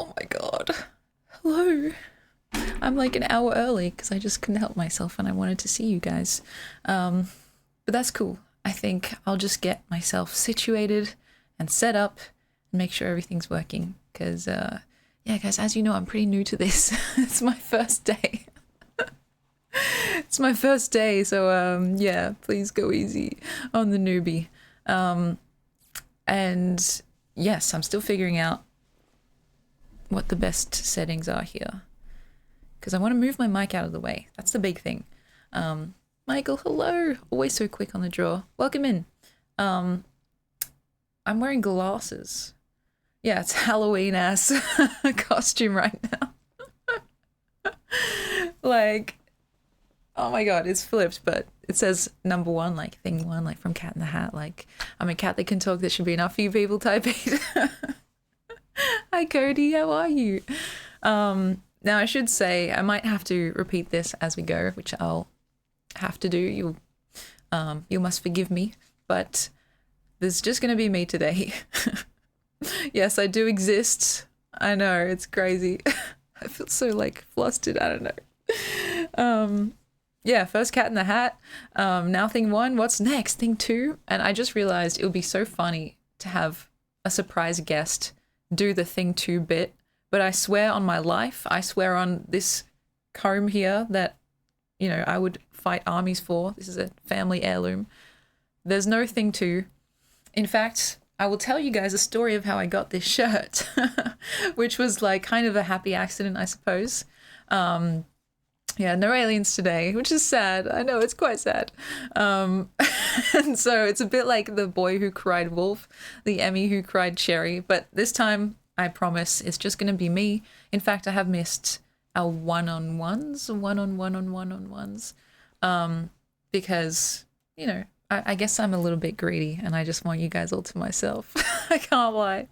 Oh my god. Hello. I'm like an hour early because I just couldn't help myself and I wanted to see you guys. But that's cool. I think I'll just get myself situated and set up and make sure everything's working. Because, yeah, guys, as you know, I'm pretty new to this. It's my first day. It's my first day, so, yeah, please go easy on the newbie. And yes, I'm still figuring out what the best settings are here. Because I want to move my mic out of the way. That's the big thing. Michael, hello. Always so quick on the draw. Welcome in. I'm wearing glasses. Yeah, it's Halloween ass costume right now. Like, oh my god, it's flipped, but it says number one, like thing one, like from Cat in the Hat. Like, I'm a cat that can talk. That should be enough for you people. Type 8. Hi Cody, how are you? Now I should say I might have to repeat this as we go, which I'll have to do. You must forgive me, but there's just gonna be me today. Yes, I do exist. I know, it's crazy. I feel so like flustered. I don't know. Yeah, first Cat in the Hat. Now thing one. What's next? Thing two. And I just realized it would be so funny to have a surprise guest do the thing two bit. But I swear on my life, I swear on this comb here that, you know, I would fight armies for. This is a family heirloom. There's no thing two. In fact, I will tell you guys a story of how I got this shirt, which was like kind of a happy accident, I suppose. Yeah, no aliens today, which is sad. I know, it's quite sad. And so it's a bit like the boy who cried wolf, the Emmy who cried cherry. But this time, I promise, it's just going to be me. In fact, I have missed our one-on-ones, because, you know, I guess I'm a little bit greedy and I just want you guys all to myself. I can't lie.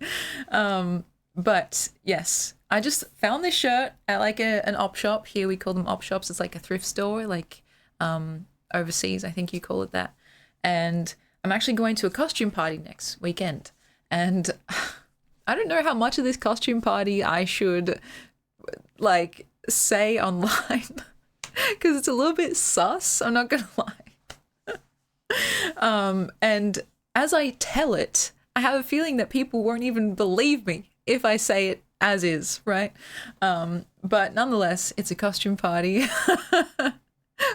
But yes, I just found this shirt at like an op shop. Here we call them op shops. It's like a thrift store, like overseas, I think you call it that. And I'm actually going to a costume party next weekend. And I don't know how much of this costume party I should like say online because it's a little bit sus. I'm not gonna lie. And as I tell it, I have a feeling that people won't even believe me if I say it as is, right? But nonetheless, it's a costume party.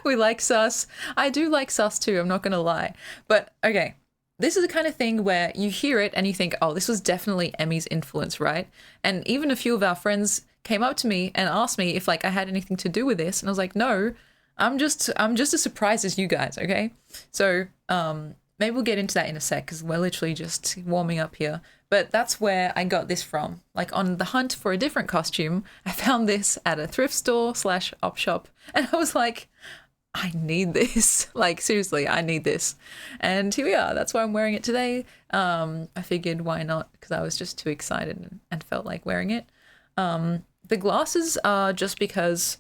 We like sus. I do like sus too, I'm not gonna lie. But okay, this is the kind of thing where you hear it and you think, oh, this was definitely Emmy's influence, right? And even a few of our friends came up to me and asked me if like I had anything to do with this, and I was like, no, I'm just as surprised as you guys, okay? So maybe we'll get into that in a sec because we're literally just warming up here. But that's where I got this from. Like on the hunt for a different costume, I found this at a thrift store / op shop, and I was like, I need this. Like seriously, I need this. And here we are. That's why I'm wearing it today. I figured why not, because I was just too excited and felt like wearing it. The glasses are just because,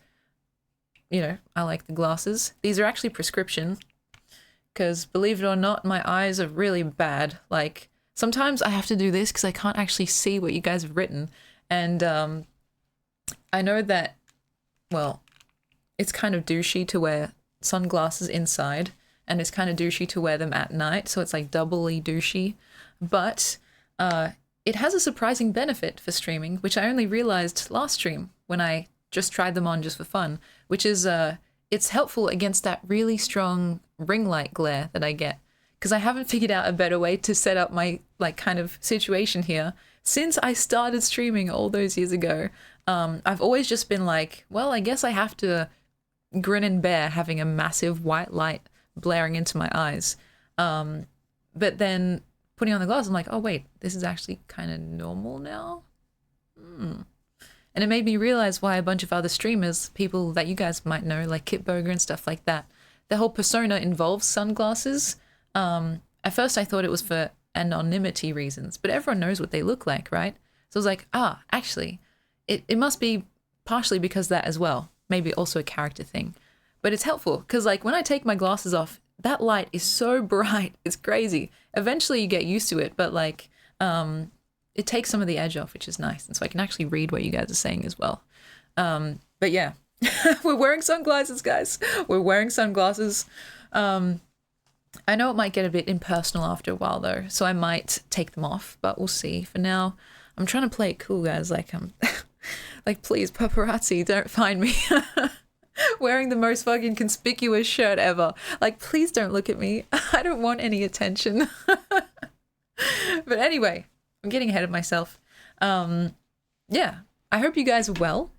you know, I like the glasses. These are actually prescription because believe it or not, my eyes are really bad. Like sometimes I have to do this because I can't actually see what you guys have written. And I know that, well, it's kind of douchey to wear sunglasses inside and it's kind of douchey to wear them at night. So it's like doubly douchey. But it has a surprising benefit for streaming, which I only realized last stream when I just tried them on just for fun, which is it's helpful against that really strong ring light glare that I get, because I haven't figured out a better way to set up my like kind of situation here since I started streaming all those years ago. I've always just been like, well, I guess I have to grin and bear having a massive white light blaring into my eyes. But then putting on the glasses, I'm like, oh wait, this is actually kind of normal now. And it made me realize why a bunch of other streamers, people that you guys might know, like Kit Boger and stuff like that, their whole persona involves sunglasses. At first I thought it was for anonymity reasons, but everyone knows what they look like, right? So I was like, actually, it must be partially because of that as well. Maybe also a character thing. But it's helpful because like when I take my glasses off, that light is so bright. It's crazy. Eventually you get used to it, but like it takes some of the edge off, which is nice. And so I can actually read what you guys are saying as well. But yeah, we're wearing sunglasses, guys. We're wearing sunglasses. I know it might get a bit impersonal after a while though, so I might take them off, but we'll see. For now, I'm trying to play it cool, guys. Like, like, please, paparazzi, don't find me wearing the most fucking conspicuous shirt ever. Like, please don't look at me. I don't want any attention. But anyway, I'm getting ahead of myself. Yeah, I hope you guys are well.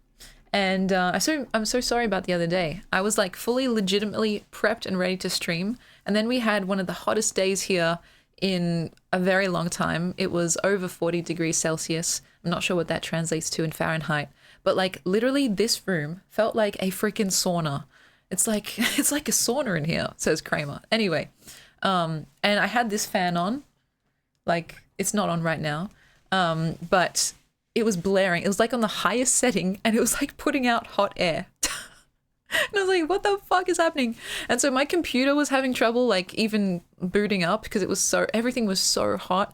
And I'm so sorry about the other day. I was like fully legitimately prepped and ready to stream. And then we had one of the hottest days here in a very long time. It was over 40 degrees Celsius. I'm not sure what that translates to in Fahrenheit. But like literally this room felt like a freaking sauna. It's like a sauna in here, says Kramer. Anyway, and I had this fan on. Like, it's not on right now. But it was blaring. It was like on the highest setting and it was like putting out hot air. And I was like, what the fuck is happening? And so my computer was having trouble like even booting up because it was everything was so hot.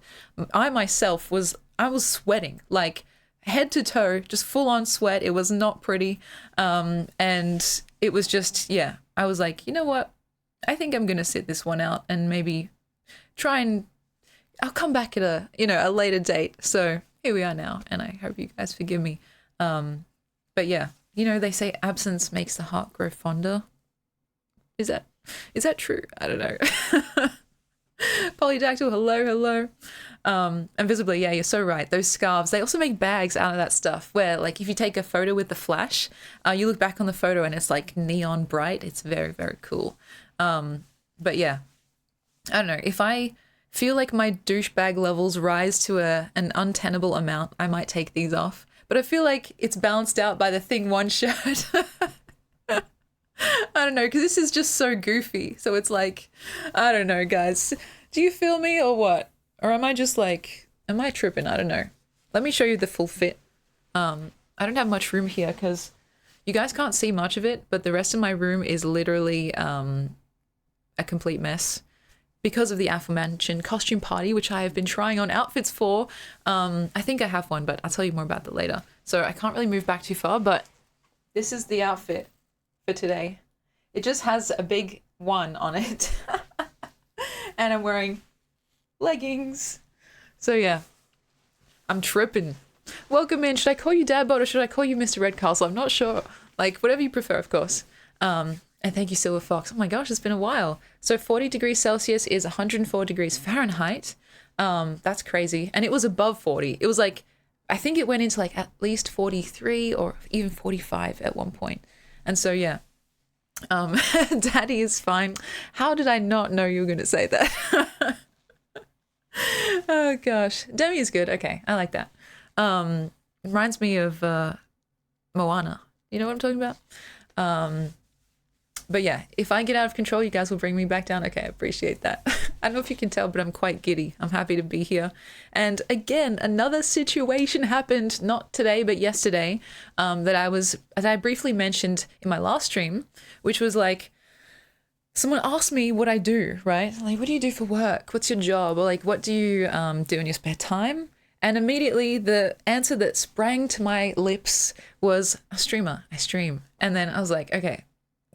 I myself was sweating like head to toe, just full on sweat. It was not pretty. And it was just, yeah, I was like, you know what? I think I'm going to sit this one out and maybe try and I'll come back at a later date. So here we are now, and I hope you guys forgive me. But yeah, they say absence makes the heart grow fonder. Is that true? I don't know. Polydactyl, hello. Invisibly, yeah, you're so right. Those scarves, they also make bags out of that stuff where like if you take a photo with the flash, you look back on the photo and it's like neon bright. It's very, very cool. But yeah, I don't know. If I feel like my douchebag levels rise to an untenable amount, I might take these off. But I feel like it's balanced out by the Thing One shirt. I don't know, because this is just so goofy. So it's like, I don't know, guys. Do you feel me or what? Or am I just like, am I tripping? I don't know. Let me show you the full fit. I don't have much room here because you guys can't see much of it, but the rest of my room is literally a complete mess. Because of the aforementioned costume party, which I have been trying on outfits for. I think I have one, but I'll tell you more about that later. So I can't really move back too far, but this is the outfit for today. It just has a big one on it. And I'm wearing leggings. So yeah, I'm tripping. Welcome in. Should I call you Dadbot or should I call you Mr. Redcastle? I'm not sure. Like, whatever you prefer, of course. And thank you, Silver Fox. Oh my gosh, it's been a while. So 40 degrees Celsius is 104 degrees Fahrenheit. That's crazy. And it was above 40. It was like, I think it went into like at least 43 or even 45 at one point. And so, yeah. Daddy is fine. How did I not know you were going to say that? Oh gosh. Demi is good. Okay, I like that. Reminds me of Moana. You know what I'm talking about? But yeah, if I get out of control, you guys will bring me back down. Okay, I appreciate that. I don't know if you can tell, but I'm quite giddy. I'm happy to be here. And again, another situation happened, not today, but yesterday, that I briefly mentioned in my last stream, which was like, someone asked me what I do, right? Like, what do you do for work? What's your job? Or like, what do you do in your spare time? And immediately the answer that sprang to my lips was a streamer. I stream. And then I was like, okay,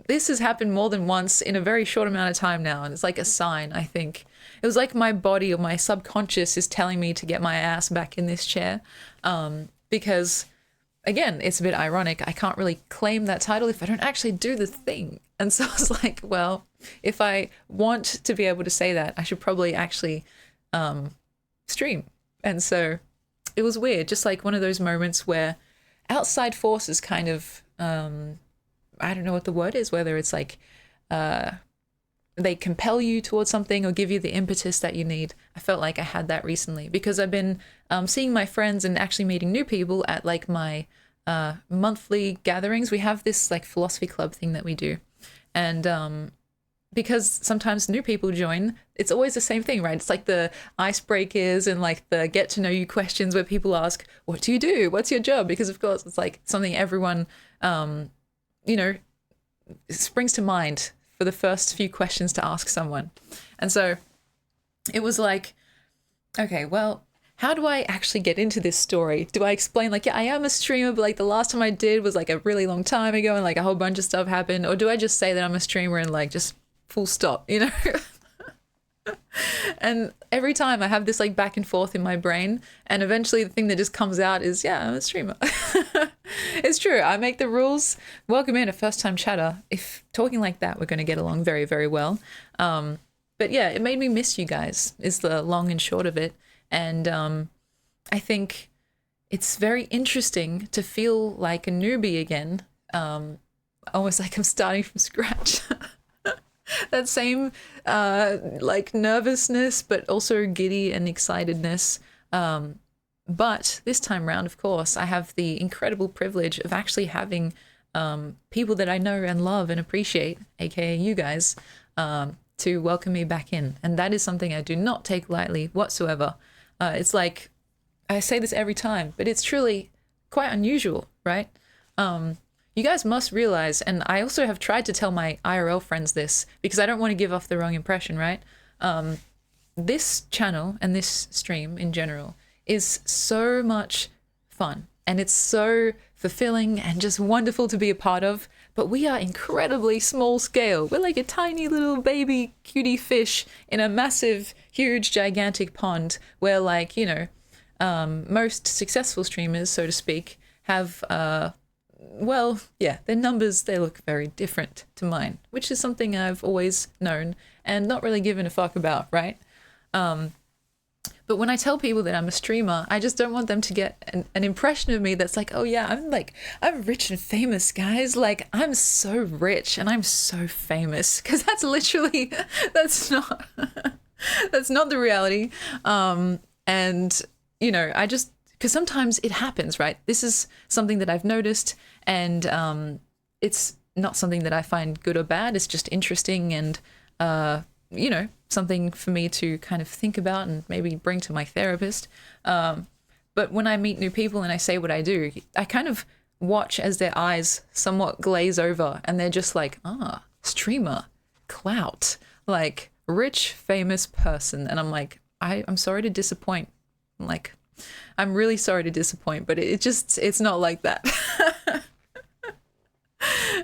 this has happened more than once in a very short amount of time now. And it's like a sign, I think. It was like my body or my subconscious is telling me to get my ass back in this chair. Because, again, it's a bit ironic. I can't really claim that title if I don't actually do the thing. And so I was like, well, if I want to be able to say that, I should probably actually stream. And so it was weird. Just like one of those moments where outside forces kind of... I don't know what the word is, whether it's like they compel you towards something or give you the impetus that you need. I felt like I had that recently because I've been seeing my friends and actually meeting new people at like my monthly gatherings. We have this like philosophy club thing that we do. And because sometimes new people join, it's always the same thing, right? It's like the icebreakers and like the get to know you questions where people ask, what do you do? What's your job? Because of course it's like something everyone... it springs to mind for the first few questions to ask someone. And so it was like, okay, well, how do I actually get into this story? Do I explain like, yeah, I am a streamer, but like the last time I did was like a really long time ago and like a whole bunch of stuff happened? Or do I just say that I'm a streamer and like just full stop, you know? And every time I have this like back and forth in my brain, and eventually the thing that just comes out is, yeah, I'm a streamer. It's true. I make the rules. Welcome in a first time chatter. If talking like that, we're going to get along very, very well. But yeah, it made me miss you guys is the long and short of it. And I think it's very interesting to feel like a newbie again, almost like I'm starting from scratch. That same like nervousness, but also giddy and excitedness. But this time round, of course, I have the incredible privilege of actually having people that I know and love and appreciate, aka you guys, to welcome me back in. And that is something I do not take lightly whatsoever. It's like, I say this every time, but it's truly quite unusual, right? You guys must realize, and I also have tried to tell my IRL friends this because I don't want to give off the wrong impression, right? This channel and this stream in general is so much fun and it's so fulfilling and just wonderful to be a part of, but we are incredibly small scale. We're like a tiny little baby cutie fish in a massive, huge, gigantic pond where, like, you know, most successful streamers, so to speak, have well, yeah, their numbers, they look very different to mine, which is something I've always known and not really given a fuck about, right? But when I tell people that I'm a streamer, I just don't want them to get an impression of me that's like, oh yeah, I'm rich and famous, guys. Like, I'm so rich and I'm so famous. Because that's literally, that's not the reality. And, you know, because sometimes it happens, right? This is something that I've noticed, and it's not something that I find good or bad. It's just interesting and, you know, something for me to kind of think about and maybe bring to my therapist. But when I meet new people and I say what I do, I kind of watch as their eyes somewhat glaze over and they're just like, streamer, clout, like rich, famous person. And I'm like, I'm sorry to disappoint. Like, I'm really sorry to disappoint, but it's not like that.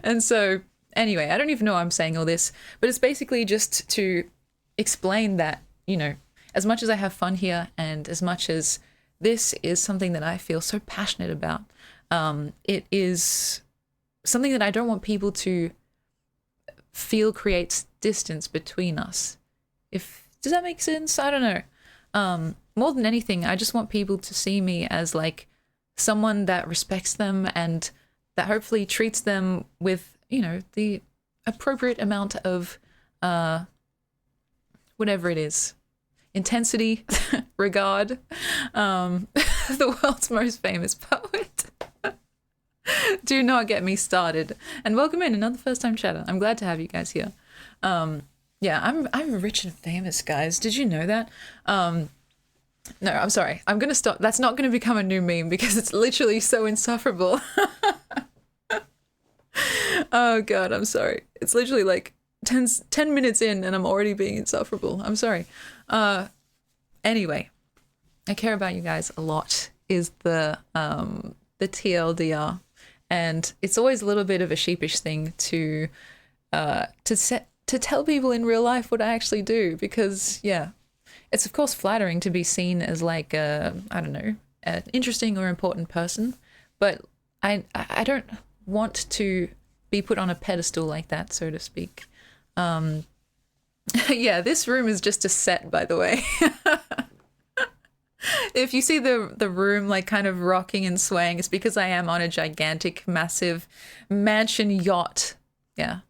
And so anyway, I don't even know why I'm saying all this, but it's basically just to explain that, you know, as much as I have fun here and as much as this is something that I feel so passionate about, it is something that I don't want people to feel creates distance between us. Does that make sense? I don't know. More than anything, I just want people to see me as like someone that respects them and that hopefully treats them with, you know, the appropriate amount of whatever it is, intensity, regard. The world's most famous poet. Do not get me started. And welcome in another first time chatter. I'm glad to have you guys here. Yeah, I'm rich and famous, guys. Did you know that? No, I'm sorry. I'm going to stop. That's not going to become a new meme because it's literally so insufferable. Oh God, I'm sorry. It's literally like 10 minutes in and I'm already being insufferable. I'm sorry. Anyway, I care about you guys a lot is the TLDR. And it's always a little bit of a sheepish thing to tell people in real life what I actually do because, yeah, it's of course flattering to be seen as like I don't know, an interesting or important person, but I don't want to be put on a pedestal like that, so to speak. Yeah, this room is just a set, by the way. If you see the room like kind of rocking and swaying, it's because I am on a gigantic, massive mansion yacht. Yeah,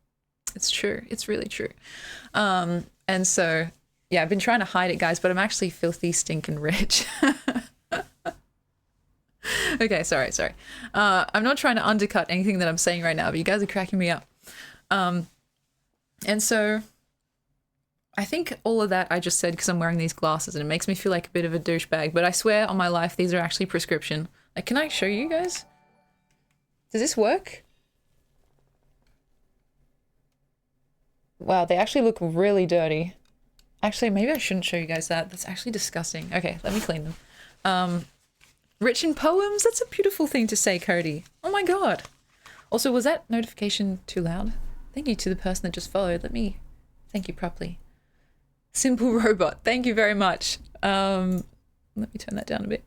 it's true. It's really true. And so, yeah, I've been trying to hide it, guys, but I'm actually filthy, stinking rich. Okay, sorry. I'm not trying to undercut anything that I'm saying right now, but you guys are cracking me up. And so I think all of that I just said because I'm wearing these glasses and it makes me feel like a bit of a douchebag, but I swear on my life, these are actually prescription. Like, can I show you guys? Does this work? Wow, they actually look really dirty. Actually, maybe I shouldn't show you guys that. That's actually disgusting. Okay, let me clean them. Rich in poems? That's a beautiful thing to say, Cody. Oh my god. Also, was that notification too loud? Thank you to the person that just followed. Let me thank you properly. Simple robot. Thank you very much. Let me turn that down a bit.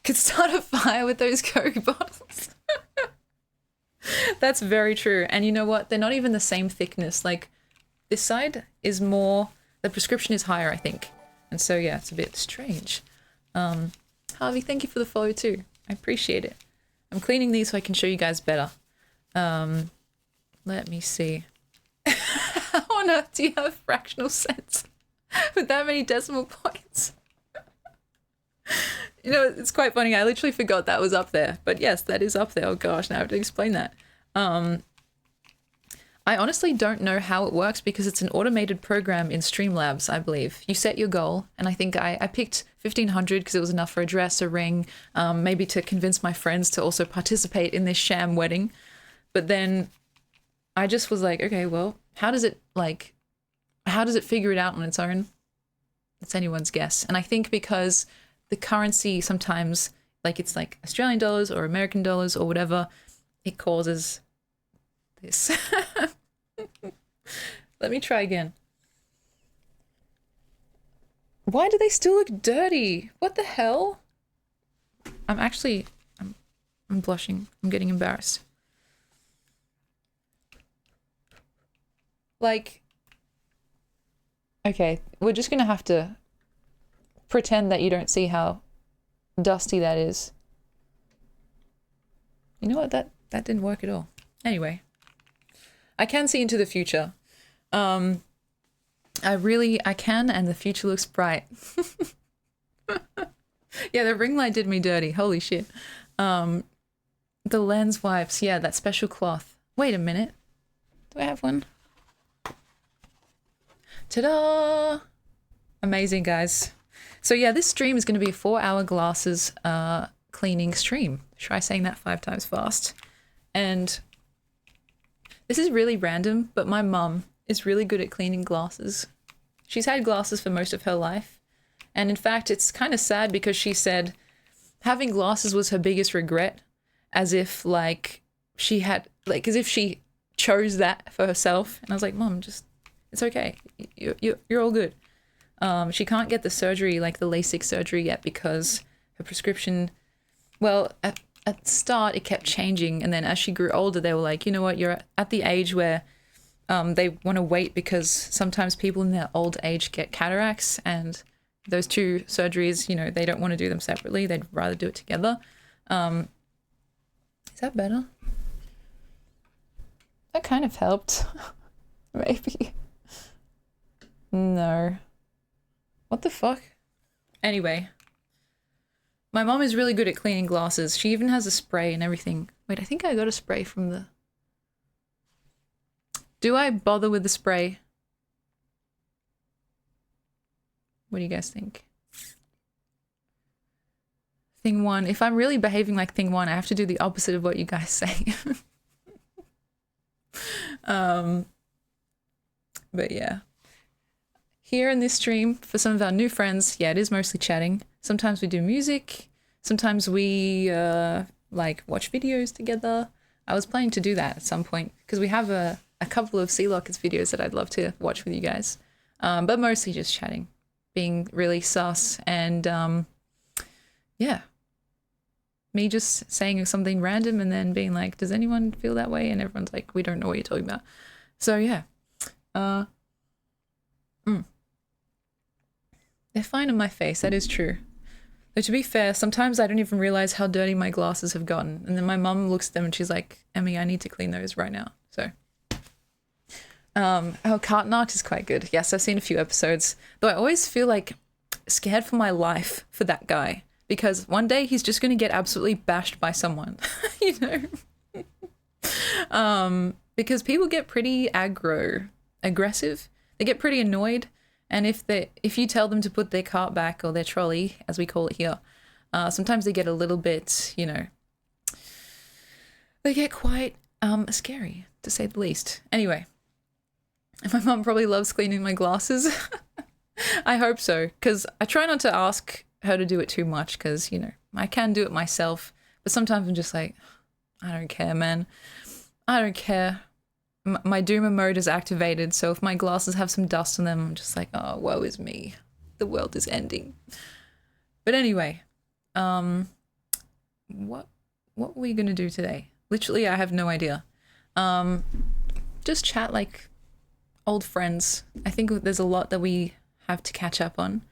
Could start a fire with those Coke bottles. That's very true. And you know what? They're not even the same thickness. Like, this side is more... The prescription is higher, I think. And so, yeah, it's a bit strange. Harvey, thank you for the follow too. I appreciate it. I'm cleaning these so I can show you guys better. Let me see. How on earth do you have fractional sense with that many decimal points? You know, it's quite funny. I literally forgot that was up there. But yes, that is up there. Oh gosh, now I have to explain that. I honestly don't know how it works because it's an automated program in Streamlabs, I believe. You set your goal, and I think I picked 1500 because it was enough for a dress, a ring, maybe to convince my friends to also participate in this sham wedding. But then I just was like, okay, well, how does it figure it out on its own? It's anyone's guess. And I think because the currency sometimes, like it's like Australian dollars or American dollars or whatever, it causes this. Let me try again. Why do they still look dirty? What the hell? I'm blushing. I'm getting embarrassed. Like, okay, we're just gonna have to pretend that you don't see how dusty that is. You know what? That didn't work at all. Anyway, I can see into the future. I can, and the future looks bright. Yeah, the ring light did me dirty. Holy shit. The lens wipes. Yeah, that special cloth. Wait a minute. Do I have one? Ta-da! Amazing, guys. So yeah, this stream is going to be a 4-hour glasses cleaning stream. Try saying that 5 times fast. And this is really random, but my mum is really good at cleaning glasses. She's had glasses for most of her life. And in fact, it's kind of sad because she said having glasses was her biggest regret, as if like she had, like as if she chose that for herself. And I was like, Mom, just, it's okay. You're all good. She can't get the surgery, like the LASIK surgery yet because her prescription, well, at the start it kept changing. And then as she grew older, they were like, you know what, you're at the age where they want to wait because sometimes people in their old age get cataracts, and those two surgeries, you know, they don't want to do them separately. They'd rather do it together. Is that better? That kind of helped. Maybe. No. What the fuck? Anyway. My mom is really good at cleaning glasses. She even has a spray and everything. Wait, I think I got a spray from the... Do I bother with the spray? What do you guys think? Thing 1. If I'm really behaving like thing 1, I have to do the opposite of what you guys say. But yeah. Here in this stream, for some of our new friends, yeah, it is mostly chatting. Sometimes we do music. Sometimes we, like, watch videos together. I was planning to do that at some point, because we have a couple of Sea Lockets videos that I'd love to watch with you guys. But mostly just chatting. Being really sus and, yeah. Me just saying something random and then being like, does anyone feel that way? And everyone's like, we don't know what you're talking about. So, yeah. They're fine on my face, that is true. Though to be fair, sometimes I don't even realize how dirty my glasses have gotten. And then my mum looks at them and she's like, Emmy, I need to clean those right now. So, carton art is quite good. Yes, I've seen a few episodes. Though I always feel like scared for my life for that guy. Because one day he's just going to get absolutely bashed by someone, you know? Because people get pretty aggressive. They get pretty annoyed. And if you tell them to put their cart back, or their trolley, as we call it here, sometimes they get a little bit, you know, they get quite scary, to say the least. Anyway, my mum probably loves cleaning my glasses. I hope so, because I try not to ask her to do it too much, because, I can do it myself. But sometimes I'm just like, I don't care, man. I don't care. My doomer mode is activated, so if my glasses have some dust on them, I'm just like, oh, woe is me. The world is ending. But anyway, what were we gonna do today? Literally, I have no idea. Just chat like old friends. I think there's a lot that we have to catch up on.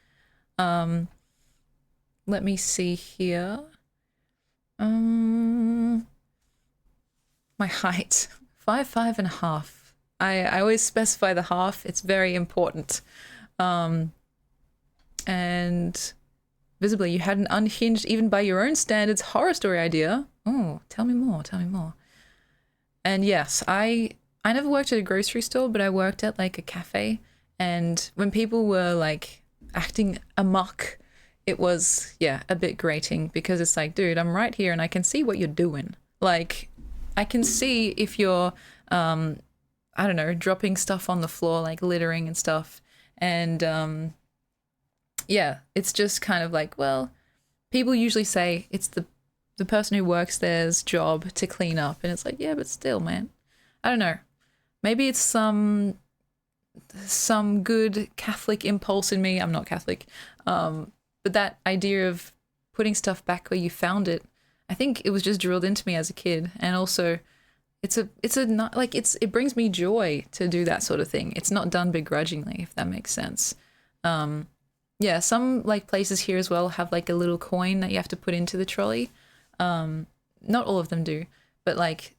Let me see here. My height, 5'5.5". I always specify the half. It's very important. And visibly, you had an unhinged, even by your own standards, horror story idea. Oh, tell me more. Tell me more. And yes, I never worked at a grocery store, but I worked at like a cafe. And when people were like acting amok, it was, yeah, a bit grating, because it's like, dude, I'm right here and I can see what you're doing. Like, I can see if you're, I don't know, dropping stuff on the floor, like littering and stuff. And yeah, it's just kind of like, well, people usually say it's the person who works there's job to clean up. And it's like, yeah, but still, man, I don't know. Maybe it's some good Catholic impulse in me. I'm not Catholic. But that idea of putting stuff back where you found it, I think it was just drilled into me as a kid. And also it brings me joy to do that sort of thing. It's not done begrudgingly, if that makes sense. Yeah, some like places here as well have like a little coin that you have to put into the trolley. Not all of them do, but like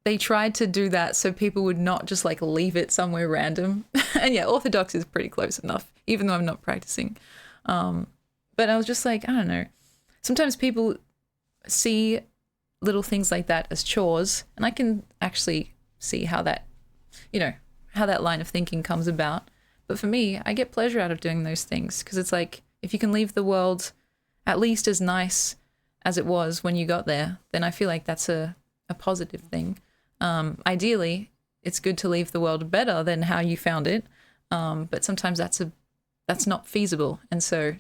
they tried to do that so people would not just like leave it somewhere random. And yeah, Orthodox is pretty close enough, even though I'm not practicing. But I was just like, I don't know. Sometimes people see little things like that as chores, and I can actually see how that, how that line of thinking comes about. But for me, I get pleasure out of doing those things, because it's like, if you can leave the world at least as nice as it was when you got there, then I feel like that's a positive thing. Ideally, it's good to leave the world better than how you found it. But sometimes that's not feasible. And so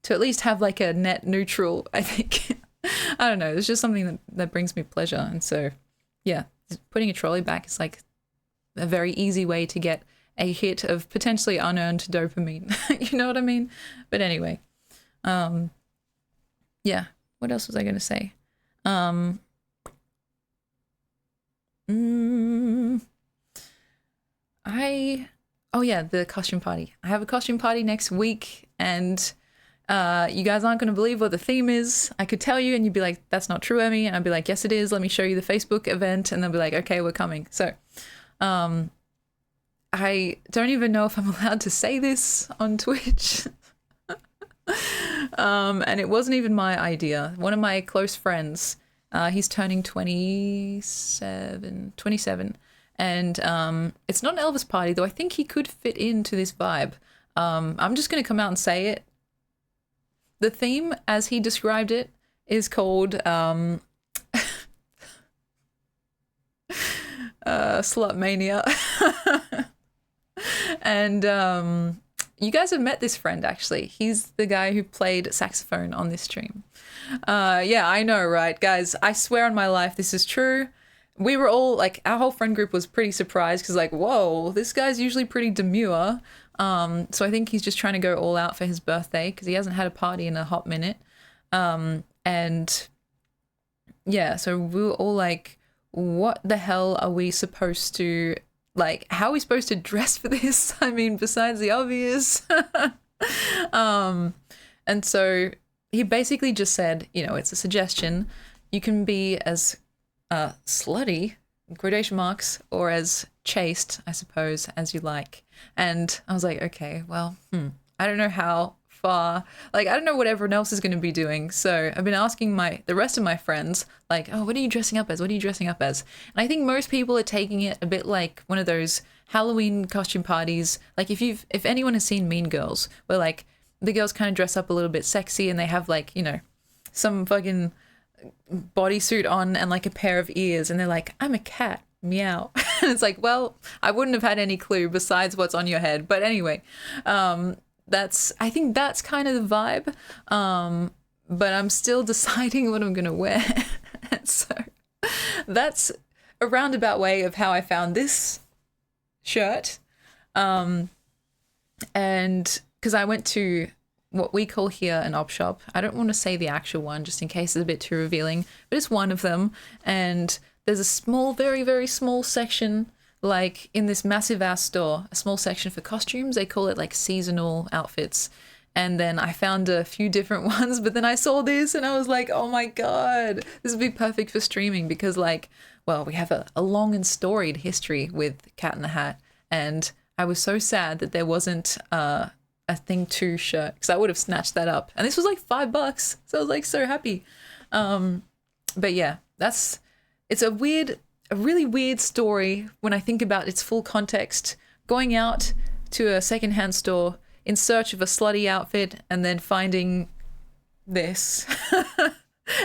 to at least have like a net neutral, I think, I don't know, it's just something that brings me pleasure. And so, yeah, putting a trolley back is like a very easy way to get a hit of potentially unearned dopamine. You know what I mean? But anyway, yeah, what else was I going to say? Oh yeah, the costume party. I have a costume party next week, and you guys aren't going to believe what the theme is. I could tell you and you'd be like, that's not true, Emmy. And I'd be like, yes, it is. Let me show you the Facebook event. And they'll be like, okay, we're coming. So I don't even know if I'm allowed to say this on Twitch. And it wasn't even my idea. One of my close friends, he's turning 27. And it's not an Elvis party, though I think he could fit into this vibe. I'm just going to come out and say it. The theme, as he described it, is called SLUTMANIA. And you guys have met this friend, actually. He's the guy who played saxophone on this stream. Yeah, I know, right? Guys, I swear on my life this is true. We were all, like, our whole friend group was pretty surprised because, like, whoa, this guy's usually pretty demure. So I think he's just trying to go all out for his birthday because he hasn't had a party in a hot minute. And yeah, so we were all like, what the hell are we supposed to, like, how are we supposed to dress for this? I mean, besides the obvious. And so he basically just said, it's a suggestion. You can be as slutty, in quotation marks, or as chaste, I suppose, as you like. And I was like, okay, well, I don't know how far, like, I don't know what everyone else is going to be doing. So I've been asking the rest of my friends, like, oh, what are you dressing up as? What are you dressing up as? And I think most people are taking it a bit like one of those Halloween costume parties. Like if anyone has seen Mean Girls, where like the girls kind of dress up a little bit sexy and they have like, some fucking bodysuit on and like a pair of ears, and they're like, I'm a cat, meow. And it's like, well, I wouldn't have had any clue besides what's on your head. But anyway, I think that's kind of the vibe. But I'm still deciding what I'm gonna wear. And so that's a roundabout way of how I found this shirt. And because I went to what we call here an op shop. I don't want to say the actual one just in case it's a bit too revealing, but it's one of them. And there's a small, very, very small section, like in this massive ass store, a small section for costumes. They call it like seasonal outfits. And then I found a few different ones, but then I saw this and I was like, oh my God, this would be perfect for streaming because like, well, we have a long and storied history with Cat in the Hat. And I was so sad that there wasn't a Thing 2 shirt because I would have snatched that up. And this was like $5. So I was like so happy. But yeah, it's a really weird story when I think about its full context. Going out to a secondhand store in search of a slutty outfit and then finding this.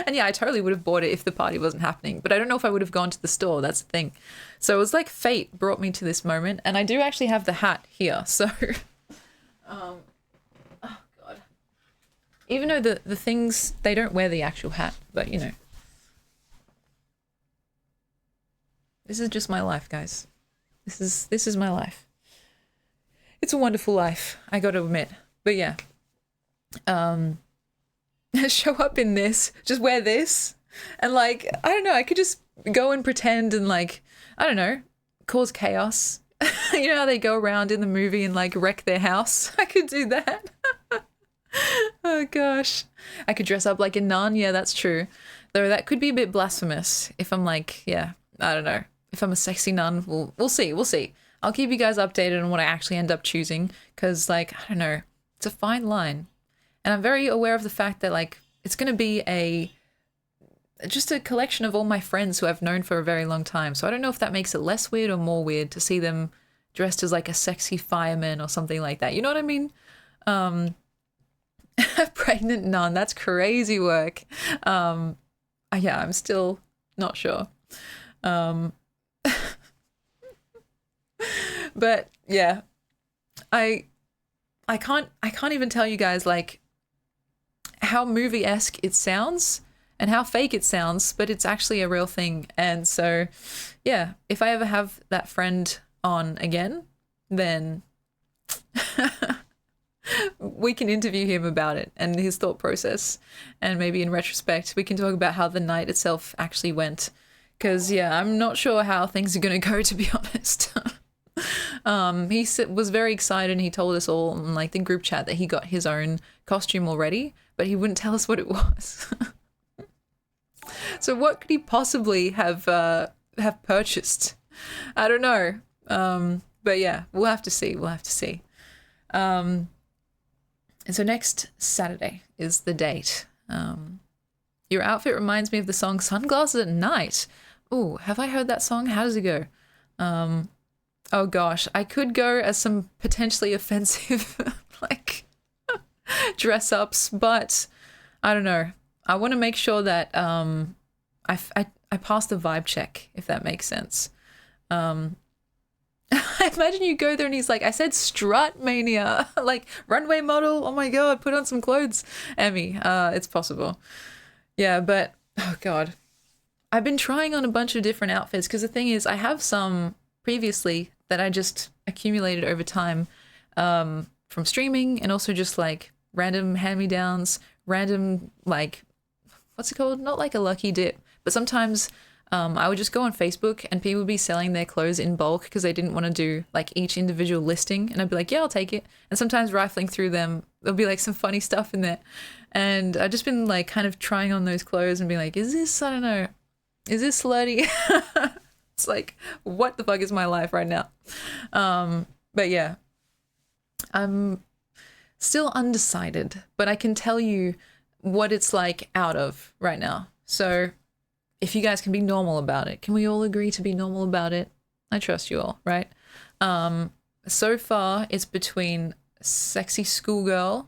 And yeah, I totally would have bought it if the party wasn't happening, but I don't know if I would have gone to the store. That's the thing. So it was like fate brought me to this moment, and I do actually have the hat here. So, oh God. Even though the things, they don't wear the actual hat, but you know. This is just my life, guys. This is my life. It's a wonderful life, I got to admit. But yeah. Show up in this, just wear this, and like, I don't know, I could just go and pretend and like, I don't know, cause chaos. You know how they go around in the movie and like wreck their house? I could do that. Oh gosh. I could dress up like a nun, yeah, that's true. Though that could be a bit blasphemous if I'm like, yeah, I don't know. If I'm a sexy nun, we'll see. I'll keep you guys updated on what I actually end up choosing, because like, I don't know, it's a fine line. And I'm very aware of the fact that like it's going to be just a collection of all my friends who I've known for a very long time. So I don't know if that makes it less weird or more weird to see them dressed as like a sexy fireman or something like that. You know what I mean? A pregnant nun, that's crazy work. Yeah, I'm still not sure. But yeah, I can't even tell you guys like how movie-esque it sounds and how fake it sounds, but it's actually a real thing. And so yeah, if I ever have that friend on again, then we can interview him about it and his thought process, and maybe in retrospect we can talk about how the night itself actually went, because yeah, I'm not sure how things are going to go, to be honest. He was very excited and he told us all in like the group chat that he got his own costume already, but he wouldn't tell us what it was. So what could he possibly have purchased? I don't know. But yeah, we'll have to see. And so next Saturday is the date. Your outfit reminds me of the song Sunglasses at Night. Oh, have I heard that song? How does it go? Oh gosh, I could go as some potentially offensive like dress ups, but I don't know. I want to make sure that I pass the vibe check, if that makes sense. I imagine you go there and he's like, I said SLUTMANIA, like runway model. Oh my God, put on some clothes, Emmy. It's possible. Yeah, but oh God, I've been trying on a bunch of different outfits because the thing is, I have some previously that I just accumulated over time from streaming, and also just like random hand-me-downs, random like, what's it called? Not like a lucky dip, but sometimes I would just go on Facebook and people would be selling their clothes in bulk because they didn't want to do like each individual listing, and I'd be like, yeah, I'll take it. And sometimes rifling through them, there'll be like some funny stuff in there, and I've just been like kind of trying on those clothes and being like, is this, I don't know, is this slutty? It's like, what the fuck is my life right now? But yeah, I'm still undecided, but I can tell you what it's like out of right now. So if you guys can be normal about it, can we all agree to be normal about it? I trust you all, right? So far it's between sexy schoolgirl,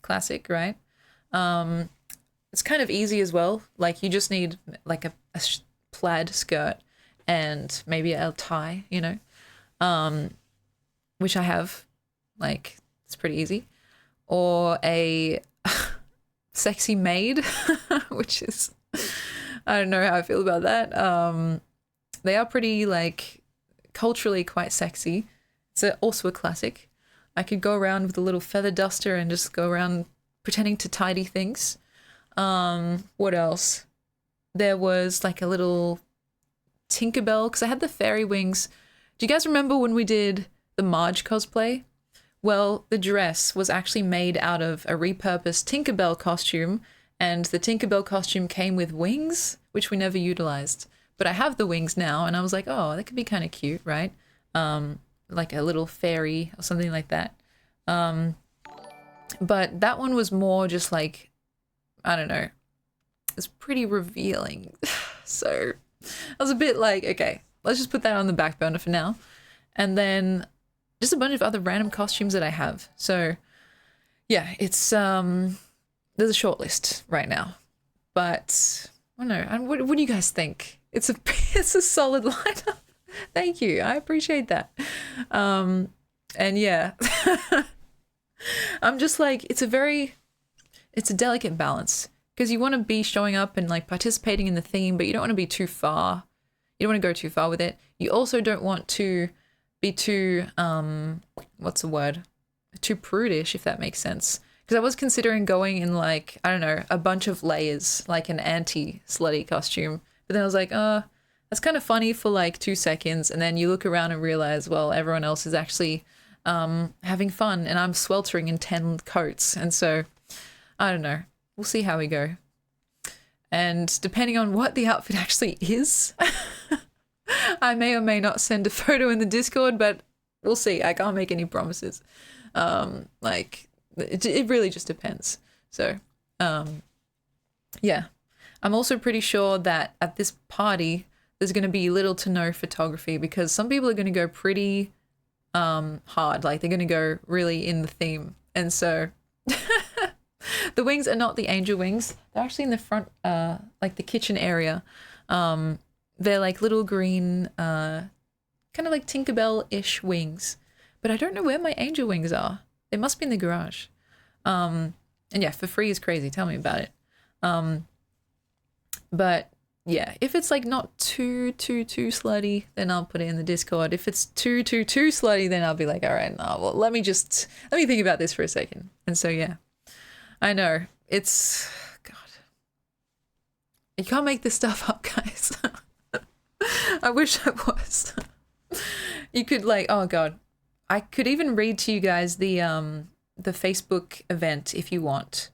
classic, right? It's kind of easy as well. Like you just need like a plaid skirt and maybe a tie, you know, which I have, like, it's pretty easy. or a sexy maid, which is, I don't know how I feel about that. They are pretty, like, culturally quite sexy. It's also a classic. I could go around with a little feather duster and just go around pretending to tidy things. What else? There was like a little Tinkerbell, because I had the fairy wings. Do you guys remember when we did the Marge cosplay? Well, the dress was actually made out of a repurposed Tinkerbell costume, and the Tinkerbell costume came with wings, which we never utilized. But I have the wings now, and I was like, oh, that could be kind of cute, right? Like a little fairy or something like that. But that one was more just like, I don't know, it's pretty revealing. So I was a bit like, okay, let's just put that on the back burner for now. And then just a bunch of other random costumes that I have. So yeah, it's, there's a short list right now. But I don't know, what do you guys think? It's a solid lineup. Thank you, I appreciate that. And yeah, I'm just like, it's a delicate balance, because you want to be showing up and like participating in the theme, but you don't want to be too far. You don't want to go too far with it. You also don't want to be too, what's the word? Too prudish, if that makes sense. Because I was considering going in like, I don't know, a bunch of layers, like an anti-slutty costume. But then I was like, that's kind of funny for like 2 seconds. And then you look around and realize, well, everyone else is actually having fun and I'm sweltering in 10 coats. And so, I don't know. We'll see how we go. And depending on what the outfit actually is, I may or may not send a photo in the Discord, but we'll see. I can't make any promises. Like, it really just depends. So, yeah. I'm also pretty sure that at this party, there's going to be little to no photography, because some people are going to go pretty hard. Like, they're going to go really in the theme. And so the wings are not the angel wings. They're actually in the front, like the kitchen area. They're like little green, kind of like Tinkerbell-ish wings. But I don't know where my angel wings are. They must be in the garage. And yeah, for free is crazy. Tell me about it. But yeah, if it's like not too slutty, then I'll put it in the Discord. If it's too slutty, then I'll be like, all right, no, well, let me think about this for a second. And so, yeah, I know it's, God, you can't make this stuff up, guys. I wish I was. You could like, oh God, I could even read to you guys the Facebook event if you want,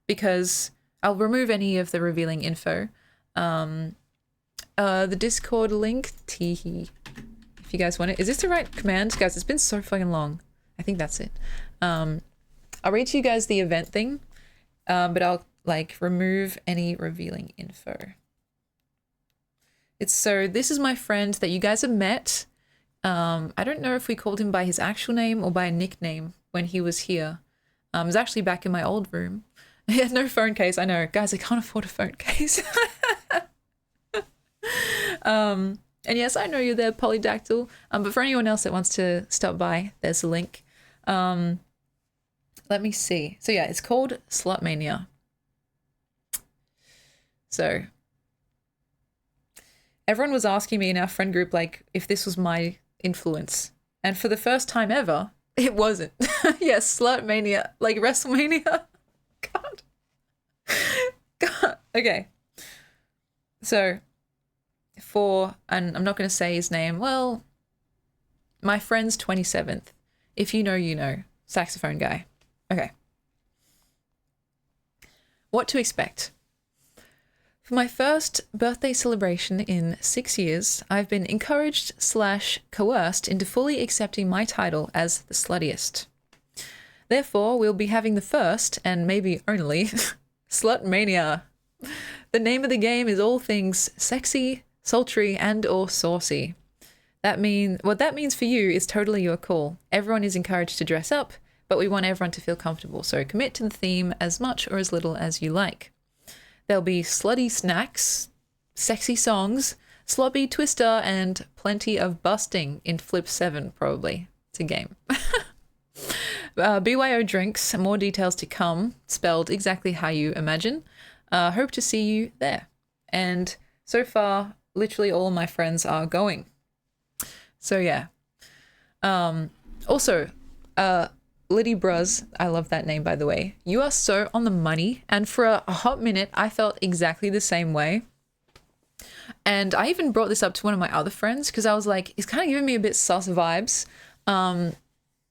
because I'll remove any of the revealing info. The Discord link, teehee, if you guys want it. Is this the right command? Guys, it's been so fucking long. I think that's it. I'll read to you guys the event thing, but I'll like remove any revealing info. This is my friend that you guys have met. I don't know if we called him by his actual name or by a nickname when he was here. It was actually back in my old room. He had no phone case. I know, guys, I can't afford a phone case. And yes, I know you're there, Polydactyl. But for anyone else that wants to stop by, there's a link. Let me see. So yeah, it's called SLUTMANIA. So everyone was asking me in our friend group, like, if this was my influence. And for the first time ever, it wasn't. Yes, SLUTMANIA, like WrestleMania. God. Okay. So, and I'm not going to say his name, well, my friend's 27th. If you know, you know. Saxophone guy. Okay. What to expect? For my first birthday celebration in 6 years, I've been encouraged/coerced into fully accepting my title as the sluttiest. Therefore, we'll be having the first, and maybe only, SLUTMANIA. The name of the game is all things sexy, sultry, and or saucy. What that means for you is totally your call. Everyone is encouraged to dress up, but we want everyone to feel comfortable, so commit to the theme as much or as little as you like. There'll be slutty snacks, sexy songs, sloppy twister, and plenty of busting in Flip 7, probably. It's a game. BYO drinks, more details to come, spelled exactly how you imagine. Hope to see you there. And so far, literally all of my friends are going. So yeah. Also, Liddy Bruz, I love that name by the way. You are so on the money, and for a hot minute, I felt exactly the same way. And I even brought this up to one of my other friends because I was like, he's kind of giving me a bit sus vibes.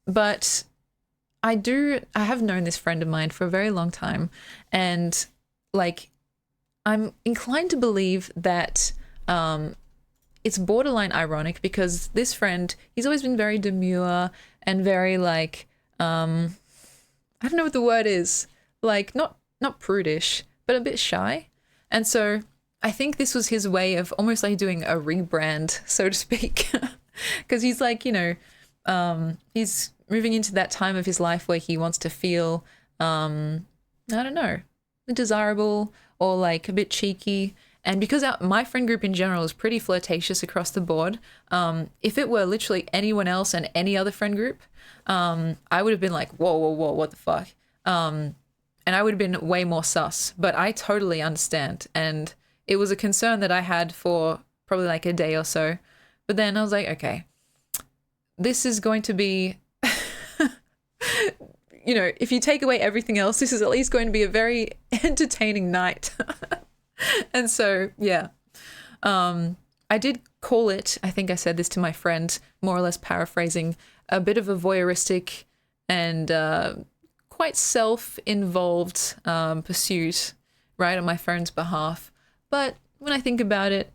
But I have known this friend of mine for a very long time, and like, I'm inclined to believe that it's borderline ironic because this friend, he's always been very demure and very like, I don't know what the word is, like not prudish, but a bit shy. And so I think this was his way of almost like doing a rebrand, so to speak, because he's like, he's moving into that time of his life where he wants to feel, I don't know, desirable or like a bit cheeky. And because my friend group in general is pretty flirtatious across the board, if it were literally anyone else and any other friend group, I would have been like, whoa, what the fuck? And I would have been way more sus, but I totally understand. And it was a concern that I had for probably like a day or so. But then I was like, okay, this is going to be, if you take away everything else, this is at least going to be a very entertaining night. And so, yeah, I did call it, I think I said this to my friend, more or less paraphrasing, a bit of a voyeuristic and quite self-involved pursuit, right, on my friend's behalf. But when I think about it,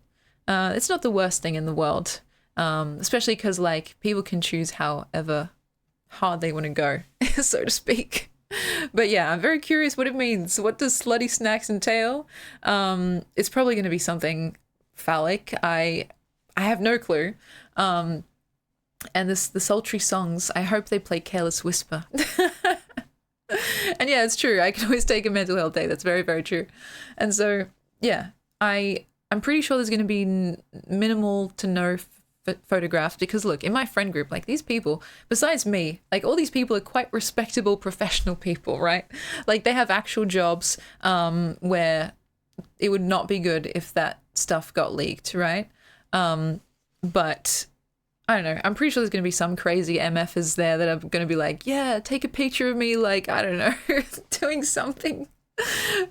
it's not the worst thing in the world, especially because, like, people can choose however hard they want to go, so to speak. But yeah, I'm very curious what it means. What does slutty snacks entail? It's probably going to be something phallic. I have no clue. And the sultry songs, I hope they play Careless Whisper. And yeah, it's true. I can always take a mental health day. That's very, very true. And so, yeah, I'm pretty sure there's going to be minimal to no photographs because look, in my friend group, like these people, besides me, like all these people are quite respectable professional people, right? Like they have actual jobs where it would not be good if that stuff got leaked, right? But I don't know, I'm pretty sure there's going to be some crazy MFers there that are going to be like, yeah, take a picture of me, like, I don't know, doing something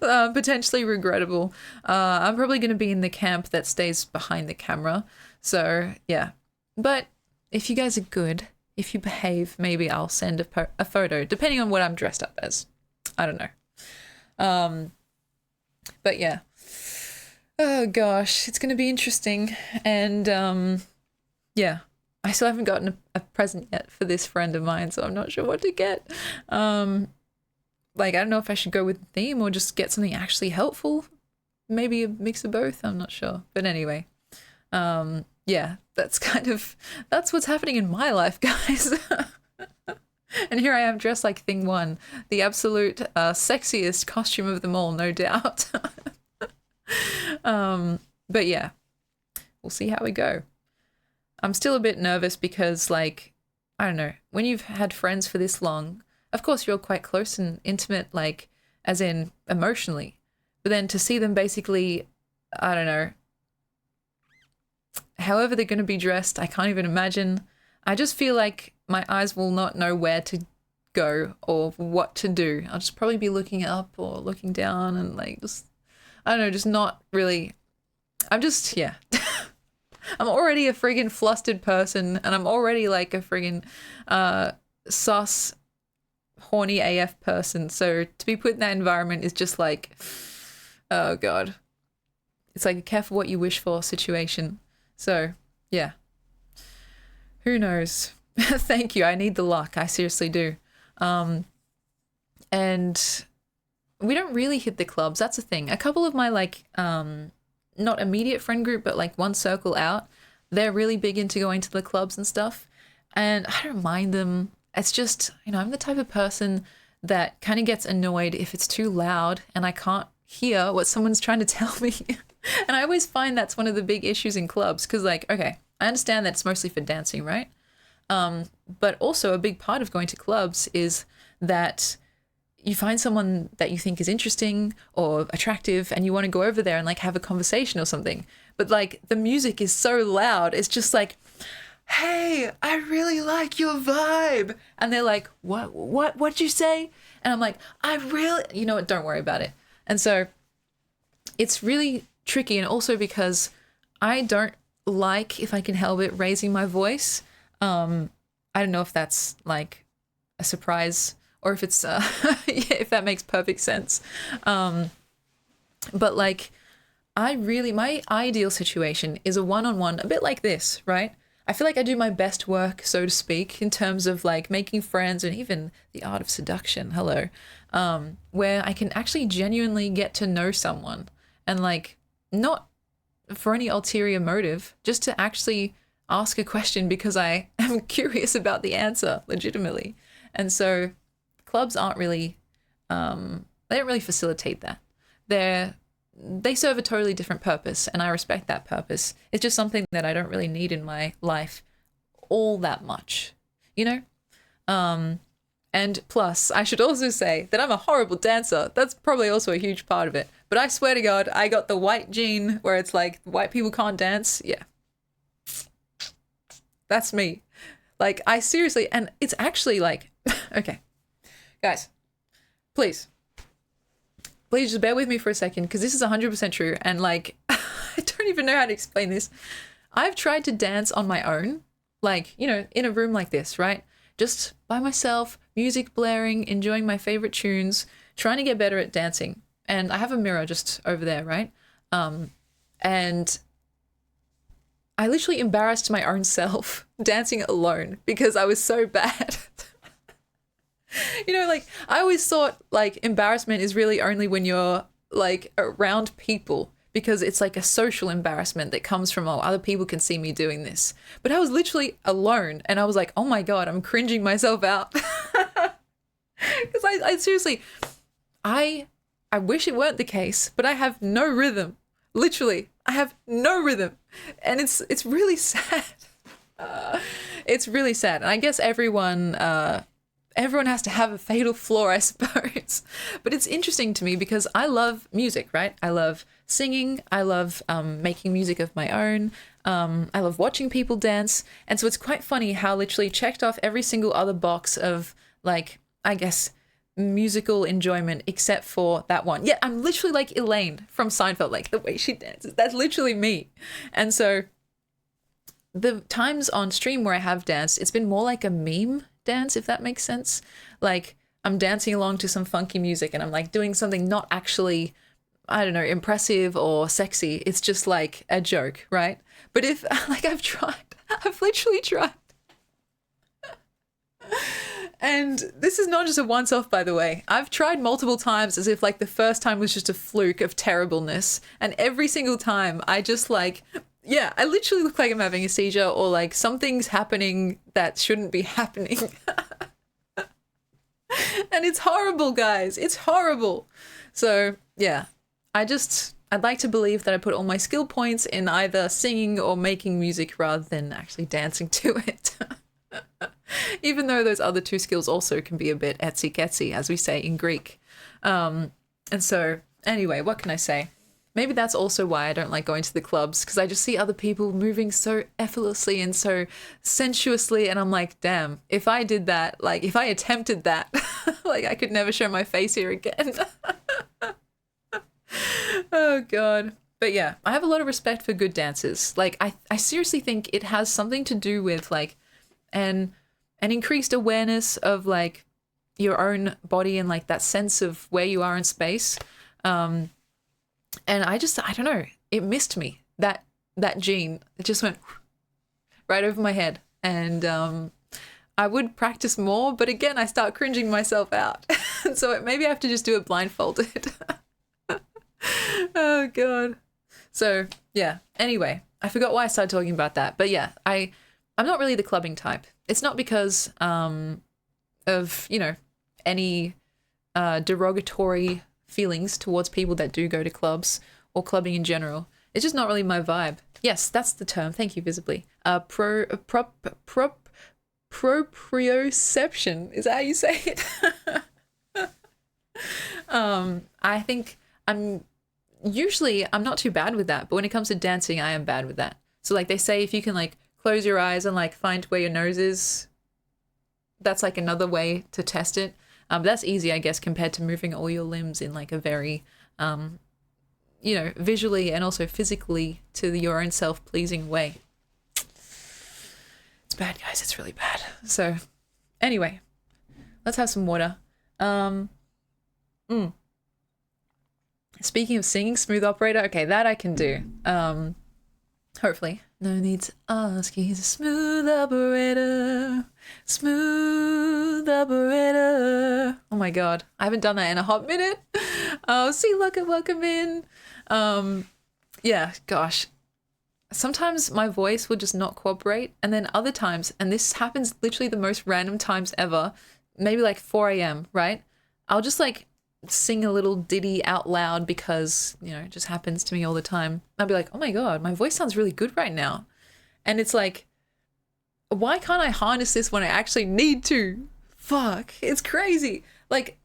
potentially regrettable. I'm probably going to be in the camp that stays behind the camera. So, yeah. But if you guys are good, if you behave, maybe I'll send a photo, depending on what I'm dressed up as. I don't know. But yeah. Oh, gosh. It's going to be interesting. And, yeah. I still haven't gotten a present yet for this friend of mine, so I'm not sure what to get. Like, I don't know if I should go with the theme or just get something actually helpful. Maybe a mix of both. I'm not sure. But anyway. Yeah, that's what's happening in my life, guys. And here I am dressed like Thing One, the absolute sexiest costume of them all, no doubt. But yeah, we'll see how we go. I'm still a bit nervous because, like, I don't know, when you've had friends for this long, of course you're quite close and intimate, like, as in emotionally. But then to see them basically, I don't know, however they're going to be dressed, I can't even imagine. I just feel like my eyes will not know where to go or what to do. I'll just probably be looking up or looking down and like just, I don't know, just not really. I'm just, yeah. I'm already a friggin' flustered person and I'm already like a friggin' sus, horny AF person. So to be put in that environment is just like, oh God. It's like a careful what you wish for situation. So, yeah. Who knows? Thank you. I need the luck. I seriously do. And we don't really hit the clubs. That's the thing. A couple of my, like, not immediate friend group, but, like, one circle out, they're really big into going to the clubs and stuff. And I don't mind them. It's just, I'm the type of person that kind of gets annoyed if it's too loud and I can't hear what someone's trying to tell me. And I always find that's one of the big issues in clubs because, like, okay, I understand that it's mostly for dancing, right? But also a big part of going to clubs is that you find someone that you think is interesting or attractive and you want to go over there and like have a conversation or something. But like the music is so loud. It's just like, hey, I really like your vibe. And they're like, what'd you say? And I'm like, I really, you know what, don't worry about it. And so it's really tricky. And also because I don't like, if I can help it, raising my voice. I don't know if that's like a surprise or if it's, yeah, if that makes perfect sense. But like, my ideal situation is a one-on-one, a bit like this, right? I feel like I do my best work, so to speak, in terms of like making friends and even the art of seduction, hello, where I can actually genuinely get to know someone and like not for any ulterior motive, just to actually ask a question because I am curious about the answer legitimately. And so clubs aren't really, they don't really facilitate that. They serve a totally different purpose, and I respect that purpose. It's just something that I don't really need in my life all that much, you know? And plus, I should also say that I'm a horrible dancer. That's probably also a huge part of it. But I swear to God, I got the white gene where it's like white people can't dance. Yeah. That's me. Like, I seriously, and it's actually like, okay, guys, please just bear with me for a second because this is 100% true. And like, I don't even know how to explain this. I've tried to dance on my own, like, you know, in a room like this, right? Just by myself, music blaring, enjoying my favorite tunes, trying to get better at dancing. And I have a mirror just over there, right? And I literally embarrassed my own self dancing alone because I was so bad. You know, like I always thought like embarrassment is really only when you're like around people because it's like a social embarrassment that comes from, oh, other people can see me doing this. But I was literally alone and I was like, oh my God, I'm cringing myself out. Because I seriously, I wish it weren't the case, but I have no rhythm. Literally, I have no rhythm. And it's really sad. It's really sad. And I guess everyone has to have a fatal flaw, I suppose. But it's interesting to me because I love music, right? I love singing. I love making music of my own. I love watching people dance. And so it's quite funny how literally checked off every single other box of like, I guess, musical enjoyment except for that one. Yeah, I'm literally like Elaine from Seinfeld, like the way she dances. That's literally me. And so the times on stream where I have danced, it's been more like a meme dance, if that makes sense. Like I'm dancing along to some funky music and I'm like doing something not actually, I don't know, impressive or sexy. It's just like a joke, right? But if like I've literally tried. And this is not just a once-off, by the way. I've tried multiple times as if like the first time was just a fluke of terribleness. And every single time I just like, yeah, I literally look like I'm having a seizure or like something's happening that shouldn't be happening. And it's horrible, guys. It's horrible. So yeah, I'd like to believe that I put all my skill points in either singing or making music rather than actually dancing to it. Even though those other two skills also can be a bit etsy-ketsy, as we say in Greek. And so, anyway, what can I say? Maybe that's also why I don't like going to the clubs, because I just see other people moving so effortlessly and so sensuously, and I'm like, damn, if I did that, like, if I attempted that, like, I could never show my face here again. Oh, God. But yeah, I have a lot of respect for good dancers. Like, I seriously think it has something to do with, like, an increased awareness of like your own body and like that sense of where you are in space. And I don't know, it missed me. That gene, it just went right over my head. And I would practice more, but again, I start cringing myself out. And so maybe I have to just do it blindfolded. Oh God. So yeah, anyway, I forgot why I started talking about that. But yeah, I'm not really the clubbing type. It's not because of, you know, any derogatory feelings towards people that do go to clubs or clubbing in general. It's just not really my vibe. Yes, that's the term. Thank you, Visibly. proprioception. Is that how you say it? I think I'm not too bad with that, but when it comes to dancing, I am bad with that. So like they say, if you can like close your eyes and like find where your nose is, that's like another way to test it. But that's easy, I guess, compared to moving all your limbs in like a very, visually and also physically to your own self-pleasing way. It's bad, guys. It's really bad. So anyway, let's have some water. Speaking of singing, smooth operator. Okay, that I can do. Hopefully. No need to ask, he's a smooth operator. Smooth operator. Oh my god, I haven't done that in a hot minute. Oh, see, look at welcome in. Yeah, gosh. Sometimes my voice will just not cooperate, and then other times, and this happens literally the most random times ever, maybe like 4 a.m., right? I'll just like sing a little ditty out loud because, it just happens to me all the time. I'll be like, oh my god, my voice sounds really good right now. And it's like, why can't I harness this when I actually need to? Fuck, it's crazy. Like,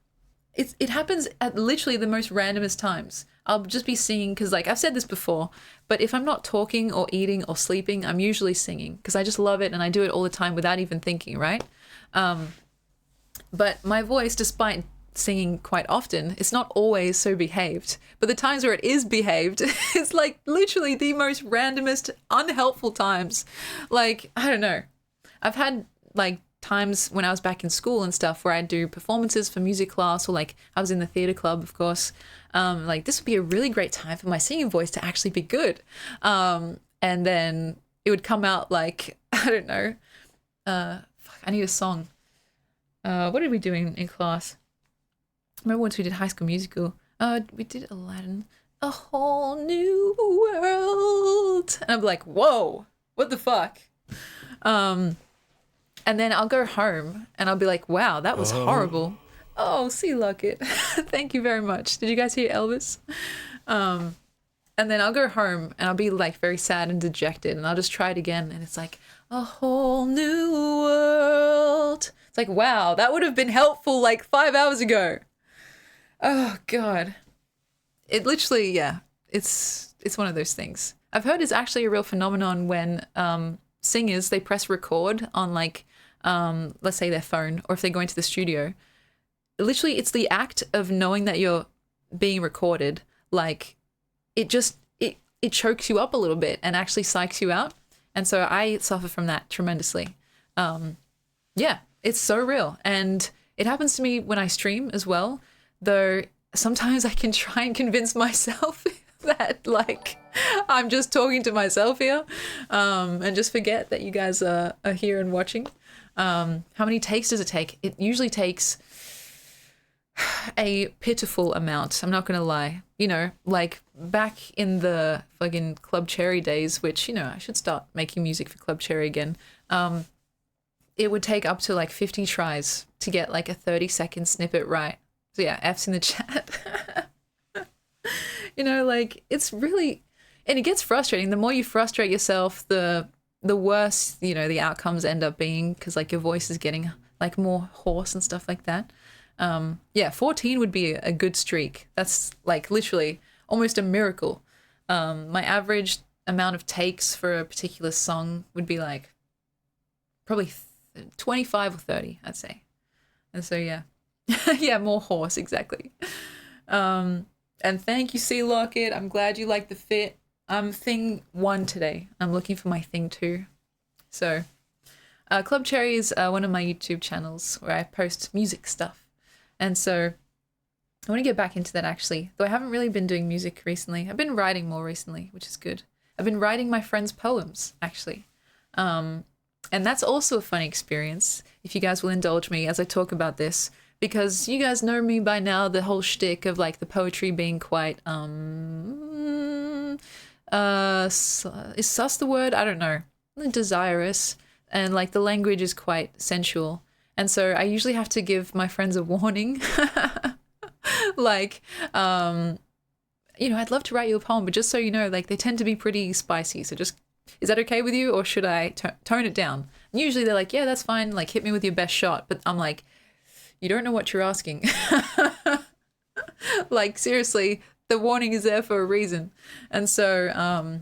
it happens at literally the most randomest times. I'll just be singing because, like, I've said this before, but if I'm not talking or eating or sleeping, I'm usually singing because I just love it and I do it all the time without even thinking, right? But my voice, despite singing quite often, it's not always so behaved. But the times where it is behaved, it's like literally the most randomest, unhelpful times. Like, I don't know. I've had like times when I was back in school and stuff where I'd do performances for music class, or like I was in the theater club, of course. Like this would be a really great time for my singing voice to actually be good. And then it would come out like, I don't know. Fuck, I need a song. What did we do in class? Remember once we did High School Musical? We did Aladdin. A whole new world. And I'm like, whoa, what the fuck? And then I'll go home and I'll be like, wow, that was horrible. Oh, see, Luckett. Thank you very much. Did you guys hear Elvis? And then I'll go home and I'll be like very sad and dejected, and I'll just try it again. And it's like, a whole new world. It's like, wow, that would have been helpful like 5 hours ago. Oh God. It literally, yeah, it's one of those things. I've heard it's actually a real phenomenon when singers, they press record on like, let's say their phone, or if they go into the studio. Literally, it's the act of knowing that you're being recorded. Like, it chokes you up a little bit and actually psychs you out. And so I suffer from that tremendously. Yeah, it's so real. And it happens to me when I stream as well. Though sometimes I can try and convince myself that like I'm just talking to myself here, and just forget that you guys are here and watching. How many takes does it take? It usually takes a pitiful amount. I'm not gonna lie. Like back in the fucking Club Cherry days, which, I should start making music for Club Cherry again. It would take up to like 50 tries to get like a 30-second snippet right. So yeah, F's in the chat. Like it's really, and it gets frustrating. The more you frustrate yourself, the worse, the outcomes end up being, because like your voice is getting like more hoarse and stuff like that. Yeah, 14 would be a good streak. That's like literally almost a miracle. My average amount of takes for a particular song would be like probably 25 or 30, I'd say. And so yeah. Yeah, more horse, exactly. And thank you, C Lockett. I'm glad you like the fit. I'm thing 1 today. I'm looking for my thing 2. So Club Cherry is one of my YouTube channels where I post music stuff. And so I want to get back into that actually, though I haven't really been doing music recently. I've been writing more recently, which is good. I've been writing my friends' poems actually. And that's also a fun experience, if you guys will indulge me as I talk about this. Because you guys know me by now, the whole shtick of like the poetry being quite, is sus the word? I don't know. Desirous. And like the language is quite sensual. And so I usually have to give my friends a warning. Like, I'd love to write you a poem, but just so you know, like they tend to be pretty spicy. So just Is that okay with you, or should I tone it down? And usually they're like, yeah, that's fine. Like, hit me with your best shot. But I'm like, you don't know what you're asking. Like, seriously, the warning is there for a reason. And so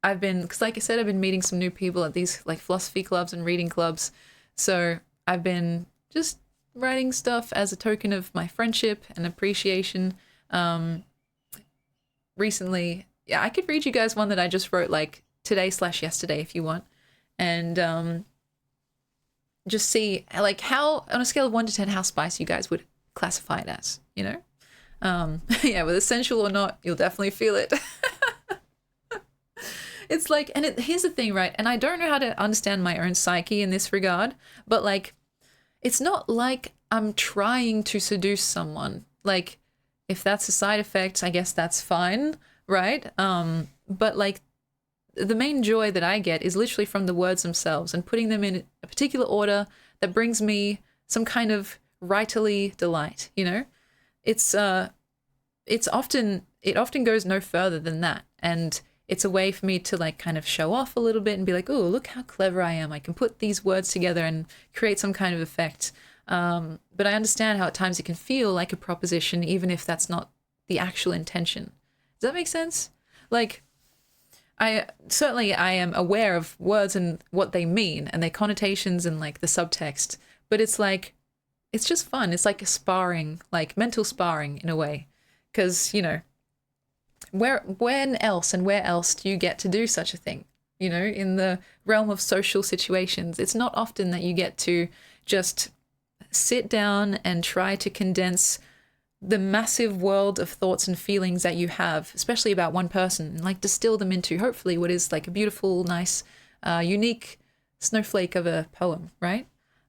I've been, because like I said, I've been meeting some new people at these like philosophy clubs and reading clubs. So I've been just writing stuff as a token of my friendship and appreciation. Recently, yeah, I could read you guys one that I just wrote like today/yesterday if you want. And just see like how, on a scale of 1 to 10, how spicy you guys would classify it as, you know? Yeah, whether essential or not, you'll definitely feel it. It's like, and here's the thing, right? And I don't know how to understand my own psyche in this regard, but like, it's not like I'm trying to seduce someone. Like, if that's a side effect, I guess that's fine, right? But like, the main joy that I get is literally from the words themselves and putting them in a particular order that brings me some kind of writerly delight, you know? It often goes no further than that. And it's a way for me to like kind of show off a little bit and be like, oh, look how clever I am. I can put these words together and create some kind of effect. But I understand how at times it can feel like a proposition, even if that's not the actual intention. Does that make sense? Like, I am aware of words and what they mean and their connotations and like the subtext, but it's like, it's just fun. It's like a sparring, like mental sparring in a way. Because, you know, when else and where else do you get to do such a thing? You know, in the realm of social situations, it's not often that you get to just sit down and try to condense the massive world of thoughts and feelings that you have, especially about one person, and like distill them into hopefully what is like a beautiful, nice, unique snowflake of a poem, right?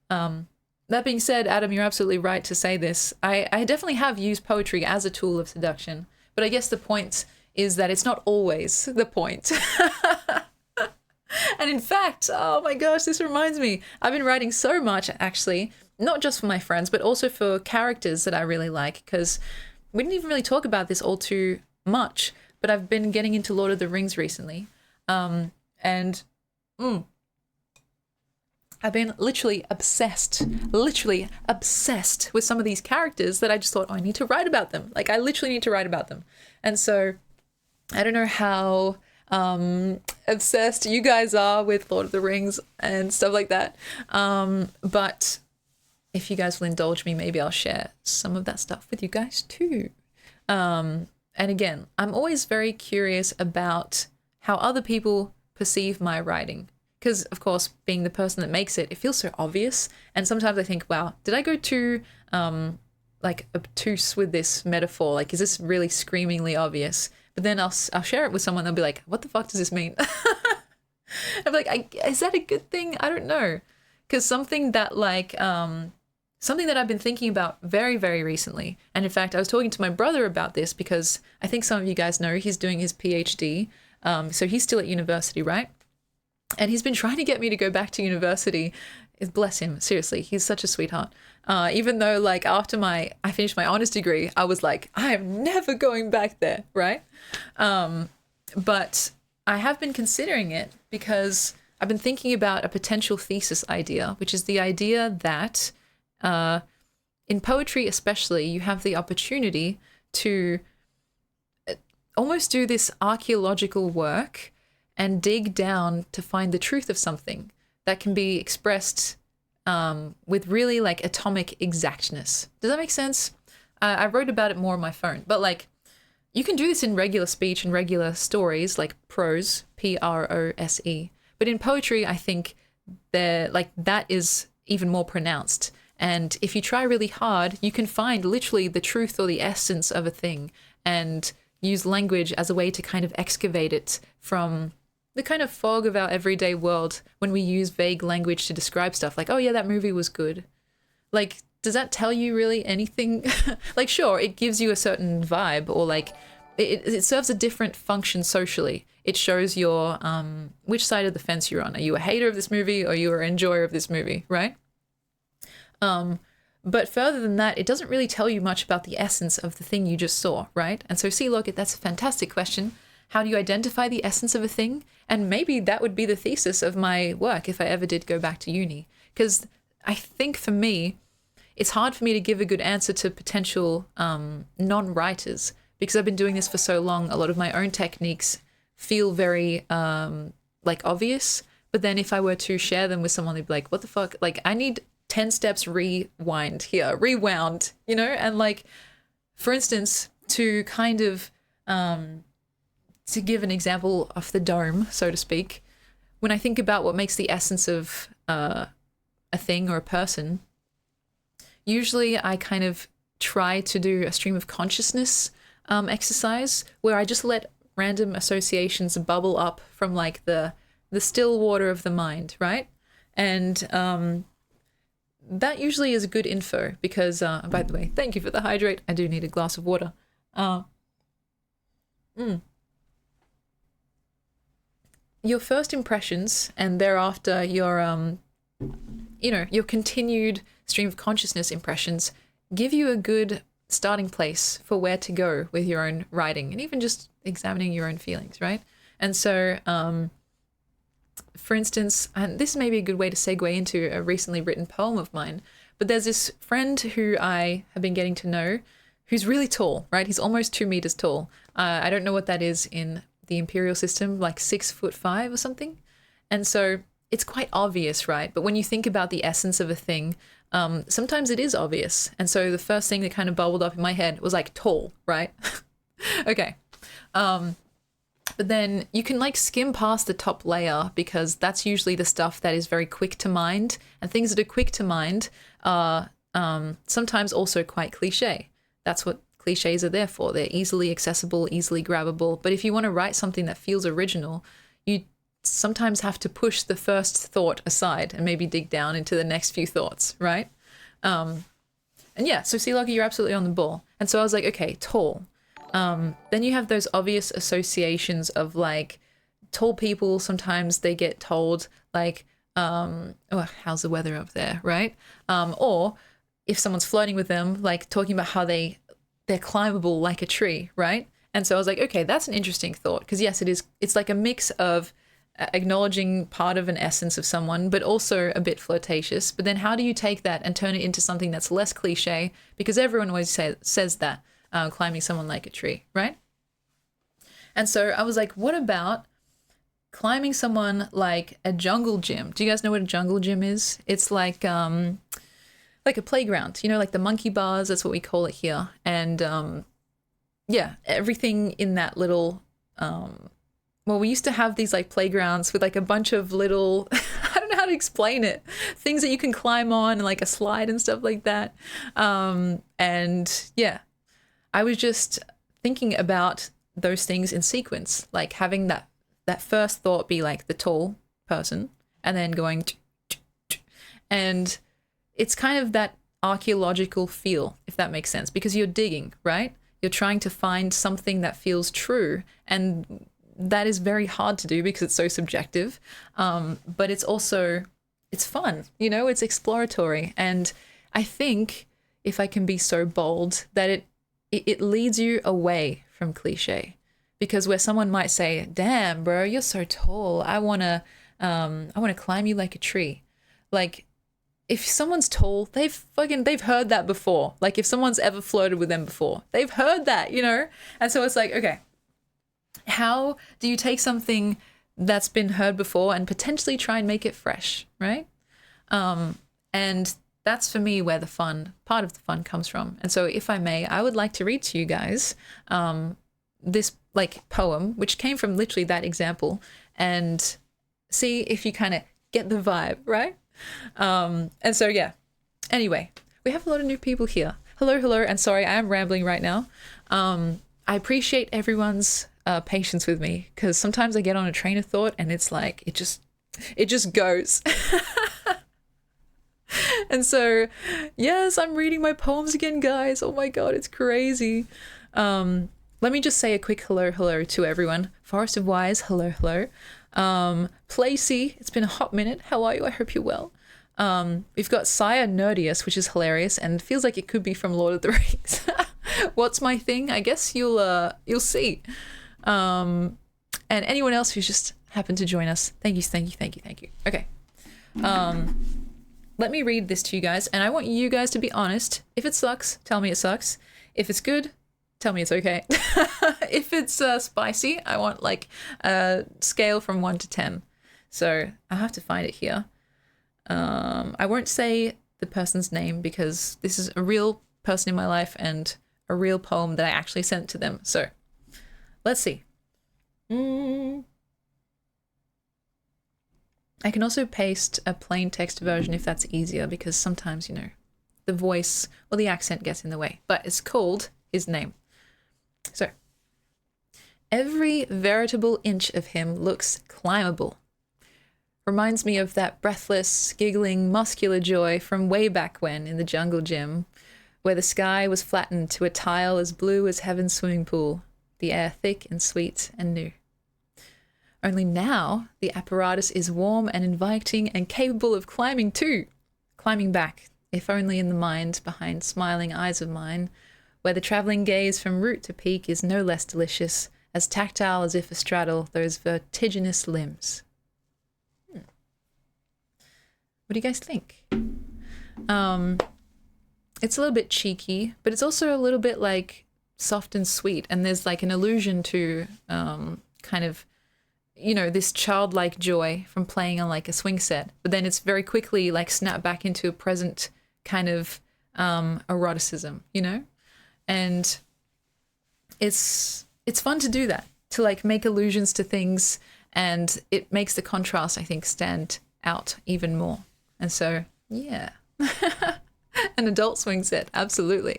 That being said, Adam, you're absolutely right to say this. I definitely have used poetry as a tool of seduction, but I guess the point is that it's not always the point. And in fact, oh my gosh, this reminds me, I've been writing so much actually, not just for my friends, but also for characters that I really like, because we didn't even really talk about this all too much, but I've been getting into Lord of the Rings recently. And I've been literally obsessed with some of these characters that I just thought, oh, I need to write about them. Like, I literally need to write about them. And so I don't know how obsessed you guys are with Lord of the Rings and stuff like that. But if you guys will indulge me, maybe I'll share some of that stuff with you guys too. And again, I'm always very curious about how other people perceive my writing. Because, of course, being the person that makes it, it feels so obvious. And sometimes I think, wow, did I go too, like, obtuse with this metaphor? Like, is this really screamingly obvious? But then I'll share it with someone. They'll be like, what the fuck does this mean? I'm like, is that a good thing? I don't know. Because something that, like, something that I've been thinking about very, very recently. And in fact, I was talking to my brother about this because I think some of you guys know he's doing his PhD. So he's still at university, right? And he's been trying to get me to go back to university. Bless him, seriously, he's such a sweetheart. Even though, like, after I finished my honors degree, I was like, I am never going back there, right? But I have been considering it because I've been thinking about a potential thesis idea, which is the idea that in poetry especially, you have the opportunity to almost do this archaeological work and dig down to find the truth of something that can be expressed with really like atomic exactness. Does that make sense? I wrote about it more on my phone, but like you can do this in regular speech and regular stories like prose, Prose. But in poetry, I think that is even more pronounced. And if you try really hard, you can find literally the truth or the essence of a thing and use language as a way to kind of excavate it from the kind of fog of our everyday world when we use vague language to describe stuff like, oh yeah, that movie was good. Like, does that tell you really anything? Like, sure, it gives you a certain vibe, or like it serves a different function socially. It shows your which side of the fence you're on. Are you a hater of this movie or you are an enjoyer of this movie, right? But further than that, it doesn't really tell you much about the essence of the thing you just saw, right? And so, see, look, that's a fantastic question. How do you identify the essence of a thing? And maybe that would be the thesis of my work if I ever did go back to uni. Because I think for me, it's hard for me to give a good answer to potential non-writers, because I've been doing this for so long. A lot of my own techniques feel very like obvious, but then if I were to share them with someone, they'd be like, what the fuck? Like, I need 10 steps rewound, you know? And like, for instance, to kind of to give an example off the dome, so to speak, when I think about what makes the essence of a thing or a person, usually I kind of try to do a stream of consciousness exercise where I just let random associations bubble up from like the still water of the mind, right? And that usually is good info because, by the way, thank you for the hydrate. I do need a glass of water. Your first impressions and thereafter your, your continued stream of consciousness impressions give you a good starting place for where to go with your own writing and even just examining your own feelings, right? And so, for instance, and this may be a good way to segue into a recently written poem of mine, but there's this friend who I have been getting to know who's really tall, right? He's almost 2 meters tall. I don't know what that is in the imperial system, like 6'5" or something. And so it's quite obvious, right? But when you think about the essence of a thing, sometimes it is obvious. And so the first thing that kind of bubbled up in my head was like tall, right? Okay. But then you can like skim past the top layer because that's usually the stuff that is very quick to mind, and things that are quick to mind are sometimes also quite cliche. That's what cliches are there for. They're easily accessible, easily grabbable. But if you want to write something that feels original, you sometimes have to push the first thought aside and maybe dig down into the next few thoughts, right? And yeah, so Sea Lucky, you're absolutely on the ball. And so I was like, okay, tall. Then you have those obvious associations of like tall people. Sometimes they get told like, oh, how's the weather up there, right? Or if someone's flirting with them, like talking about how they're climbable like a tree, right? And so I was like, okay, that's an interesting thought because yes, it is. It's like a mix of acknowledging part of an essence of someone, but also a bit flirtatious. But then how do you take that and turn it into something that's less cliche? Because everyone always says that. Climbing someone like a tree, right? And so I was like, what about climbing someone like a jungle gym? Do you guys know what a jungle gym is? It's like a playground, like the monkey bars, that's what we call it here. And yeah, everything in that little, we used to have these like playgrounds with like a bunch of little, I don't know how to explain it, things that you can climb on and like a slide and stuff like that. And yeah, I was just thinking about those things in sequence, like having that first thought be like the tall person and then going, and it's kind of that archaeological feel, if that makes sense, because you're digging, right? You're trying to find something that feels true, and that is very hard to do because it's so subjective. But it's also, it's fun, it's exploratory. And I think if I can be so bold that it leads you away from cliche, because where someone might say, damn, bro, you're so tall. I want to climb you like a tree. Like if someone's tall, they've heard that before. Like if someone's ever flirted with them before, they've heard that, And so it's like, okay, how do you take something that's been heard before and potentially try and make it fresh, right? And that's for me where part of the fun comes from. And so if I may, I would like to read to you guys this like poem, which came from literally that example, and see if you kind of get the vibe, right? And so, yeah, anyway, we have a lot of new people here. Hello. And sorry, I am rambling right now. I appreciate everyone's patience with me because sometimes I get on a train of thought and it's like, it just goes. And so, yes, I'm reading my poems again, guys. Oh my God, it's crazy. Let me just say a quick hello to everyone. Forest of Wise, hello. Placey, it's been a hot minute. How are you? I hope you're well. We've got Sire Nerdius, which is hilarious and feels like it could be from Lord of the Rings. What's my thing? I guess you'll see. And anyone else who's just happened to join us, thank you, thank you, thank you, thank you. Okay. Let me read this to you guys, and I want you guys to be honest. If it sucks, tell me it sucks. If it's good, tell me it's okay. If it's spicy, I want like a scale from 1 to 10. So I have to find it here. I won't say the person's name because this is a real person in my life and a real poem that I actually sent to them. So let's see. I can also paste a plain text version if that's easier, because sometimes, you know, the voice or the accent gets in the way. But it's called His Name. So, every veritable inch of him looks climbable. Reminds me of that breathless, giggling, muscular joy from way back when in the jungle gym, where the sky was flattened to a tile as blue as heaven's swimming pool, the air thick and sweet and new. Only now, the apparatus is warm and inviting and capable of climbing too. Climbing back, if only in the mind behind smiling eyes of mine, where the travelling gaze from root to peak is no less delicious, as tactile as if astraddle those vertiginous limbs. What do you guys think? It's a little bit cheeky, but it's also a little bit like soft and sweet, and there's like an allusion to kind of, you know, this childlike joy from playing on like a swing set, but then it's very quickly like snapped back into a present kind of eroticism, you know? And it's fun to do that, to like make allusions to things, and it makes the contrast, I think, stand out even more. And so, yeah. An adult swing set, absolutely.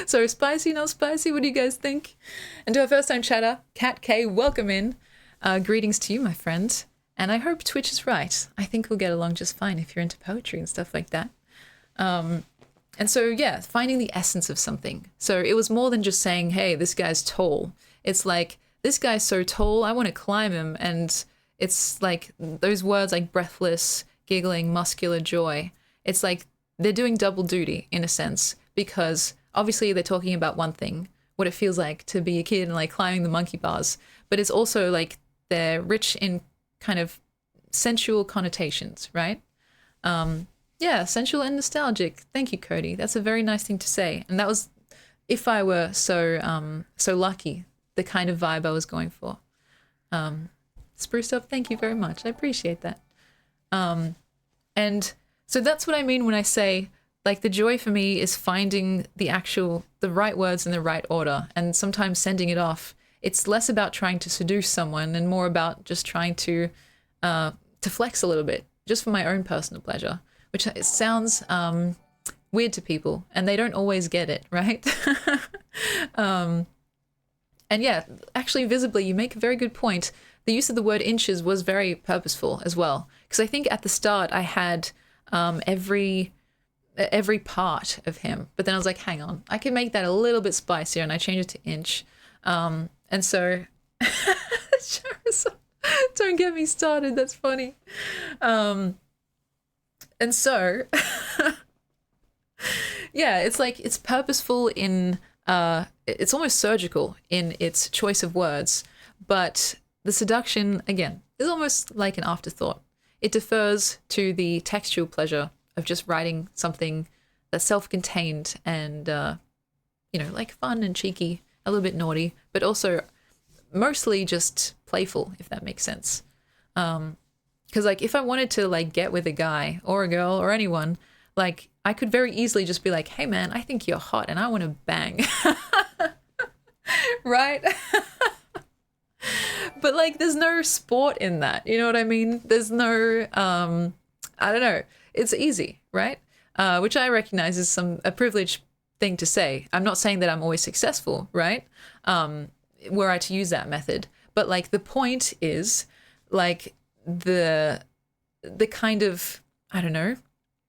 So spicy, not spicy, what do you guys think? And to our first time chatter, Kat K, welcome in. Greetings to you, my friend. And I hope Twitch is right. I think we'll get along just fine if you're into poetry and stuff like that. And so, yeah, finding the essence of something. So it was more than just saying, hey, this guy's tall. It's like, this guy's so tall, I want to climb him. And it's like those words like breathless, giggling, muscular joy. It's like they're doing double duty in a sense, because obviously they're talking about one thing, what it feels like to be a kid and like climbing the monkey bars, but it's also like they're rich in kind of sensual connotations, right? Yeah, sensual and nostalgic. Thank you, Cody. That's a very nice thing to say. And that was, if I were so lucky, the kind of vibe I was going for. Spruced up, thank you very much. I appreciate that. And so that's what I mean when I say, like, the joy for me is finding the right words in the right order, and sometimes sending it off. It's less about trying to seduce someone and more about just trying to flex a little bit, just for my own personal pleasure, which it sounds weird to people, and they don't always get it, right? And yeah, actually, visibly, you make a very good point. The use of the word inches was very purposeful as well, because I think at the start I had every part of him, but then I was like, hang on, I can make that a little bit spicier, and I changed it to inch. And so don't get me started, that's funny. And so yeah, it's like it's purposeful in it's almost surgical in its choice of words, but the seduction, again, is almost like an afterthought. It defers to the textual pleasure of just writing something that's self-contained and, you know, like fun and cheeky, a little bit naughty, but also mostly just playful, if that makes sense. Because, like, if I wanted to, like, get with a guy or a girl or anyone, like, I could very easily just be like, hey, man, I think you're hot and I want to bang. Right? But, like, there's no sport in that. You know what I mean? There's no, I don't know. It's easy, right? Which I recognize is a privileged thing to say. I'm not saying that I'm always successful, right? Were I to use that method. But, like, the point is, like, the kind of, I don't know,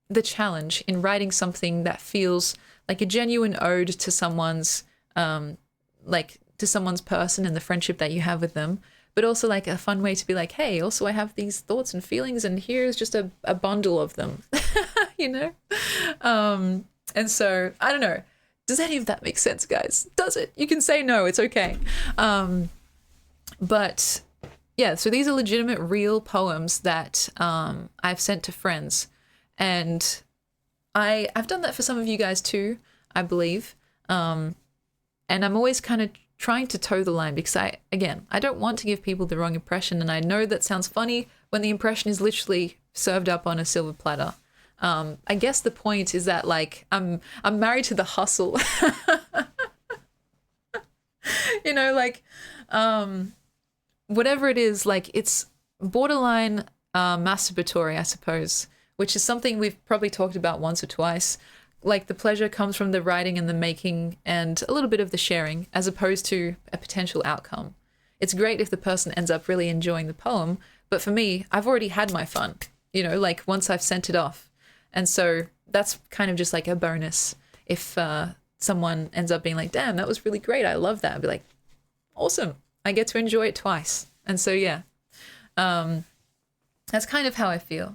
the challenge in writing something that feels like a genuine ode to someone's, like, to someone's person and the friendship that you have with them, but also like a fun way to be like, hey, also I have these thoughts and feelings and here's just a bundle of them, you know? And so, I don't know, Does any of that make sense, guys? Does it? You can say no, it's okay. But yeah, so these are legitimate real poems that I've sent to friends. And I've done that for some of you guys too, I believe. And I'm always kind of trying to toe the line because I don't want to give people the wrong impression. And I know that sounds funny when the impression is literally served up on a silver platter. I guess the point is that like I'm married to the hustle. You know, like whatever it is, like it's borderline masturbatory, I suppose, which is something we've probably talked about once or twice. Like the pleasure comes from the writing and the making and a little bit of the sharing as opposed to a potential outcome. It's great if the person ends up really enjoying the poem, but for me, I've already had my fun, you know, like once I've sent it off. And so that's kind of just like a bonus. If someone ends up being like, damn, that was really great, I love that, I'd be like, awesome, I get to enjoy it twice. And so, yeah, that's kind of how I feel.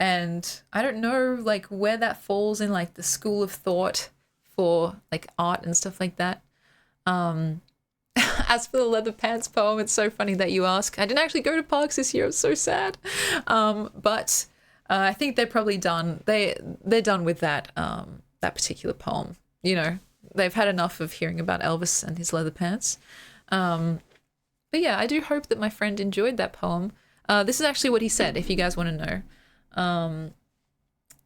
And I don't know like where that falls in like the school of thought for like art and stuff like that. As for the leather pants poem, it's so funny that you ask. I didn't actually go to Parks this year. I was so sad. But I think they're probably done. They're done with that that particular poem. You know, they've had enough of hearing about Elvis and his leather pants. But yeah, I do hope that my friend enjoyed that poem. This is actually what he said, if you guys want to know.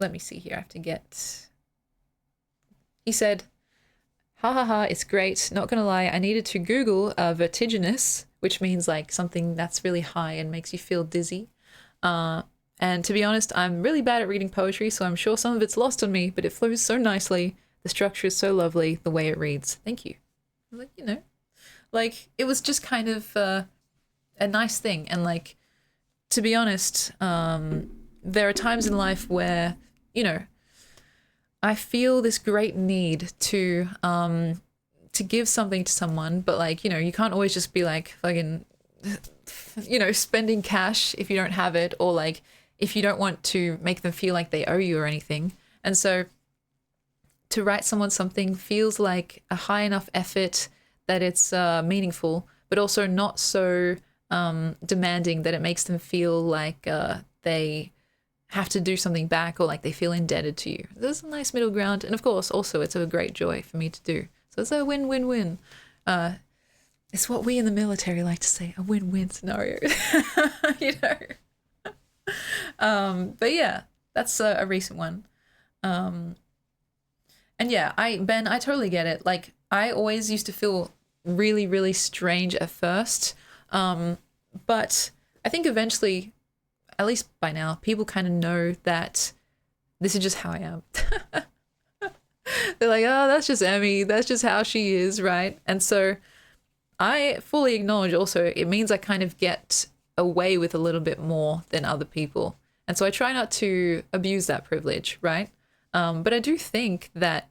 Let me see here. I have to get... He said, ha ha ha, it's great. Not gonna lie, I needed to Google vertiginous, which means like something that's really high and makes you feel dizzy. And to be honest, I'm really bad at reading poetry, so I'm sure some of it's lost on me, but it flows so nicely. The structure is so lovely, the way it reads. Thank you. Like, you know, like it was just kind of a nice thing. And like, to be honest, there are times in life where, you know, I feel this great need to give something to someone, but like, you know, you can't always just be like fucking, you know, spending cash if you don't have it, or like if you don't want to make them feel like they owe you or anything. And so to write someone something feels like a high enough effort that it's meaningful, but also not so demanding that it makes them feel like they have to do something back or like they feel indebted to you. There's a nice middle ground. And of course, also it's a great joy for me to do. So it's a win-win-win. It's what we in the military like to say, a win-win scenario, you know? But yeah, that's a recent one. And yeah, Ben, I totally get it. Like I always used to feel really, really strange at first. But I think eventually, at least by now, people kind of know that this is just how I am. They're like, oh, that's just Emmy. That's just how she is, right? And so I fully acknowledge also it means I kind of get away with a little bit more than other people. And so I try not to abuse that privilege, right? But I do think that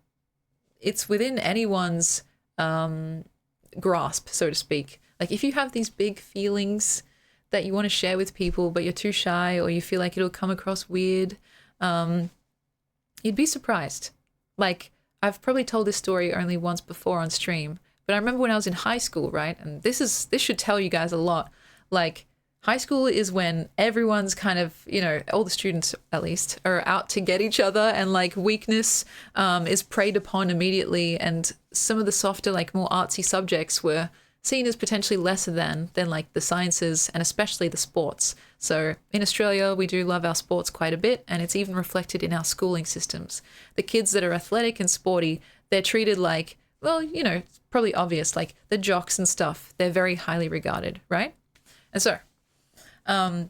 it's within anyone's grasp, so to speak. Like if you have these big feelings that you want to share with people, but you're too shy or you feel like it'll come across weird, you'd be surprised. Like I've probably told this story only once before on stream, but I remember when I was in high school, right? And this should tell you guys a lot. Like high school is when everyone's kind of, you know, all the students at least are out to get each other, and like weakness is preyed upon immediately. And some of the softer, like more artsy subjects were seen as potentially lesser than like the sciences and especially the sports. So in Australia, we do love our sports quite a bit, and it's even reflected in our schooling systems. The kids that are athletic and sporty, they're treated like, well, you know, it's probably obvious, like the jocks and stuff, they're very highly regarded, right? And so I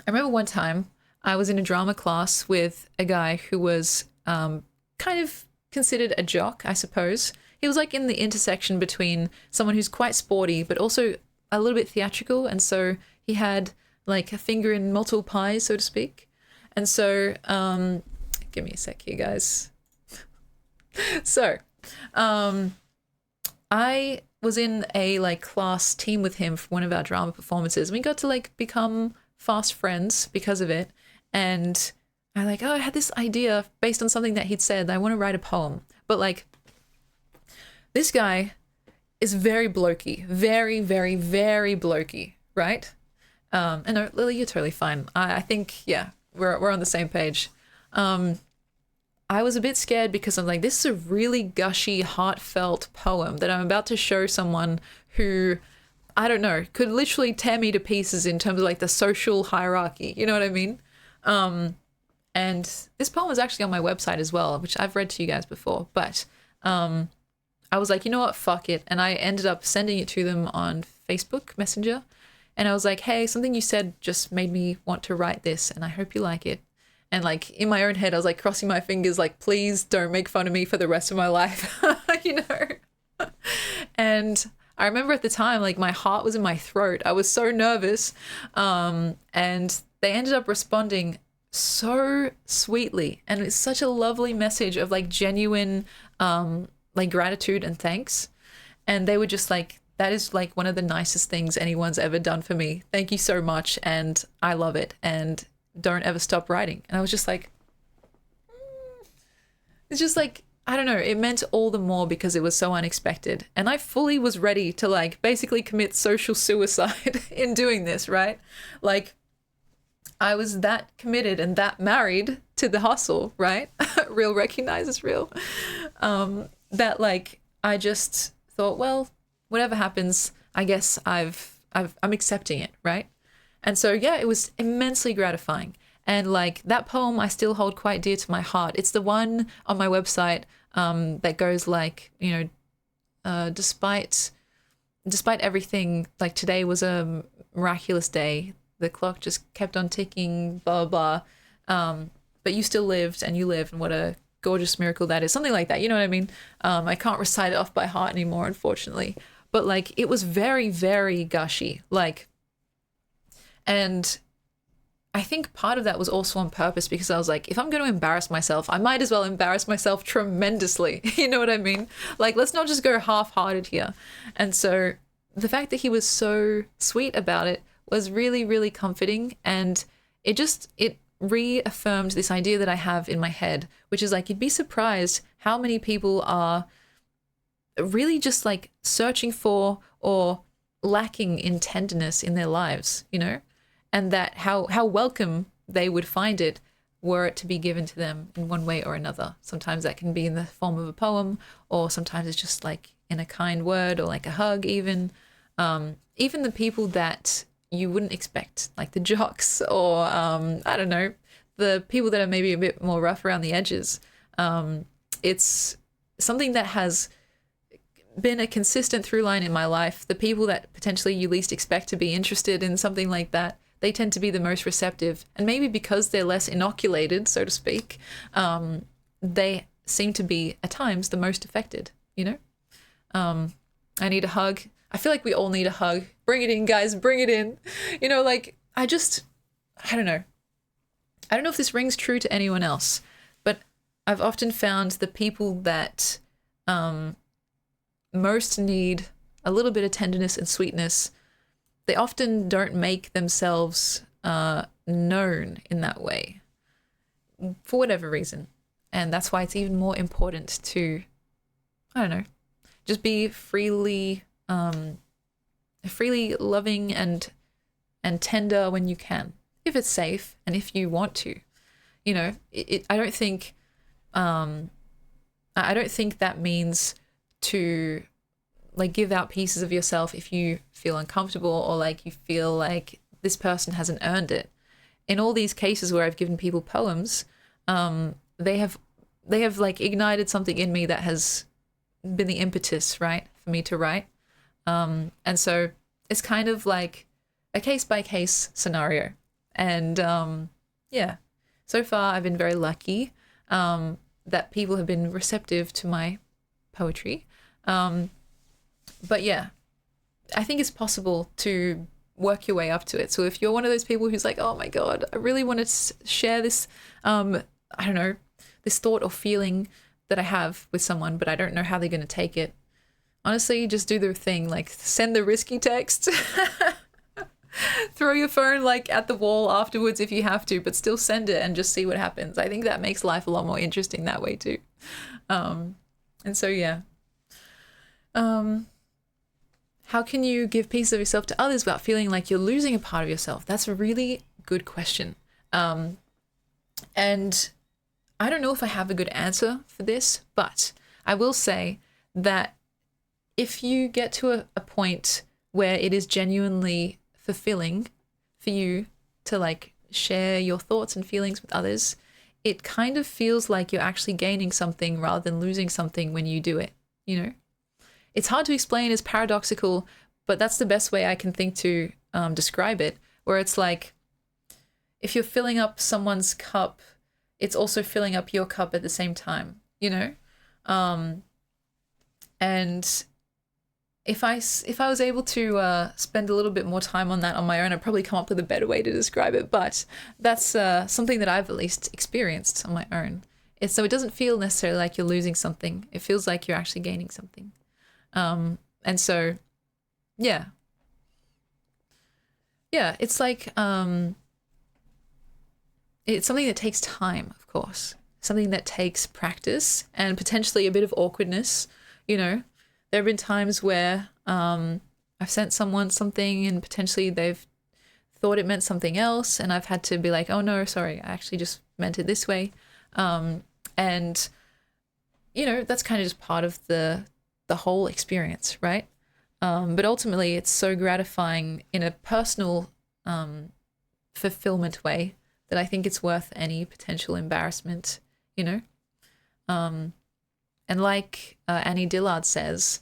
remember one time I was in a drama class with a guy who was kind of considered a jock, I suppose. He was like in the intersection between someone who's quite sporty, but also a little bit theatrical. And so he had like a finger in multiple pies, so to speak. And so, give me a sec here, guys. So, I was in a like class team with him for one of our drama performances. We got to like become fast friends because of it. And I like, oh, I had this idea based on something that he'd said. I want to write a poem. But like, this guy is very blokey, very, very, very blokey, right? And no, Lily, you're totally fine. I think, yeah, we're on the same page. I was a bit scared because I'm like, this is a really gushy, heartfelt poem that I'm about to show someone who, I don't know, could literally tear me to pieces in terms of like the social hierarchy. You know what I mean? And this poem is actually on my website as well, which I've read to you guys before. But I was like, you know what? Fuck it. And I ended up sending it to them on Facebook Messenger. And I was like, hey, something you said just made me want to write this, and I hope you like it. And like in my own head, I was like crossing my fingers, like, please don't make fun of me for the rest of my life, you know? And I remember at the time, like my heart was in my throat. I was so nervous. And they ended up responding so sweetly. And it's such a lovely message of like genuine, like gratitude and thanks. And they were just like, that is like one of the nicest things anyone's ever done for me. Thank you so much. And I love it. And don't ever stop writing. And I was just like, it's just like, I don't know, it meant all the more because it was so unexpected. And I fully was ready to like basically commit social suicide in doing this, right? Like I was that committed and that married to the hustle, right? Real recognizes real. That like, I just thought, well, whatever happens, I guess I'm accepting it, right? And so, yeah, it was immensely gratifying. And like that poem, I still hold quite dear to my heart. It's the one on my website that goes like, you know, despite everything, like today was a miraculous day. The clock just kept on ticking, blah, blah, blah. But you still lived and you lived, and what a gorgeous miracle that is. Something like that, you know what I mean? I can't recite it off by heart anymore, unfortunately. But like it was very, very gushy. Like, and I think part of that was also on purpose because I was like, if I'm going to embarrass myself, I might as well embarrass myself tremendously. You know what I mean? Like, let's not just go half-hearted here. And so the fact that he was so sweet about it was really, really comforting. And it reaffirmed this idea that I have in my head, which is like, you'd be surprised how many people are really just like searching for or lacking in tenderness in their lives, you know? And that how welcome they would find it were it to be given to them in one way or another. Sometimes that can be in the form of a poem, or sometimes it's just like in a kind word or like a hug even. Even the people that you wouldn't expect, like the jocks or, I don't know, the people that are maybe a bit more rough around the edges. It's something that has been a consistent through line in my life. The people that potentially you least expect to be interested in something like that, they tend to be the most receptive. And maybe because they're less inoculated, so to speak, they seem to be at times the most affected, you know? I need a hug. I feel like we all need a hug. Bring it in, guys, bring it in. You know, like, I don't know. I don't know if this rings true to anyone else, but I've often found the people that most need a little bit of tenderness and sweetness, they often don't make themselves known in that way for whatever reason. And that's why it's even more important to, I don't know, just be freely loving and tender when you can, if it's safe and if you want to. You know, I don't think that means to like give out pieces of yourself if you feel uncomfortable or like you feel like this person hasn't earned it. In all these cases where I've given people poems, they have like ignited something in me that has been the impetus, right, for me to write. And so it's kind of like a case by case scenario. And yeah, so far I've been very lucky that people have been receptive to my poetry. But yeah, I think it's possible to work your way up to it. So if you're one of those people who's like, oh my God, I really want to share this, I don't know, this thought or feeling that I have with someone, but I don't know how they're going to take it. Honestly, just do the thing, like send the risky text. Throw your phone like at the wall afterwards if you have to, but still send it and just see what happens. I think that makes life a lot more interesting that way too. And so yeah. How can you give pieces of yourself to others without feeling like you're losing a part of yourself? That's a really good question. And I don't know if I have a good answer for this, but I will say that if you get to a point where it is genuinely fulfilling for you to like share your thoughts and feelings with others, it kind of feels like you're actually gaining something rather than losing something when you do it, you know? It's hard to explain, it's paradoxical, but that's the best way I can think to describe it, where it's like if you're filling up someone's cup, it's also filling up your cup at the same time, you know? And if I was able to spend a little bit more time on that on my own, I'd probably come up with a better way to describe it, but that's something that I've at least experienced on my own. So it doesn't feel necessarily like you're losing something. It feels like you're actually gaining something. And so, yeah. Yeah, it's like, it's something that takes time, of course. Something that takes practice and potentially a bit of awkwardness, you know. There have been times where I've sent someone something and potentially they've thought it meant something else, and I've had to be like, oh no, sorry, I actually just meant it this way. And, you know, that's kind of just part of the whole experience, right? But ultimately it's so gratifying in a personal fulfillment way that I think it's worth any potential embarrassment, you know? And like Annie Dillard says,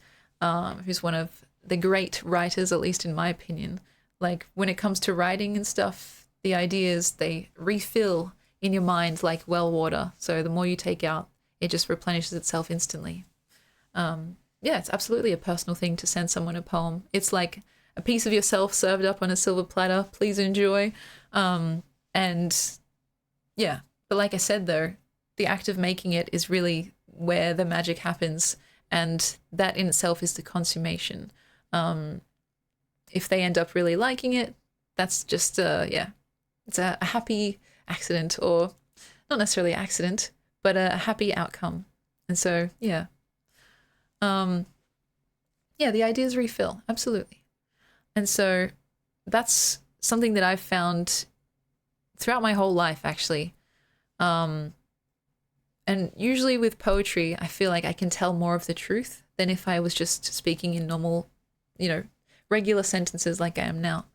who's one of the great writers, at least in my opinion, like when it comes to writing and stuff, the ideas, they refill in your mind like well water. So the more you take out, it just replenishes itself instantly. Yeah, it's absolutely a personal thing to send someone a poem. It's like a piece of yourself served up on a silver platter. Please enjoy. And yeah, but like I said, though, the act of making it is really where the magic happens. And that in itself is the consummation. If they end up really liking it, that's just, yeah, it's a happy accident, or not necessarily accident, but a happy outcome. And so, yeah. Yeah, the ideas refill, absolutely. And so that's something that I've found throughout my whole life, actually. And usually with poetry, I feel like I can tell more of the truth than if I was just speaking in normal, you know, regular sentences like I am now.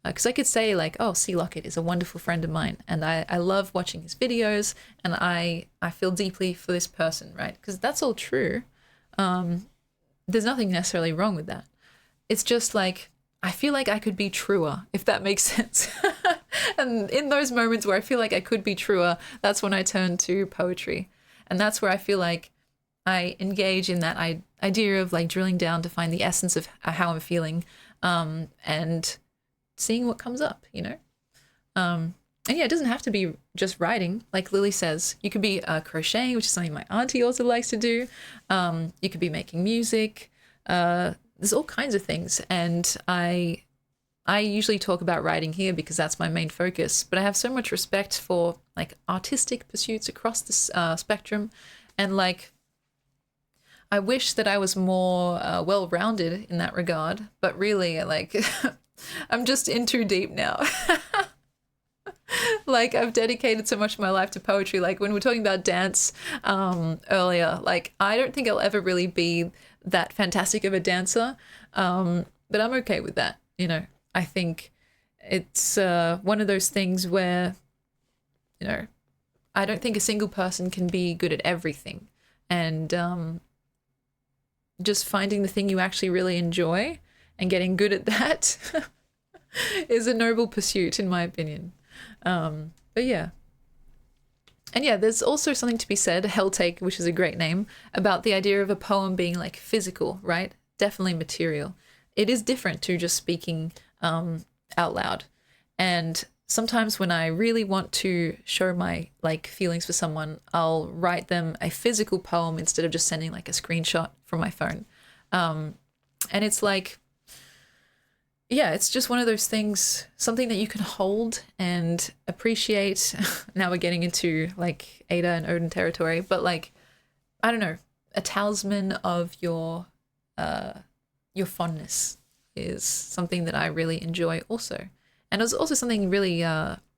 Because I could say like, oh, C. Lockett is a wonderful friend of mine, and I love watching his videos, and I feel deeply for this person, right? Because that's all true. There's nothing necessarily wrong with that. It's just like, I feel like I could be truer, if that makes sense. And in those moments where I feel like I could be truer, that's when I turn to poetry. And that's where I feel like I engage in that idea of like drilling down to find the essence of how I'm feeling, and seeing what comes up, you know? And yeah, it doesn't have to be just writing. Like Lily says, you could be crocheting, which is something my auntie also likes to do. You could be making music. There's all kinds of things. And I usually talk about writing here because that's my main focus. But I have so much respect for like artistic pursuits across the spectrum. And like, I wish that I was more well-rounded in that regard. But really, like, I'm just in too deep now. Like, I've dedicated so much of my life to poetry. Like when we were talking about dance earlier, like I don't think I'll ever really be that fantastic of a dancer, but I'm okay with that, you know. I think it's one of those things where, you know, I don't think a single person can be good at everything, and just finding the thing you actually really enjoy and getting good at that is a noble pursuit, in my opinion. But yeah. And yeah, there's also something to be said, Helltake, which is a great name, about the idea of a poem being like physical, right? Definitely material. It is different to just speaking out loud. And sometimes when I really want to show my like feelings for someone, I'll write them a physical poem instead of just sending like a screenshot from my phone. And it's like, yeah, it's just one of those things, something that you can hold and appreciate. Now we're getting into like Ada and Odin territory, but like, I don't know, a talisman of your fondness is something that I really enjoy also. And there's also something really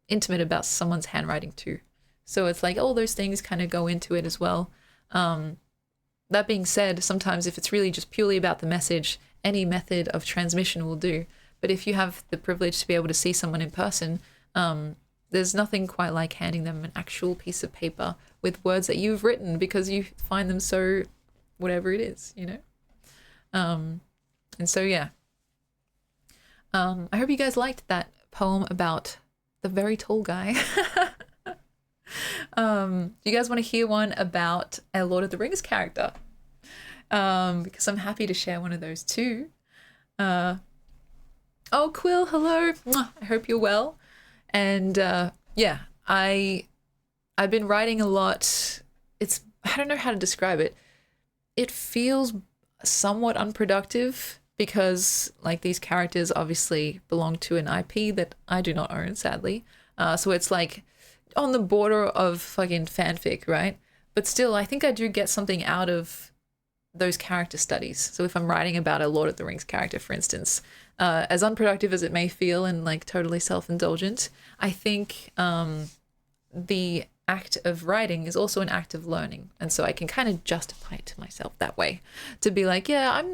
intimate about someone's handwriting too. So it's like all those things kind of go into it as well. That being said, sometimes if it's really just purely about the message, any method of transmission will do. But if you have the privilege to be able to see someone in person, there's nothing quite like handing them an actual piece of paper with words that you've written because you find them so whatever it is, you know? And so, yeah. I hope you guys liked that poem about the very tall guy. Do you guys want to hear one about a Lord of the Rings character? Because I'm happy to share one of those too. Oh, Quill, hello. I hope you're well. And yeah, I've been writing a lot. I don't know how to describe it. It feels somewhat unproductive because like these characters obviously belong to an IP that I do not own, sadly. So it's like on the border of fucking fanfic, right? But still, I think I do get something out of those character studies. So if I'm writing about a Lord of the Rings character, for instance, as unproductive as it may feel and like totally self-indulgent, I think the act of writing is also an act of learning, and so I can kind of justify it to myself that way, to be like, yeah, I'm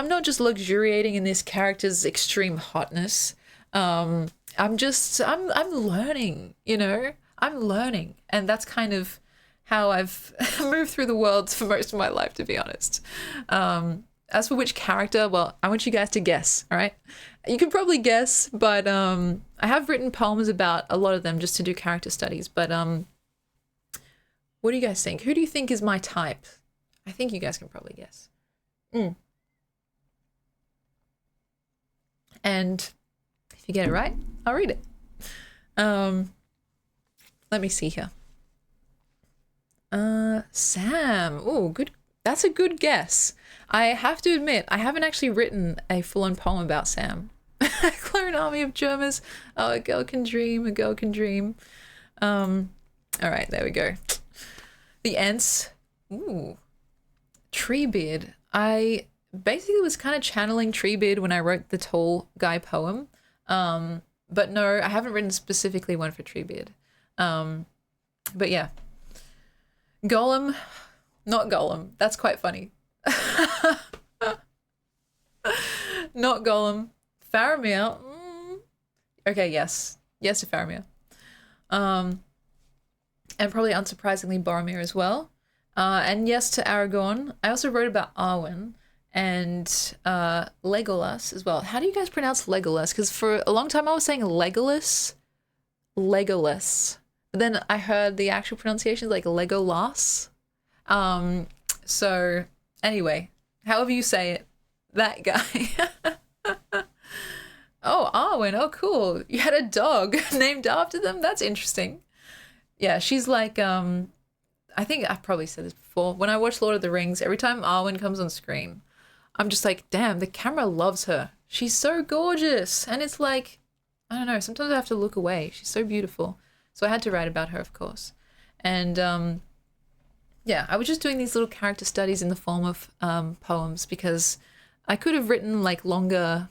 not just luxuriating in this character's extreme hotness. I'm learning, you know, I'm learning, and that's kind of how I've moved through the world for most of my life, to be honest. As for which character, well, I want you guys to guess, all right? You can probably guess, but I have written poems about a lot of them just to do character studies, but what do you guys think? Who do you think is my type? I think you guys can probably guess. And if you get it right, I'll read it. Let me see here. Sam. Oh, good. That's a good guess. I have to admit, I haven't actually written a full-on poem about Sam. Clone army of Germans. Oh, a girl can dream, a girl can dream. All right, there we go. The Ents. Ooh. Treebeard. I basically was kind of channeling Treebeard when I wrote the tall guy poem. But no, I haven't written specifically one for Treebeard. But yeah. Golem. Not Golem. That's quite funny. Not Golem. Faramir. Okay, yes. Yes to Faramir. And probably unsurprisingly Boromir as well. And yes to Aragorn. I also wrote about Arwen and Legolas as well. How do you guys pronounce Legolas? Because for a long time I was saying Legolas. Legolas. But then I heard the actual pronunciation is like Legolas. So anyway, however you say it, that guy. Oh, Arwen. Oh, cool. You had a dog named after them? That's interesting. Yeah, she's like, I think I've probably said this before. When I watch Lord of the Rings, every time Arwen comes on screen, I'm just like, damn, the camera loves her. She's so gorgeous. And it's like, I don't know, sometimes I have to look away. She's so beautiful. So I had to write about her, of course. And yeah, I was just doing these little character studies in the form of poems because I could have written like longer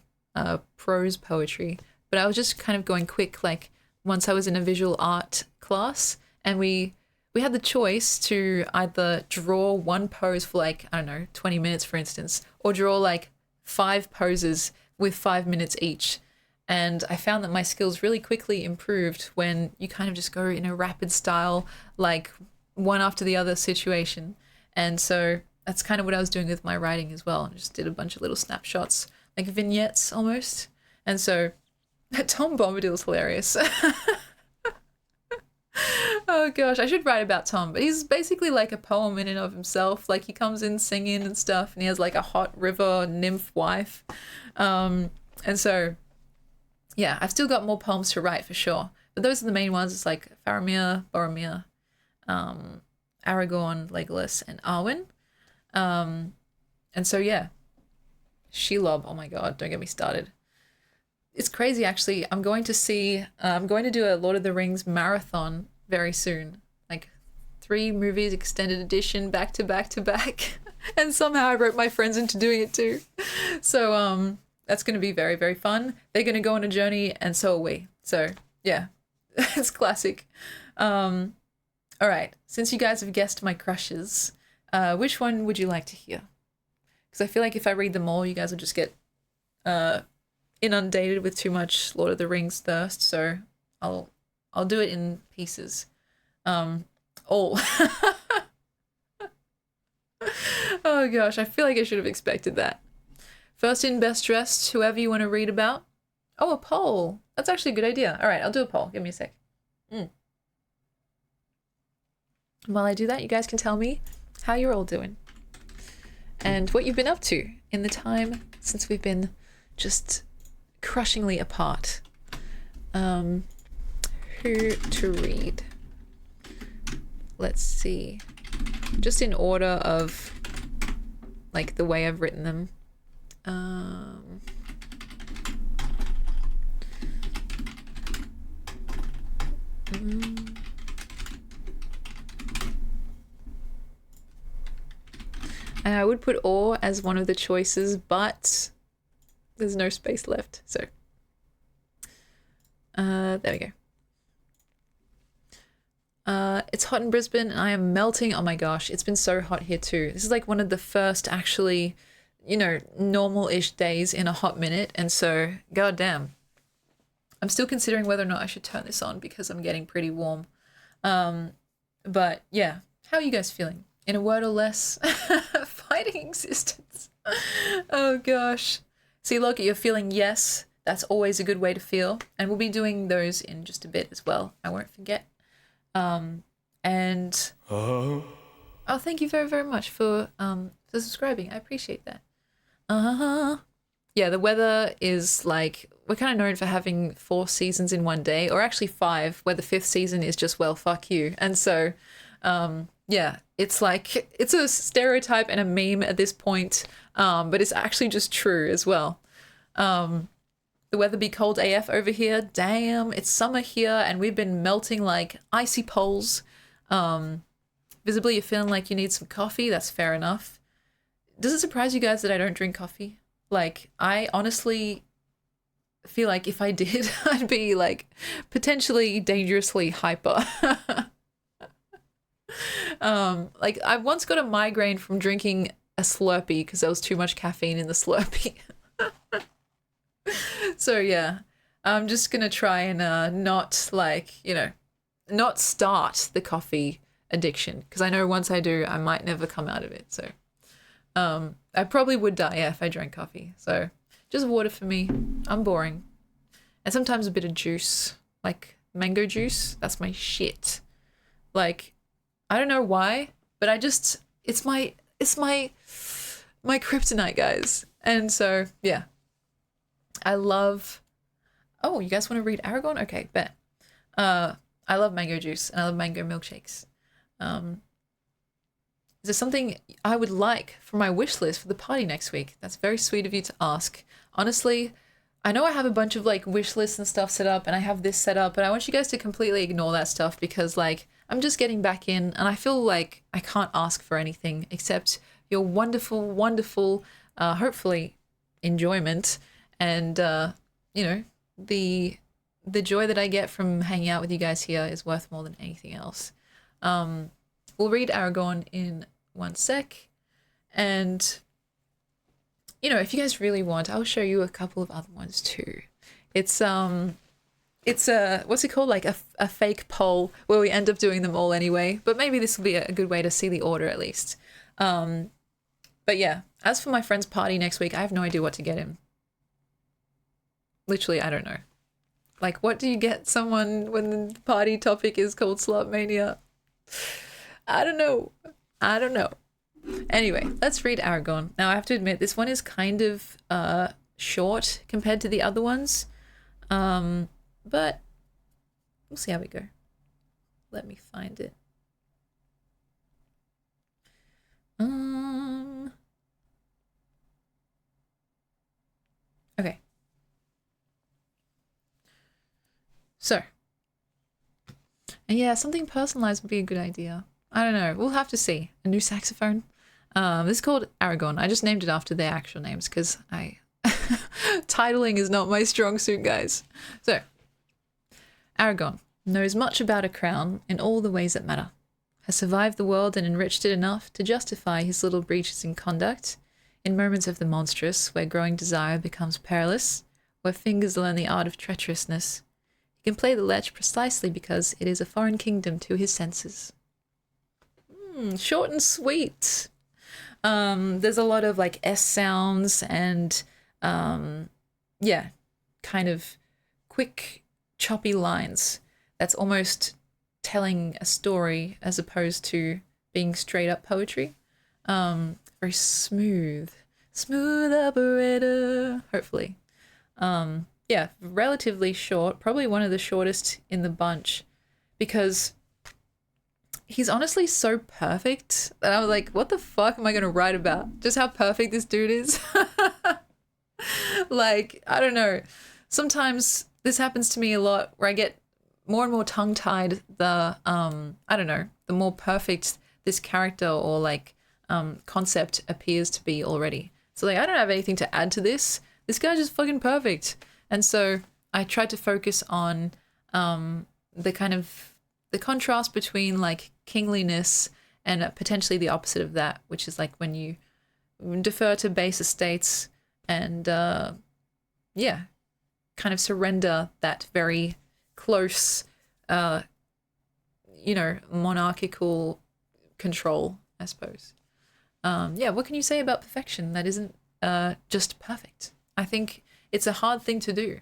prose poetry, but I was just kind of going quick. Like once I was in a visual art class and we had the choice to either draw one pose for like, I don't know, 20 minutes, for instance, or draw like 5 poses with 5 minutes each. And I found that my skills really quickly improved when you kind of just go in a rapid style, like one after the other situation. And so that's kind of what I was doing with my writing as well. I just did a bunch of little snapshots, like vignettes almost. And so Tom Bombadil's hilarious. Oh gosh, I should write about Tom, but he's basically like a poem in and of himself. Like he comes in singing and stuff, and he has like a hot river nymph wife. And so, yeah, I've still got more poems to write for sure. But those are the main ones. It's like Faramir, Boromir, Aragorn, Legolas, and Arwen. And so, yeah, Shelob, oh my god, don't get me started. it's crazy actually. I'm going to do a Lord of the Rings marathon very soon. Like 3 movies, extended edition, back to back to back. And somehow I wrote my friends into doing it too. So that's going to be very, very fun. They're going to go on a journey and so are we. So yeah, it's classic. All right, since you guys have guessed my crushes, which one would you like to hear? Because I feel like if I read them all, you guys will just get inundated with too much Lord of the Rings thirst. So I'll do it in pieces. All. Oh gosh, I feel like I should have expected that. First in, best dressed, whoever you want to read about. Oh, a poll. That's actually a good idea. All right, I'll do a poll. Give me a sec. While I do that, you guys can tell me how you're all doing and what you've been up to in the time since we've been just crushingly apart. Who to read? Let's see. Just in order of like the way I've written them. And I would put or as one of the choices, but there's no space left. So there we go. It's hot in Brisbane and I am melting. Oh my gosh, it's been so hot here too. This is like one of the first actually, you know, normal-ish days in a hot minute. And so, goddamn. I'm still considering whether or not I should turn this on because I'm getting pretty warm. But yeah, how are you guys feeling? In a word or less, fighting existence. Oh gosh. See, look, you're feeling yes. That's always a good way to feel. And we'll be doing those in just a bit as well. I won't forget. And oh, thank you very, very much for subscribing. I appreciate that. Yeah, the weather is like, we're kind of known for having 4 seasons in one day, or actually 5, where the 5th season is just, well, fuck you. And so, yeah, it's like, it's a stereotype and a meme at this point, but it's actually just true as well. The weather be cold AF over here. Damn, it's summer here and we've been melting like icy poles. Visibly, you're feeling like you need some coffee. That's fair enough. Does it surprise you guys that I don't drink coffee? Like, I honestly feel like if I did, I'd be like potentially dangerously hyper. Like I once got a migraine from drinking a Slurpee because there was too much caffeine in the Slurpee. So yeah, I'm just gonna try and not like, you know, not start the coffee addiction because I know once I do, I might never come out of it. So I probably would die if I drank coffee. So just water for me. I'm boring. And sometimes a bit of juice, like mango juice. That's my shit. Like, I don't know why, but I just, it's my kryptonite, guys. And so, yeah. I love, oh, you guys want to read Aragon? Okay, bet. I love mango juice and I love mango milkshakes. Is there something I would like for my wish list for the party next week? That's very sweet of you to ask. Honestly, I know I have a bunch of like wish lists and stuff set up and I have this set up, but I want you guys to completely ignore that stuff because like I'm just getting back in and I feel like I can't ask for anything except your wonderful, wonderful, hopefully enjoyment and, you know, the joy that I get from hanging out with you guys here is worth more than anything else. We'll read Aragon in 1 sec. And, you know, if you guys really want, I'll show you a couple of other ones too. It's a, what's it called? Like a fake poll where we end up doing them all anyway. But maybe this will be a good way to see the order at least. But yeah, as for my friend's party next week, I have no idea what to get him. Literally, I don't know. Like, what do you get someone when the party topic is called SLUTMANIA? I don't know. I don't know. Anyway, let's read Aragon. Now, I have to admit, this one is kind of short compared to the other ones. But we'll see how we go. Let me find it. Okay. And yeah, something personalized would be a good idea. I don't know. We'll have to see. A new saxophone. This is called Aragon. I just named it after their actual names because I titling is not my strong suit, guys. So, Aragon knows much about a crown in all the ways that matter. Has survived the world and enriched it enough to justify his little breaches in conduct. In moments of the monstrous, where growing desire becomes perilous, where fingers learn the art of treacherousness, he can play the lech precisely because it is a foreign kingdom to his senses. Short and sweet. There's a lot of like S sounds and yeah, kind of quick, choppy lines. That's almost telling a story as opposed to being straight up poetry. Very smooth operator, hopefully. Yeah, relatively short, probably one of the shortest in the bunch because he's honestly so perfect that I was like, what the fuck am I gonna write about? Just how perfect this dude is. Like, I don't know. Sometimes this happens to me a lot where I get more and more tongue-tied the I don't know, the more perfect this character or like concept appears to be already. So like I don't have anything to add to this. This guy's just fucking perfect. And so I tried to focus on the kind of the contrast between like kingliness and potentially the opposite of that, which is like when you defer to base estates and yeah, kind of surrender that very close you know, monarchical control, I suppose. Yeah, what can you say about perfection that isn't just perfect? I think it's a hard thing to do.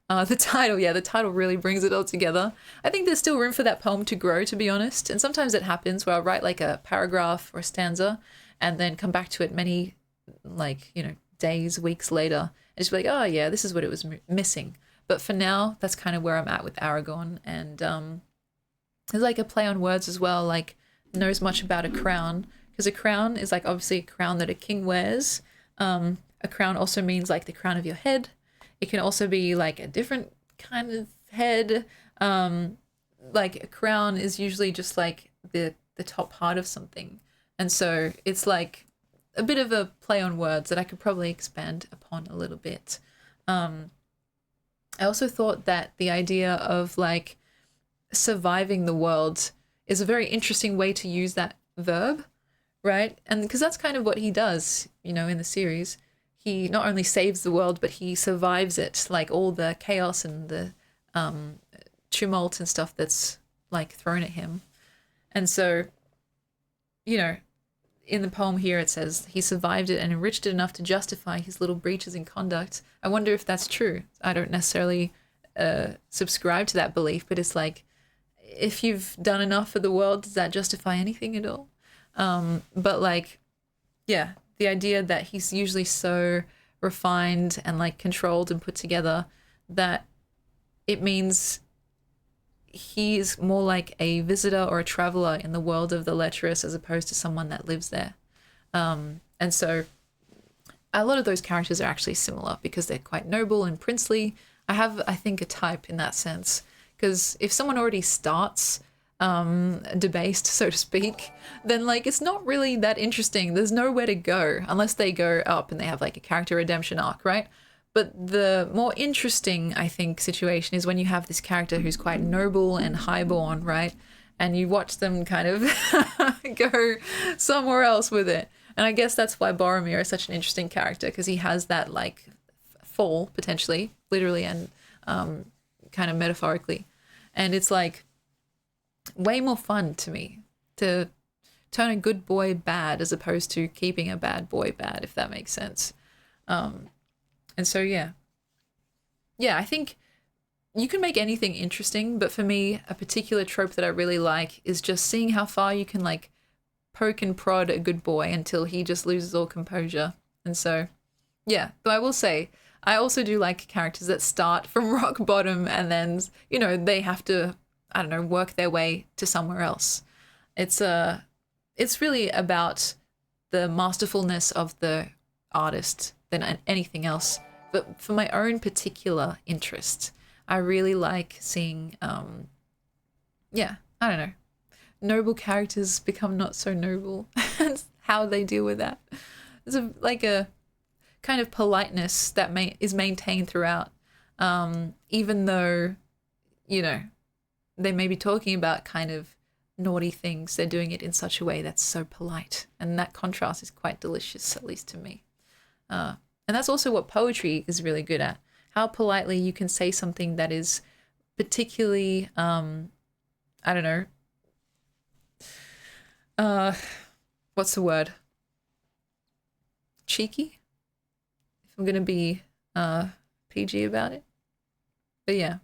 The title really brings it all together. I think there's still room for that poem to grow, to be honest. And sometimes it happens where I'll write like a paragraph or a stanza and then come back to it many, like, you know, days, weeks later and just be like, oh yeah, this is what it was missing. But for now, that's kind of where I'm at with Aragon. And there's like a play on words as well, like knows much about a crown. Because a crown is like obviously a crown that a king wears. A crown also means like the crown of your head. It can also be like a different kind of head. Like a crown is usually just like the top part of something. And so it's like a bit of a play on words that I could probably expand upon a little bit. I also thought that the idea of like surviving the world is a very interesting way to use that verb, right? And because that's kind of what he does, you know, in the series. He not only saves the world, but he survives it, like all the chaos and the tumult and stuff that's like thrown at him. And so, you know, in the poem here it says he survived it and enriched it enough to justify his little breaches in conduct. I wonder if that's true. I don't necessarily subscribe to that belief, but it's like, if you've done enough for the world, does that justify anything at all? But like, yeah, the idea that he's usually so refined and like controlled and put together that it means he's more like a visitor or a traveler in the world of the lecherous as opposed to someone that lives there. And so a lot of those characters are actually similar because they're quite noble and princely. I have, I think, a type in that sense, because if someone already starts debased, so to speak, then like it's not really that interesting. There's nowhere to go unless they go up and they have like a character redemption arc, right? But the more interesting, I think, situation is when you have this character who's quite noble and highborn, right? And you watch them kind of go somewhere else with it. And I guess that's why Boromir is such an interesting character, because he has that like fall, potentially, literally and kind of metaphorically. And it's like way more fun to me to turn a good boy bad as opposed to keeping a bad boy bad, if that makes sense. And so, yeah, I think you can make anything interesting, but for me, a particular trope that I really like is just seeing how far you can like poke and prod a good boy until he just loses all composure. And so, yeah, though I will say, I also do like characters that start from rock bottom and then, you know, they have to, I don't know, work their way to somewhere else. It's really about the masterfulness of the artist than anything else. But for my own particular interest, I really like seeing, I I don't know, noble characters become not so noble and how they deal with that. There's a kind of politeness that is maintained throughout, even though, you know, they may be talking about kind of naughty things. They're doing it in such a way that's so polite, and that contrast is quite delicious, at least to me. And that's also what poetry is really good at, how politely you can say something that is particularly, I don't know, what's the word? Cheeky? If I'm going to be PG about it. But yeah,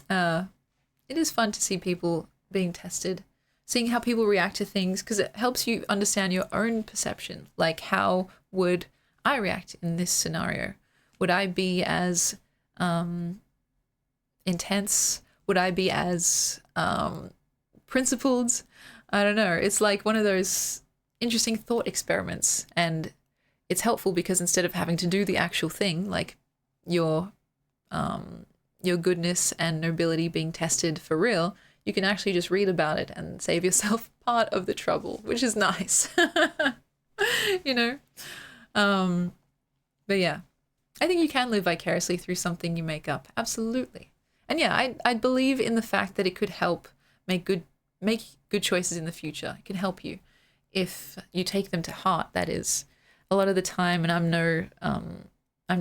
it is fun to see people being tested, seeing how people react to things, because it helps you understand your own perception. Like, how would I react in this scenario? Would I be as intense? Would I be as principled? I don't know. It's like one of those interesting thought experiments, and it's helpful because instead of having to do the actual thing, like your goodness and nobility being tested for real, you can actually just read about it and save yourself part of the trouble, which is nice. You know? But yeah, I think you can live vicariously through something you make up. Absolutely. And yeah, I believe in the fact that it could help make good choices in the future. It can help you if you take them to heart, that is. A lot of the time, and I'm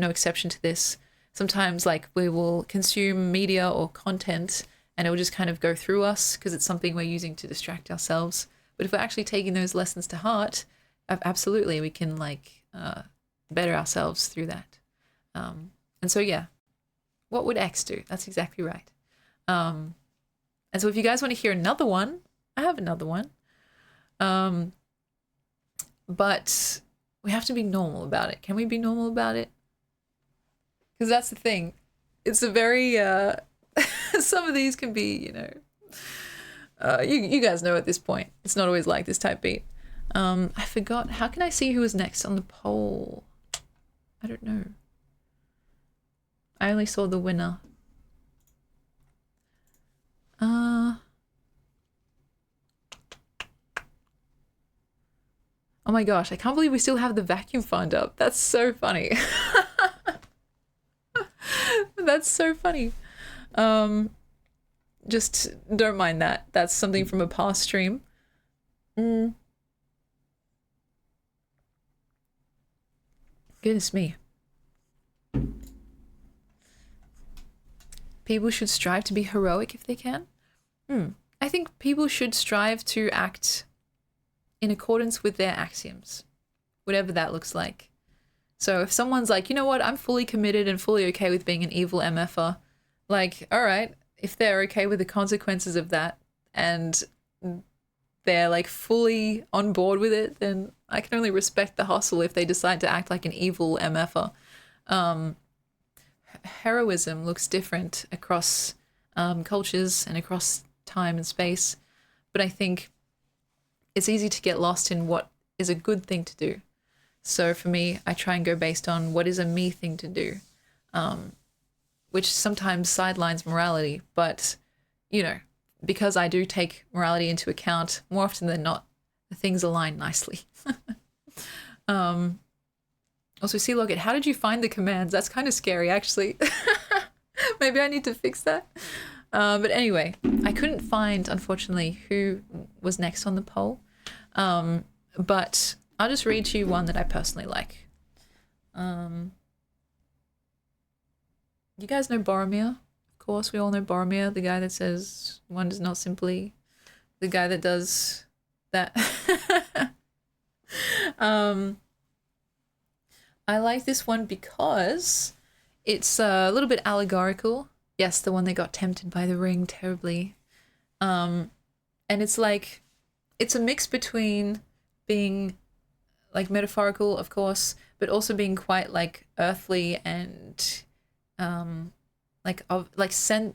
no exception to this, sometimes like we will consume media or content and it will just kind of go through us because it's something we're using to distract ourselves. But if we're actually taking those lessons to heart, absolutely, we can like better ourselves through that. And so, yeah, what would X do? That's exactly right. And so if you guys want to hear another one, I have another one. But we have to be normal about it. Can we be normal about it? Because that's the thing. It's a very, some of these can be, you know, you guys know at this point. It's not always like this type beat. I forgot. How can I see who was next on the poll? I don't know. I only saw the winner. Oh my gosh, I can't believe we still have the vacuum find up. That's so funny. That's so funny. Just don't mind that. That's something from a past stream. Goodness me. People should strive to be heroic if they can. I think people should strive to act in accordance with their axioms, whatever that looks like. So if someone's like, you know what, I'm fully committed and fully okay with being an evil MFer, like, all right, if they're okay with the consequences of that and they're like fully on board with it, then I can only respect the hustle if they decide to act like an evil MFer. Heroism looks different across cultures and across time and space, but I think it's easy to get lost in what is a good thing to do. So for me, I try and go based on what is a me thing to do, which sometimes sidelines morality, but, you know, because I do take morality into account, more often than not, the things align nicely. Also, see, Locket, how did you find the commands? That's kind of scary, actually. Maybe I need to fix that. But anyway, I couldn't find, unfortunately, who was next on the poll. But I'll just read to you one that I personally like. You guys know Boromir? Of course, we all know Boromir, the guy that says one does not simply, the guy that does that. I like this one because it's a little bit allegorical. Yes, the one that got tempted by the ring terribly. And it's like, it's a mix between being like metaphorical, of course, but also being quite like earthly and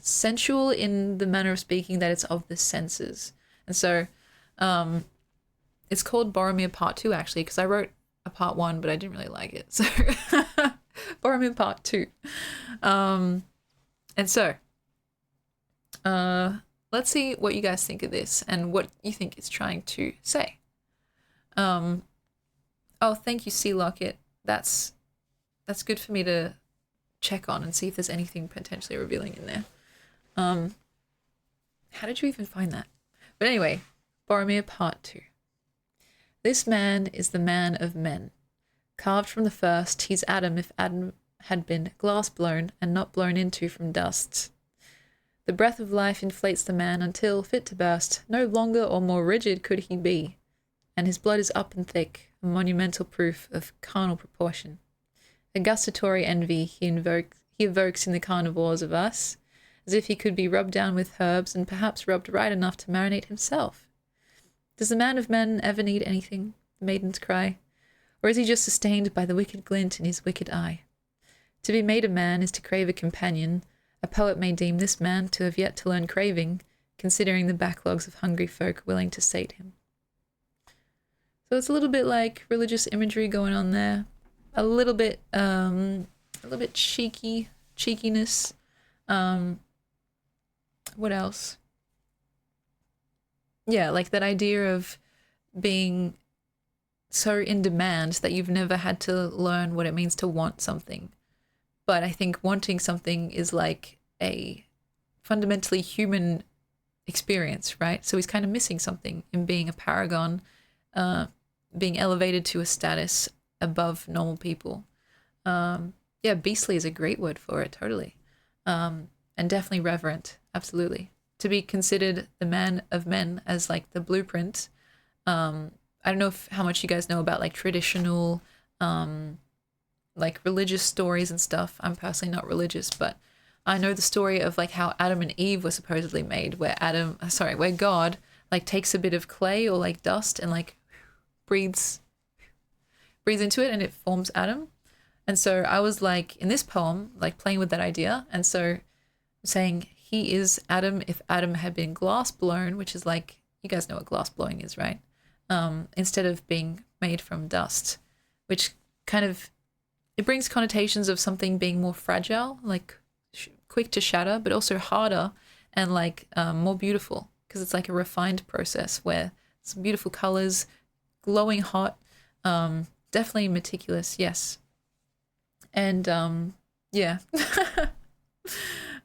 sensual in the manner of speaking, that it's of the senses. And so it's called Boromir Part 2, actually, because I wrote a Part 1, but I didn't really like it. So Boromir Part 2. And so let's see what you guys think of this and what you think it's trying to say. Oh, thank you, Sea Locket. That's good for me to check on and see if there's anything potentially revealing in there. How did you even find that? But anyway, Boromir Part 2. This man is the man of men. Carved from the first, he's Adam if Adam had been glass blown and not blown into from dust. The breath of life inflates the man until, fit to burst, no longer or more rigid could he be, and his blood is up and thick, a monumental proof of carnal proportion. A gustatory envy he evokes in the carnivores of us, as if he could be rubbed down with herbs and perhaps rubbed right enough to marinate himself. Does the man of men ever need anything? The maidens cry. Or is he just sustained by the wicked glint in his wicked eye? To be made a man is to crave a companion. A poet may deem this man to have yet to learn craving, considering the backlogs of hungry folk willing to sate him. So it's a little bit like religious imagery going on there. A little bit cheekiness. What else? Yeah, like that idea of being so in demand that you've never had to learn what it means to want something. But I think wanting something is like a fundamentally human experience, right? So he's kind of missing something in being a paragon, being elevated to a status above normal people. Yeah, beastly is a great word for it, totally. And definitely reverent, absolutely. To be considered the man of men as like the blueprint. I don't know how much you guys know about like traditional like religious stories and stuff. I'm personally not religious, but I know the story of like how Adam and Eve were supposedly made, where God like takes a bit of clay or like dust and like breathes into it and it forms Adam. And so I was like in this poem like playing with that idea, and so saying he is Adam if Adam had been glass blown, which is like, you guys know what glass blowing is, right? Instead of being made from dust, which kind of, it brings connotations of something being more fragile, like quick to shatter, but also harder and like more beautiful, because it's like a refined process where some beautiful colors, glowing hot, definitely meticulous, yes. And yeah.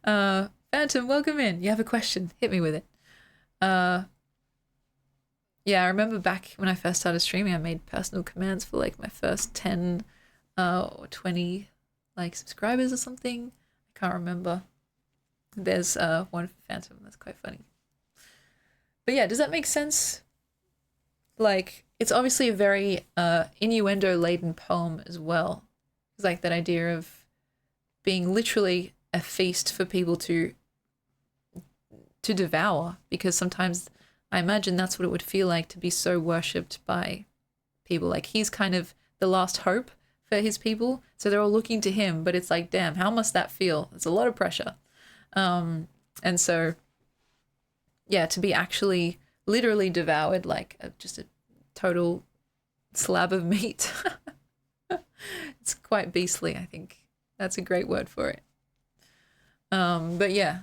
Phantom, welcome in. You have a question, hit me with it. Yeah, I remember back when I first started streaming, I made personal commands for like my first 10 or 20 like subscribers or something. I can't remember. There's one for Phantom, that's quite funny. But yeah, does that make sense? Like, it's obviously a very innuendo-laden poem as well. It's like that idea of being literally a feast for people to devour, because sometimes I imagine that's what it would feel like to be so worshipped by people. Like, he's kind of the last hope for his people, so they're all looking to him, but it's like, damn, how must that feel? It's a lot of pressure. And so yeah, to be actually literally devoured, like just a total slab of meat. It's quite beastly, I think. That's a great word for it. But yeah,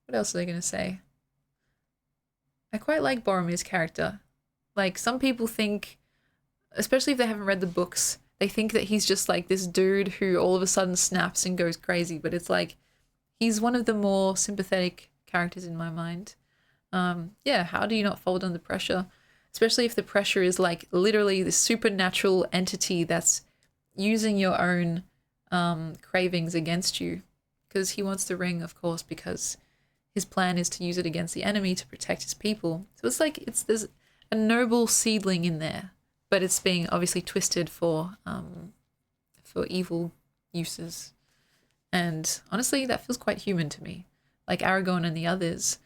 what else are they gonna say? I quite like Boromir's character. Like, some people think, especially if they haven't read the books, they think that he's just like this dude who all of a sudden snaps and goes crazy, but it's like he's one of the more sympathetic characters in my mind. Yeah, how do you not fold under pressure? Especially if the pressure is like literally this supernatural entity that's using your own cravings against you. Because he wants the ring, of course, because his plan is to use it against the enemy to protect his people. So it's like there's a noble seedling in there, but it's being obviously twisted for evil uses. And honestly, that feels quite human to me. Like Aragorn and the others,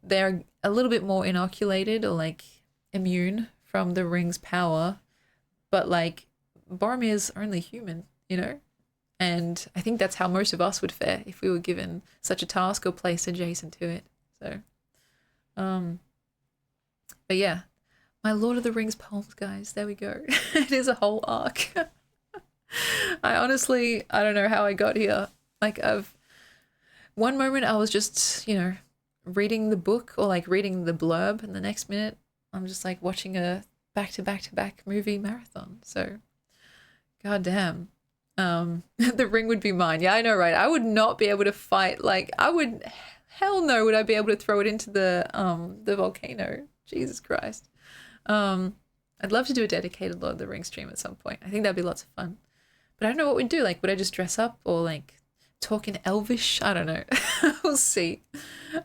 they're a little bit more inoculated or like immune from the ring's power, but like Boromir's only human, you know? And I think that's how most of us would fare if we were given such a task or placed adjacent to it. So, but yeah, my Lord of the Rings poems, guys, there we go. It is a whole arc. I don't know how I got here. Like, One moment I was just, reading the book or like reading the blurb, and the next minute I'm just like watching a back to back to back movie marathon. So, goddamn. The ring would be mine. Yeah, I know, right? I would not be able to fight. Like, I would, hell no, would I be able to throw it into the volcano? Jesus Christ. I'd love to do a dedicated Lord of the Rings stream at some point. I think that'd be lots of fun. But I don't know what we'd do. Like, would I just dress up or like talk in Elvish? I don't know. We'll see.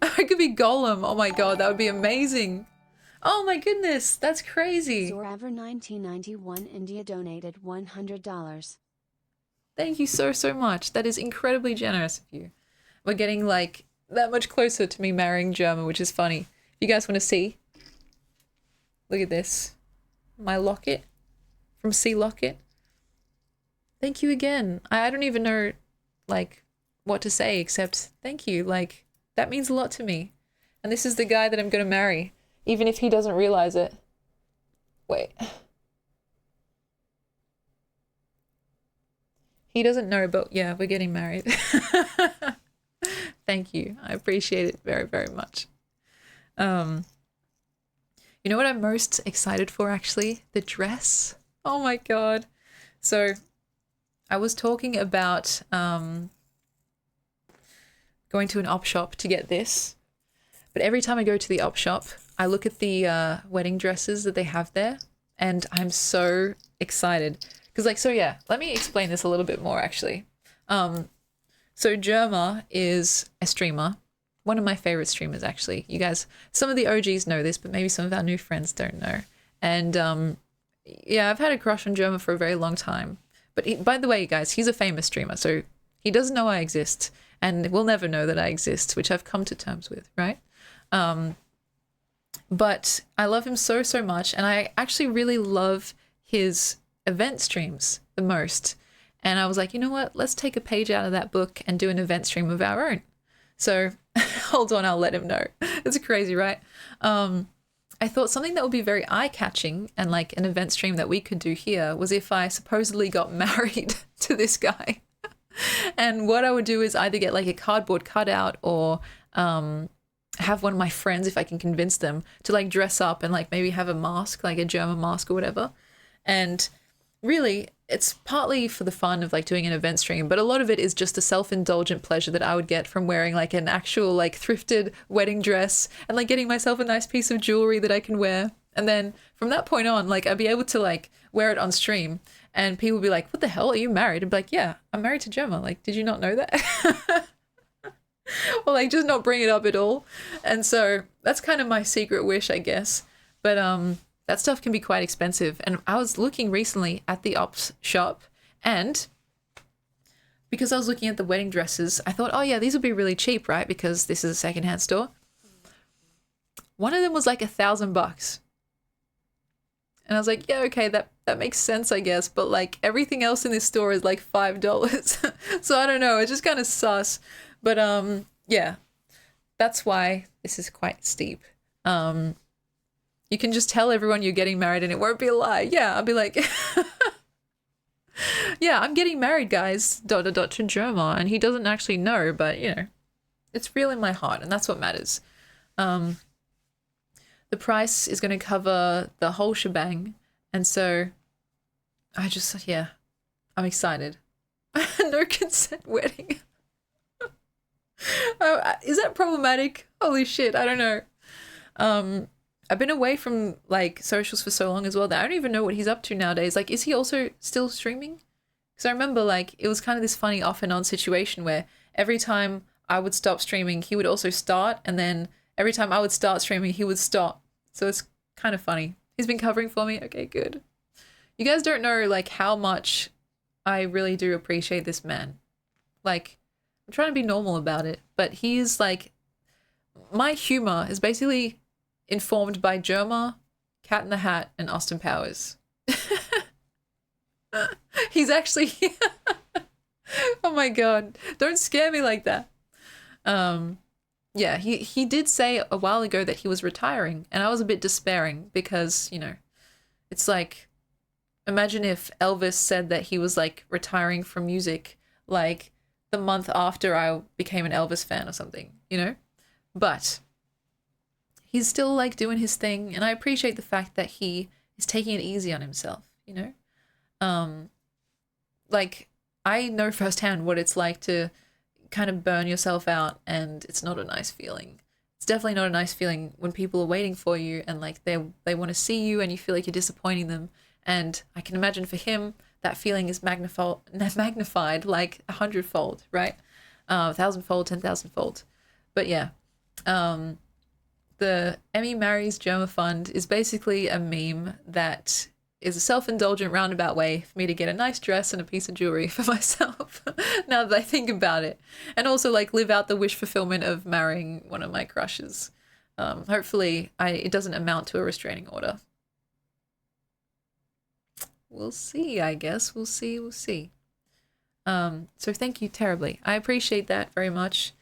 I could be Gollum. Oh my god, that would be amazing. Oh my goodness, that's crazy. Zorever 1991 India donated $100. Thank you so, so much. That is incredibly generous of you. We're getting like that much closer to me marrying German, which is funny. If you guys want to see, look at this. My locket from Sea Locket. Thank you again. I don't even know like what to say except thank you. Like, that means a lot to me. And this is the guy that I'm going to marry, even if he doesn't realize it. Wait. He doesn't know, but yeah, we're getting married. Thank you. I appreciate it very, very much. You know what I'm most excited for, actually? The dress. Oh my god. So I was talking about going to an op shop to get this, but every time I go to the op shop, I look at the wedding dresses that they have there, and I'm so excited. Because like, so yeah, let me explain this a little bit more, actually. So Germa is a streamer. One of my favorite streamers, actually. You guys, some of the OGs know this, but maybe some of our new friends don't know. And yeah, I've had a crush on Germa for a very long time. But by the way, guys, he's a famous streamer, so he doesn't know I exist, and will never know that I exist, which I've come to terms with, right? But I love him so, so much, and I actually really love his event streams the most. And I was like, you know what? Let's take a page out of that book and do an event stream of our own. So hold on, I'll let him know. It's crazy, right? I thought something that would be very eye-catching and like an event stream that we could do here was if I supposedly got married to this guy. And what I would do is either get like a cardboard cutout or have one of my friends, if I can convince them, to like dress up and like maybe have a mask, like a German mask or whatever. And really, it's partly for the fun of like doing an event stream, but a lot of it is just a self-indulgent pleasure that I would get from wearing like an actual like thrifted wedding dress and like getting myself a nice piece of jewelry that I can wear. And then from that point on, like I'd be able to like wear it on stream and people would be like, what the hell, are you married? I'd be like, yeah, I'm married to Gemma. Like, did you not know that? Or like just not bring it up at all. And so that's kind of my secret wish, I guess. But that stuff can be quite expensive. And I was looking recently at the ops shop, and because I was looking at the wedding dresses, I thought, oh yeah, these would be really cheap, right? Because this is a secondhand store. One of them was like $1,000. And I was like, yeah, okay, that makes sense, I guess. But like everything else in this store is like $5. So I don't know, it's just kind of sus. But yeah, that's why this is quite steep. You can just tell everyone you're getting married and it won't be a lie. Yeah, I'll be like, yeah, I'm getting married, guys, ... to Germa, and he doesn't actually know, but, you know, it's real in my heart, and that's what matters. The price is going to cover the whole shebang, and so I just, yeah, I'm excited. No consent wedding. Oh, is that problematic? Holy shit, I don't know. I've been away from like socials for so long as well that I don't even know what he's up to nowadays. Like, is he also still streaming? Because I remember like it was kind of this funny off and on situation where every time I would stop streaming, he would also start, and then every time I would start streaming, he would stop. So it's kind of funny. He's been covering for me. Okay, good. You guys don't know like how much I really do appreciate this man. Like, I'm trying to be normal about it, but he is like, my humor is basically informed by Germa, Cat in the Hat, and Austin Powers. He's actually oh my god, don't scare me like that. Yeah, he did say a while ago that he was retiring, and I was a bit despairing because, you know, it's like, imagine if Elvis said that he was like retiring from music like the month after I became an Elvis fan or something, you know? But he's still like doing his thing, and I appreciate the fact that he is taking it easy on himself, you know? Like, I know firsthand what it's like to kind of burn yourself out, and it's not a nice feeling. It's definitely not a nice feeling when people are waiting for you and like they want to see you and you feel like you're disappointing them. And I can imagine for him that feeling is magnified like 100-fold, right? 1,000-fold, 10,000-fold. But yeah, the Emmy Marries Germa Fund is basically a meme that is a self-indulgent roundabout way for me to get a nice dress and a piece of jewelry for myself now that I think about it. And also like live out the wish fulfillment of marrying one of my crushes. Hopefully it doesn't amount to a restraining order. We'll see, I guess. We'll see. So thank you terribly. I appreciate that very much.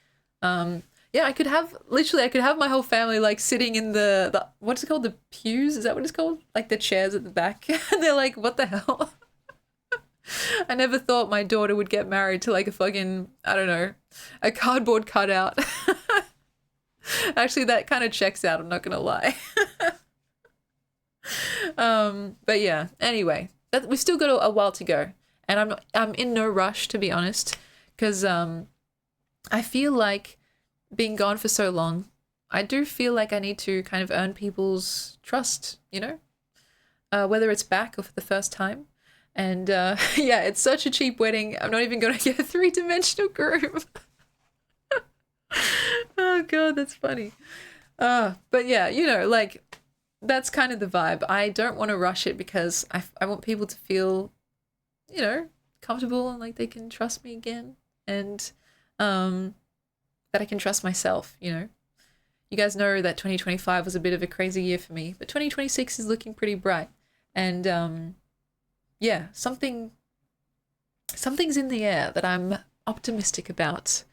Yeah, I could have my whole family like sitting in the what's it called? The pews? Is that what it's called? Like the chairs at the back. And they're like, what the hell? I never thought my daughter would get married to like a fucking, I don't know, a cardboard cutout. Actually, that kind of checks out, I'm not gonna lie. But yeah, anyway, we've still got a while to go. And I'm in no rush, to be honest, because I feel like being gone for so long, I do feel like I need to kind of earn people's trust, you know, whether it's back or for the first time. And yeah, it's such a cheap wedding. I'm not even going to get a 3-dimensional groom. Oh God, that's funny. But yeah, you know, like that's kind of the vibe. I don't want to rush it because I want people to feel, you know, comfortable and like they can trust me again. And that I can trust myself, you know. You guys know that 2025 was a bit of a crazy year for me, but 2026 is looking pretty bright. And yeah, something's in the air that I'm optimistic about.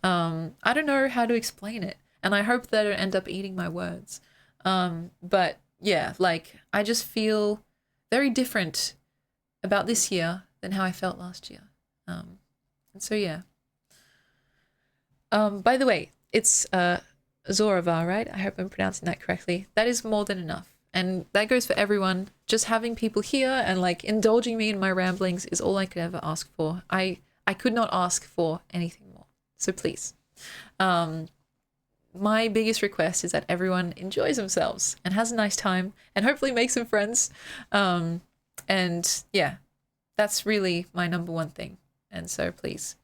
I don't know how to explain it, and I hope that I don't end up eating my words. But yeah, like I just feel very different about this year than how I felt last year. And so yeah. By the way, it's Zoravar, right? I hope I'm pronouncing that correctly. That is more than enough. And that goes for everyone. Just having people here and like indulging me in my ramblings is all I could ever ask for. I could not ask for anything more. So please. My biggest request is that everyone enjoys themselves and has a nice time and hopefully makes some friends. And yeah, that's really my number one thing. And so please,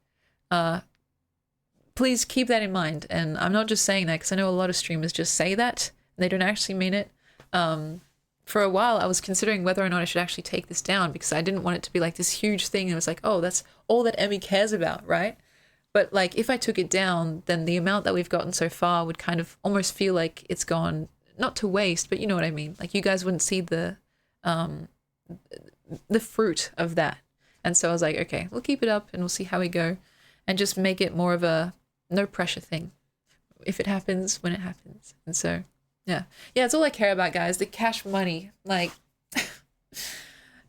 please keep that in mind. And I'm not just saying that because I know a lot of streamers just say that and they don't actually mean it. For a while, I was considering whether or not I should actually take this down because I didn't want it to be like this huge thing. And it was like, oh, that's all that Emmy cares about, right? But like if I took it down, then the amount that we've gotten so far would kind of almost feel like it's gone, not to waste, but you know what I mean? Like you guys wouldn't see the fruit of that. And so I was like, okay, we'll keep it up and we'll see how we go and just make it more of a no pressure thing. If it happens, when it happens. And so, yeah. Yeah, it's all I care about, guys. The cash money. Like,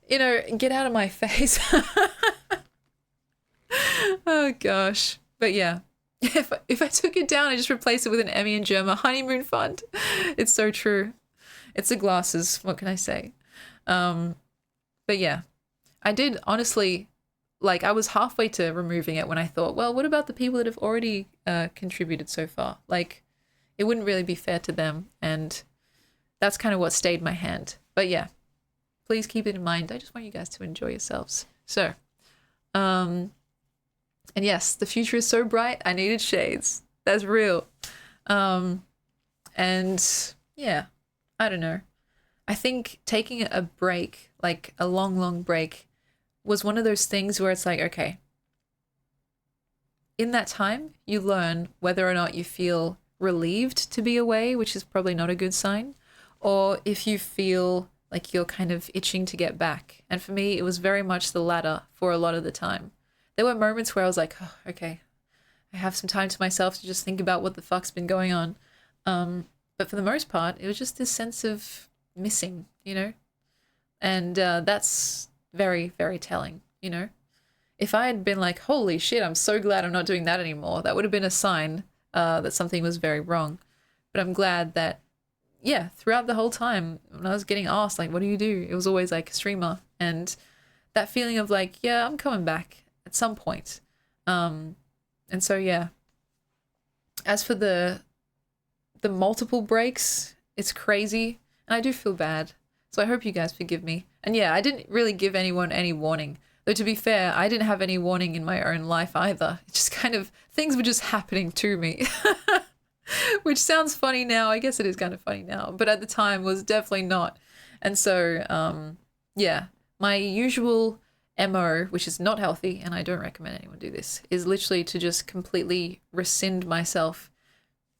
you know, get out of my face. Oh, gosh. But yeah. If I took it down, I just replaced it with an Emmy and Germa honeymoon fund. It's so true. It's the glasses. What can I say? But yeah. I did honestly... Like, I was halfway to removing it when I thought, well, what about the people that have already contributed so far? Like, it wouldn't really be fair to them. And that's kind of what stayed my hand. But yeah, please keep it in mind. I just want you guys to enjoy yourselves. So, and yes, the future is so bright. I needed shades. That's real. And yeah, I don't know. I think taking a break, like a long, long break, was one of those things where it's like, okay, in that time, you learn whether or not you feel relieved to be away, which is probably not a good sign, or if you feel like you're kind of itching to get back. And for me, it was very much the latter for a lot of the time. There were moments where I was like, oh, okay, I have some time to myself to just think about what the fuck's been going on. But for the most part, it was just this sense of missing, you know? And that's very, very telling, you know? if I had been like, holy shit, I'm so glad I'm not doing that anymore, that would have been a sign that something was very wrong. But I'm glad that, yeah, throughout the whole time when I was getting asked, like, what do you do? It was always like streamer. And that feeling of like, yeah, I'm coming back at some point. And so, yeah. As for the multiple breaks, it's crazy. And I do feel bad. So I hope you guys forgive me. And yeah, I didn't really give anyone any warning. Though to be fair, I didn't have any warning in my own life either. It just kind of, things were just happening to me. Which sounds funny now. I guess it is kind of funny now. But at the time was definitely not. And so, yeah, my usual MO, which is not healthy, and I don't recommend anyone do this, is literally to just completely rescind myself.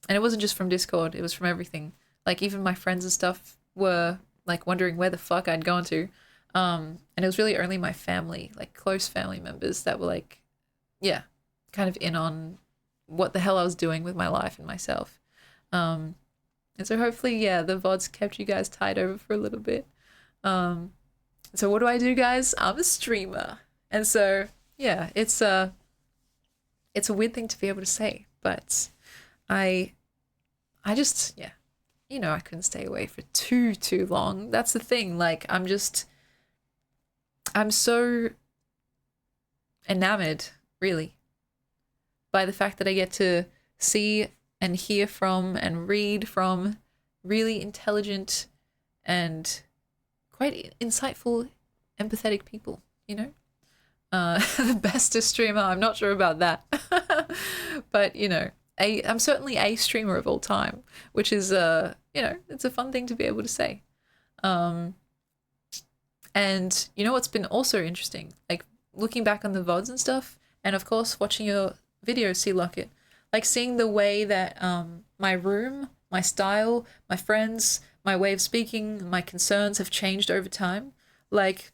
And it wasn't just from Discord, it was from everything. Like, even my friends and stuff were, like, wondering where the fuck I'd gone to. And it was really only my family, like, close family members that were, like, yeah, kind of in on what the hell I was doing with my life and myself. And so hopefully, yeah, the VODs kept you guys tied over for a little bit. So what do I do, guys? I'm a streamer. And so, yeah, it's a weird thing to be able to say, but I just, yeah, you know, I couldn't stay away for too long. That's the thing. Like, I'm so enamored, really, by the fact that I get to see and hear from and read from really intelligent and quite insightful, empathetic people, you know? The bestest streamer, I'm not sure about that. But, you know, I'm certainly a streamer of all time, which is, you know, it's a fun thing to be able to say. And you know what's been also interesting? Like, looking back on the VODs and stuff, and of course watching your videos, Sea Locket, like seeing the way that my room, my style, my friends, my way of speaking, my concerns have changed over time. Like,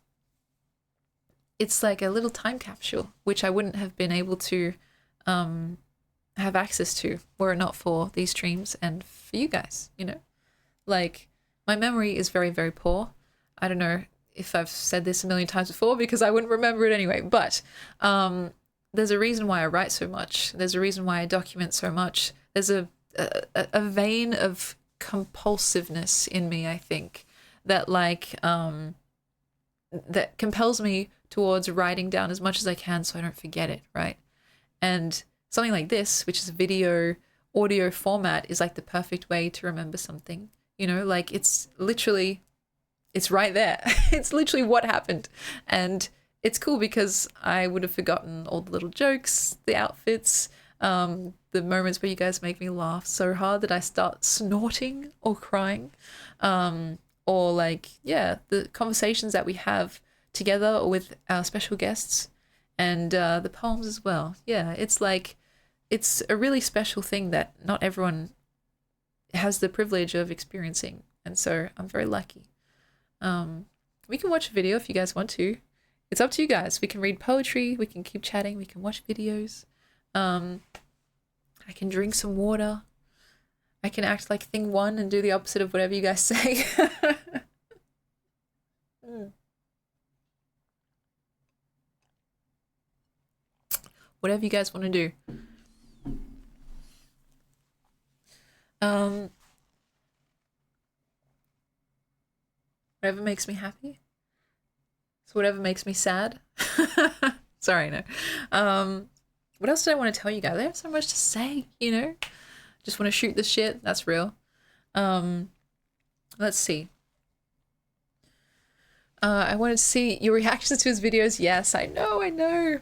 it's like a little time capsule, which I wouldn't have been able to have access to were it not for these streams and for you guys, you know? Like, my memory is very, very poor. I don't know if I've said this a million times before because I wouldn't remember it anyway, but there's a reason why I write so much. There's a reason why I document so much. There's a vein of compulsiveness in me, I think, that like that compels me towards writing down as much as I can so I don't forget it, right? And something like this, which is a video audio format, is like the perfect way to remember something, you know? Like, it's literally, it's right there. It's literally what happened. And it's cool because I would have forgotten all the little jokes, the outfits, the moments where you guys make me laugh so hard that I start snorting or crying, or like, yeah, the conversations that we have together or with our special guests, and the poems as well. Yeah, it's like, it's a really special thing that not everyone has the privilege of experiencing, and so I'm very lucky. We can watch a video if you guys want to. It's up to you guys. We can read poetry, we can keep chatting, we can watch videos. I can drink some water. I can act like thing one and do the opposite of whatever you guys say. Whatever you guys want to do. Whatever makes me happy. So whatever makes me sad. Sorry, no. What else did I want to tell you guys? I have so much to say, you know? Just want to shoot the shit. That's real. Let's see. I wanted to see your reactions to his videos. Yes, I know.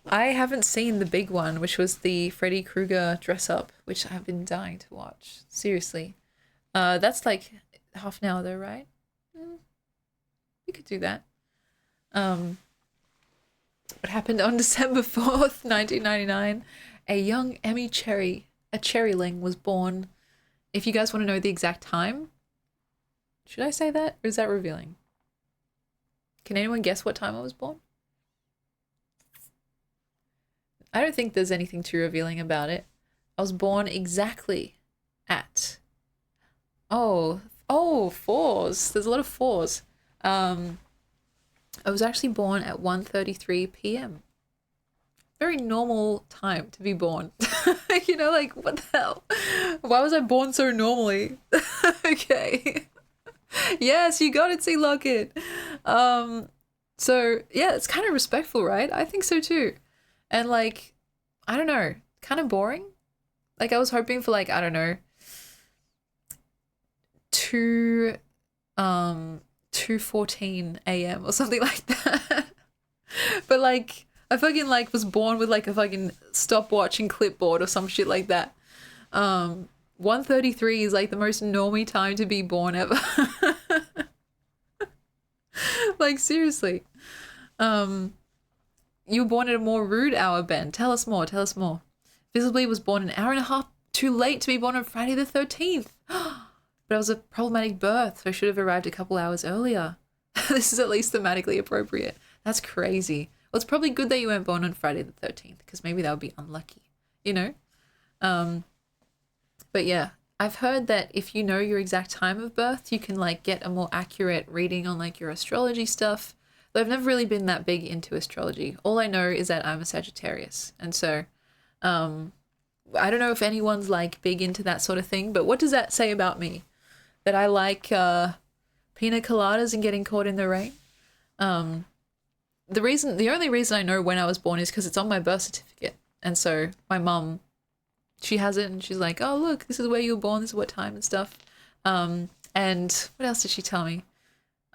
I haven't seen the big one, which was the Freddy Krueger dress up, which I've been dying to watch. Seriously. That's like half an hour though, right? We could do that. What happened on December 4th, 1999? A young Emmy cherry, a cherryling, was born. If you guys want to know the exact time, should I say that? Or is that revealing? Can anyone guess what time I was born? I don't think there's anything too revealing about it. I was born exactly at... Oh, fours. There's a lot of fours. I was actually born at 1:33 p.m. Very normal time to be born. You know, like, what the hell? Why was I born so normally? Okay. Yes, you got it, Sea Locket. So yeah, it's kind of respectful, right? I think so too. And like, I don't know, kind of boring. Like I was hoping for like, I don't know, 2 2:14 a.m. or something like that. But like I fucking like was born with like a fucking stopwatch and clipboard or some shit like that. 1:33 is like the most normie time to be born ever. Like seriously. You were born at a more rude hour, Ben. Tell us more. Tell us more. Visibly was born an hour and a half too late to be born on Friday the 13th. But it was a problematic birth, so I should have arrived a couple hours earlier. This is at least thematically appropriate. That's crazy. Well, it's probably good that you weren't born on Friday the 13th, because maybe that would be unlucky, you know? But yeah, I've heard that if you know your exact time of birth, you can like get a more accurate reading on like your astrology stuff. Though I've never really been that big into astrology. All I know is that I'm a Sagittarius. And so, I don't know if anyone's like big into that sort of thing, but what does that say about me? That I like pina coladas and getting caught in the rain? The only reason I know when I was born is because it's on my birth certificate. And so my mum, she has it and she's like, oh, look, this is where you were born, this is what time and stuff. And what else did she tell me?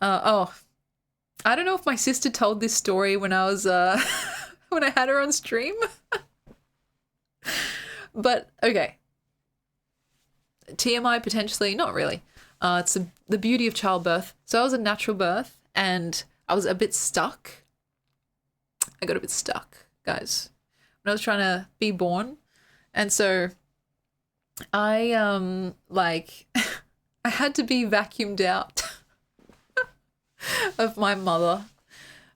Oh, I don't know if my sister told this story when I was, when I had her on stream. But, okay. TMI potentially, not really. It's the beauty of childbirth. So I was a natural birth and I was a bit stuck. I got a bit stuck, guys, when I was trying to be born. And so I, like, I had to be vacuumed out of my mother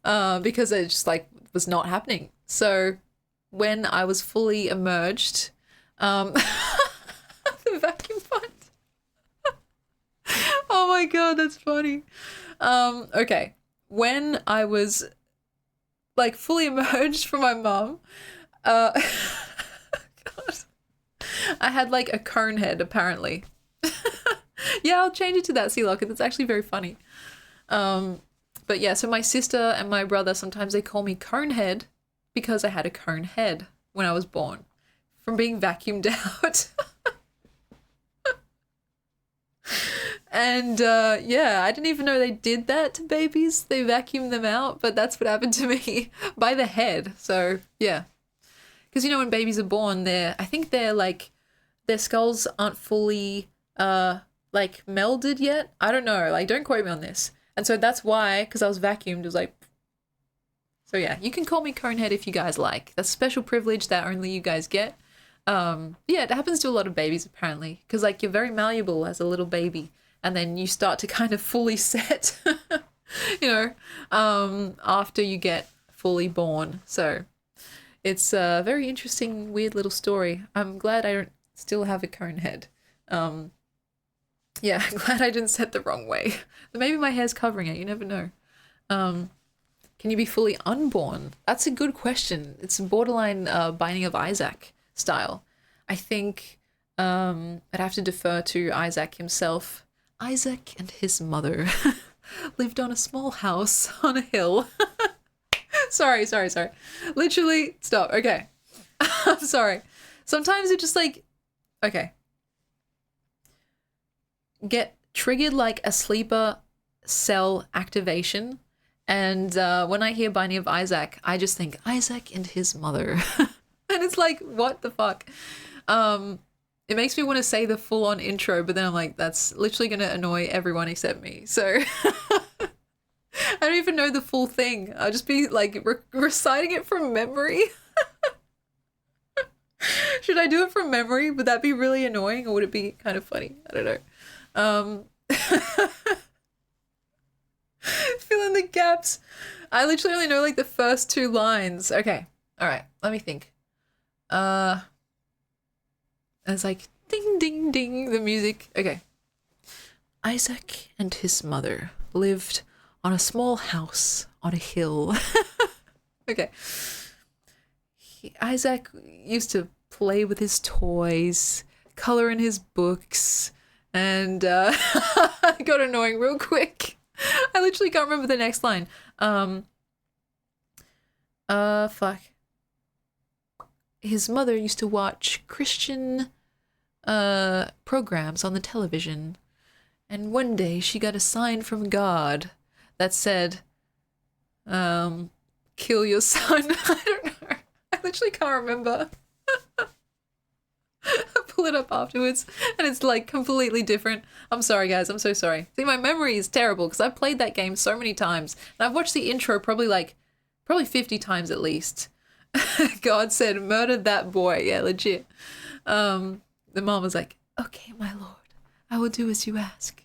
because it just, like, was not happening. So when I was fully emerged, the vacuum fund. Oh my god, that's funny. Okay. When I was like fully emerged from my mum, God, I had like a cone head apparently. Yeah, I'll change it to that, Sea Locket. That's actually very funny. But yeah, so my sister and my brother, sometimes they call me Conehead because I had a cone head when I was born from being vacuumed out. And yeah, I didn't even know they did that to babies. They vacuum them out, but that's what happened to me by the head. So yeah, because you know when babies are born, I think they're like their skulls aren't fully like melded yet. I don't know. Like don't quote me on this. And so that's why, because I was vacuumed, it was like. So yeah, you can call me Conehead if you guys like. That's a special privilege that only you guys get. Yeah, it happens to a lot of babies apparently, because like you're very malleable as a little baby. And then you start to kind of fully set, you know, after you get fully born. So it's a very interesting, weird little story. I'm glad I don't still have a cone head. Yeah, I'm glad I didn't set the wrong way. Maybe my hair's covering it. You never know. Can you be fully unborn? That's a good question. It's borderline Binding of Isaac style. I think I'd have to defer to Isaac himself. Isaac and his mother lived on a small house on a hill. Sorry. Literally, stop. Okay. I'm sorry. Sometimes it just like, okay. Get triggered like a sleeper cell activation. And when I hear Binding of Isaac, I just think Isaac and his mother. And it's like, what the fuck? It makes me want to say the full-on intro, but then I'm like, that's literally going to annoy everyone except me. So I don't even know the full thing. I'll just be like reciting it from memory. Should I do it from memory? Would that be really annoying or would it be kind of funny? I don't know. Fill in the gaps. I literally only know like the first 2 lines. Okay. All right. Let me think. And it's like ding ding ding the music. Okay. Isaac and his mother lived on a small house on a hill. Okay. Isaac used to play with his toys, color in his books, and it got annoying real quick. I literally can't remember the next line. Fuck. His mother used to watch Christian programs on the television, and one day she got a sign from God that said, kill your son. I don't know. I literally can't remember. I pull it up afterwards and it's like completely different. I'm sorry, guys. I'm so sorry. See, my memory is terrible because I've played that game so many times and I've watched the intro probably 50 times at least. God said, murder that boy. Yeah, legit. The mom was like, okay, my lord, I will do as you ask.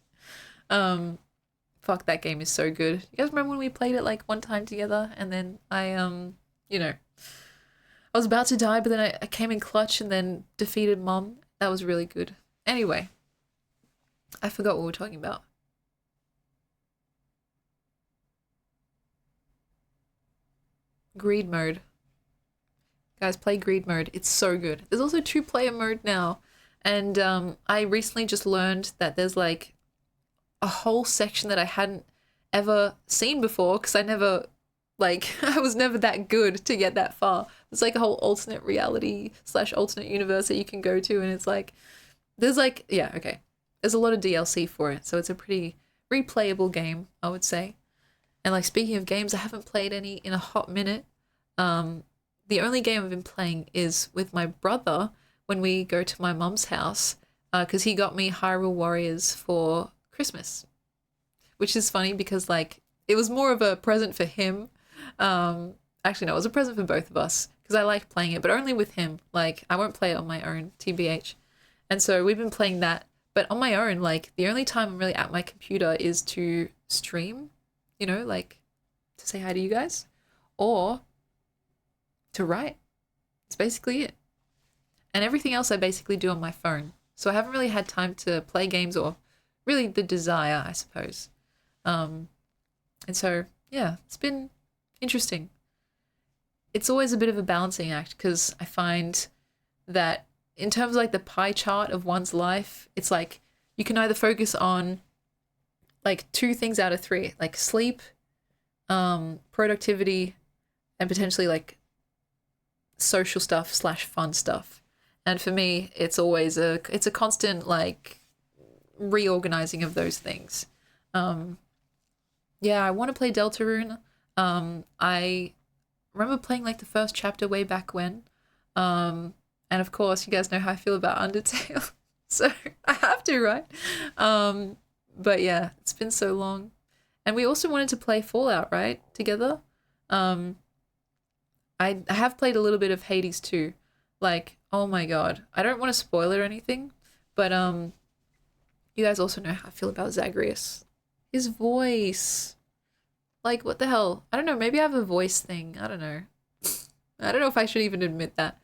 Fuck, that game is so good. You guys remember when we played it like one time together and then I was about to die, but then I came in clutch and then defeated Mom. That was really good. Anyway, I forgot what we were talking about. Greed mode. Guys, play greed mode. It's so good. There's also 2-player mode now. And I recently just learned that there's like a whole section that I hadn't ever seen before because I never... Like, I was never that good to get that far. It's like a whole alternate reality / alternate universe that you can go to, and it's like, there's like, yeah, okay. There's a lot of DLC for it, so it's a pretty replayable game, I would say. And like, speaking of games, I haven't played any in a hot minute. The only game I've been playing is with my brother when we go to my mum's house, because he got me Hyrule Warriors for Christmas. Which is funny because like, it was more of a present for him. Actually no, it was a present for both of us because I liked playing it, but only with him. Like, I won't play it on my own, TBH. And so we've been playing that, but on my own, like, the only time I'm really at my computer is to stream, you know, like, to say hi to you guys, or to write. It's basically it. And everything else I basically do on my phone. So I haven't really had time to play games, or really the desire, I suppose. And so, yeah, it's been interesting. It's always a bit of a balancing act because I find that in terms of like the pie chart of one's life, it's like you can either focus on like 2 things out of 3, like sleep, productivity, and potentially like social stuff / fun stuff. And for me, it's always a constant like reorganizing of those things. Yeah, I want to play Deltarune. I remember playing like the first chapter way back when. And of course, you guys know how I feel about Undertale. So I have to, right? But yeah, it's been so long. And we also wanted to play Fallout, right? Together. I have played a little bit of Hades too. Like, oh my god. I don't want to spoil it or anything, but you guys also know how I feel about Zagreus. His voice. Like, what the hell? I don't know, maybe I have a voice thing. I don't know. I don't know if I should even admit that.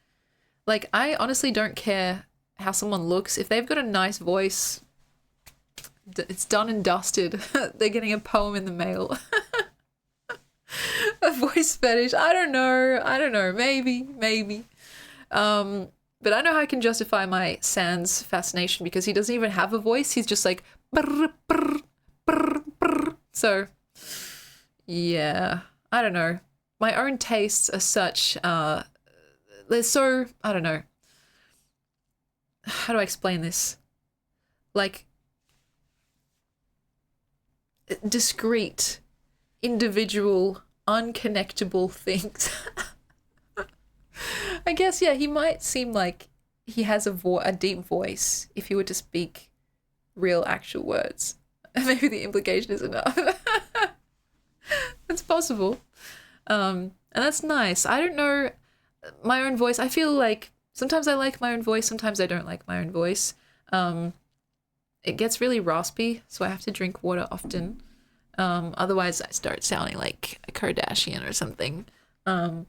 Like, I honestly don't care how someone looks. If they've got a nice voice, it's done and dusted. They're getting a poem in the mail. A voice fetish. I don't know. Maybe. But I know how I can justify my Sans fascination because he doesn't even have a voice. He's just like, brr, brr, brr, brr. So... yeah, I don't know. My own tastes are such, they're so, I don't know. How do I explain this? Like, discrete, individual, unconnectable things. I guess, yeah, he might seem like he has a deep voice if he were to speak real actual words. Maybe the implication is enough. It's possible. And that's nice. I don't know my own voice. I feel like sometimes I like my own voice, sometimes I don't like my own voice. It gets really raspy, so I have to drink water often. Otherwise I start sounding like a Kardashian or something. I'm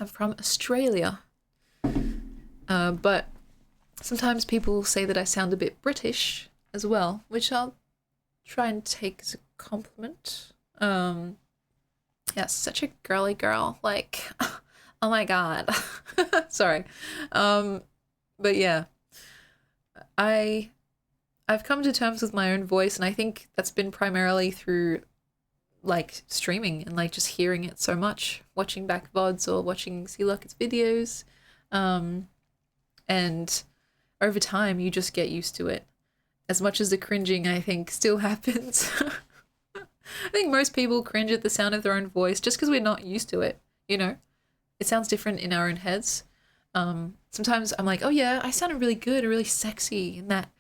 from Australia. But sometimes people say that I sound a bit British as well, which I'll try and take as a compliment. Yeah, such a girly girl. Like, oh my god. Sorry. But yeah, I I've come to terms with my own voice, and I think that's been primarily through like streaming and like just hearing it so much, watching back VODs or watching C Locket's videos. And over time you just get used to it. As much as the cringing I think still happens. I think most people cringe at the sound of their own voice just because we're not used to it, you know? It sounds different in our own heads. Sometimes I'm like, oh yeah, I sounded really good or really sexy in that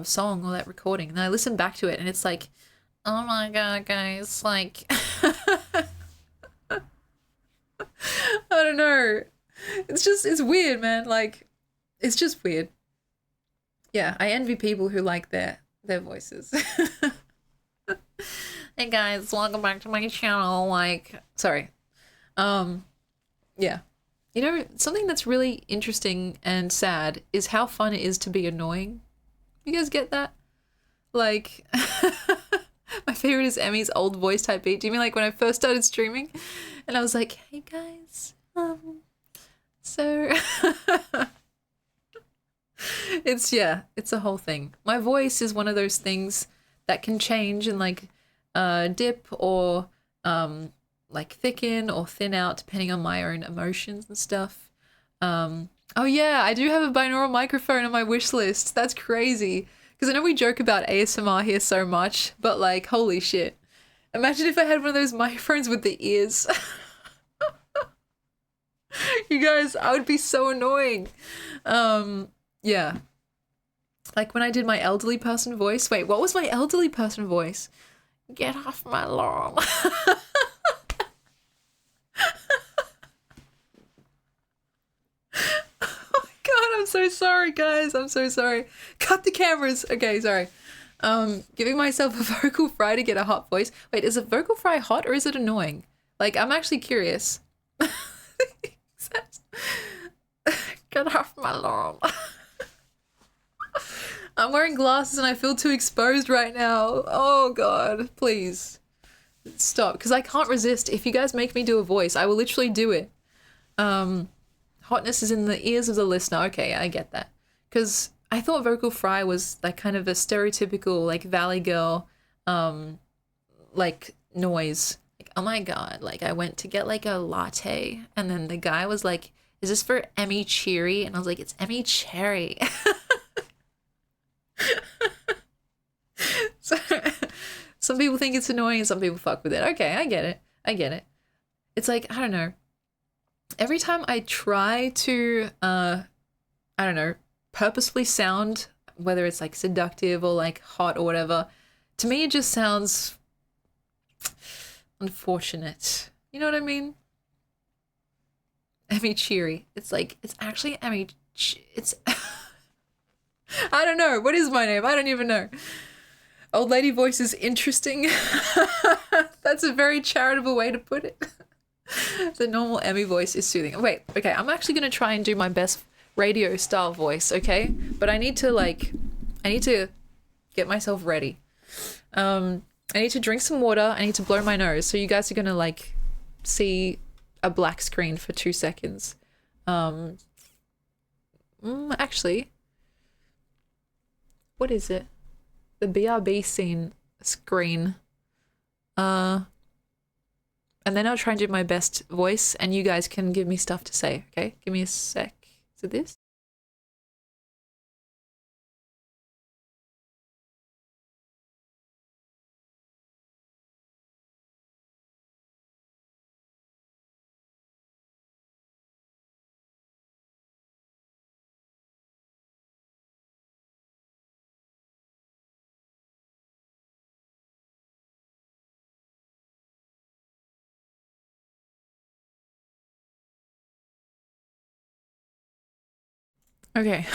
song or that recording. And then I listen back to it and it's like, oh my god, guys, like, I don't know. It's weird, man. Like, it's just weird. Yeah, I envy people who like their voices. Hey guys, welcome back to my channel. Like, sorry. Yeah. You know, something that's really interesting and sad is how fun it is to be annoying. You guys get that? Like, my favorite is Emmy's old voice type beat. Do you mean like when I first started streaming? And I was like, hey guys, so... it's a whole thing. My voice is one of those things that can change and like dip or like thicken or thin out depending on my own emotions and stuff. Oh yeah, I do have a binaural microphone on my wish list. That's crazy. Because I know we joke about ASMR here so much, but like, holy shit. Imagine if I had one of those microphones with the ears. You guys, I would be so annoying. Yeah. Like when I did my elderly person voice. Wait, what was my elderly person voice? Get off my lawn. Oh my god, I'm so sorry, guys. I'm so sorry. Cut the cameras. Okay, sorry. Giving myself a vocal fry to get a hot voice. Wait, is a vocal fry hot or is it annoying? Like, I'm actually curious. Get off my lawn. I'm wearing glasses and I feel too exposed right now. Oh god, please. Stop, because I can't resist. If you guys make me do a voice, I will literally do it. Hotness is in the ears of the listener. Okay, I get that. Because I thought vocal fry was like kind of a stereotypical like valley girl like noise. Like, oh my god, like I went to get like a latte and then the guy was like, is this for Emmy Cheery? And I was like, it's Emmy Cherry. So, some people think it's annoying and some people fuck with it. Okay, I get it. I get it. It's like, I don't know. Every time I try to, I don't know, purposefully sound, whether it's like seductive or like hot or whatever, to me it just sounds unfortunate. You know what I mean? Emmy Cheery. It's like, it's actually Emmy. It's... I don't know. What is my name? I don't even know. Old lady voice is interesting. That's a very charitable way to put it. The normal Emmy voice is soothing. Wait, okay, I'm actually going to try and do my best radio style voice, okay? But I need to get myself ready. I need to drink some water. I need to blow my nose. So you guys are going to like see a black screen for 2 seconds. Actually, what is it? The BRB scene screen. And then I'll try and do my best voice and you guys can give me stuff to say, okay? Give me a sec. Is it this? Okay.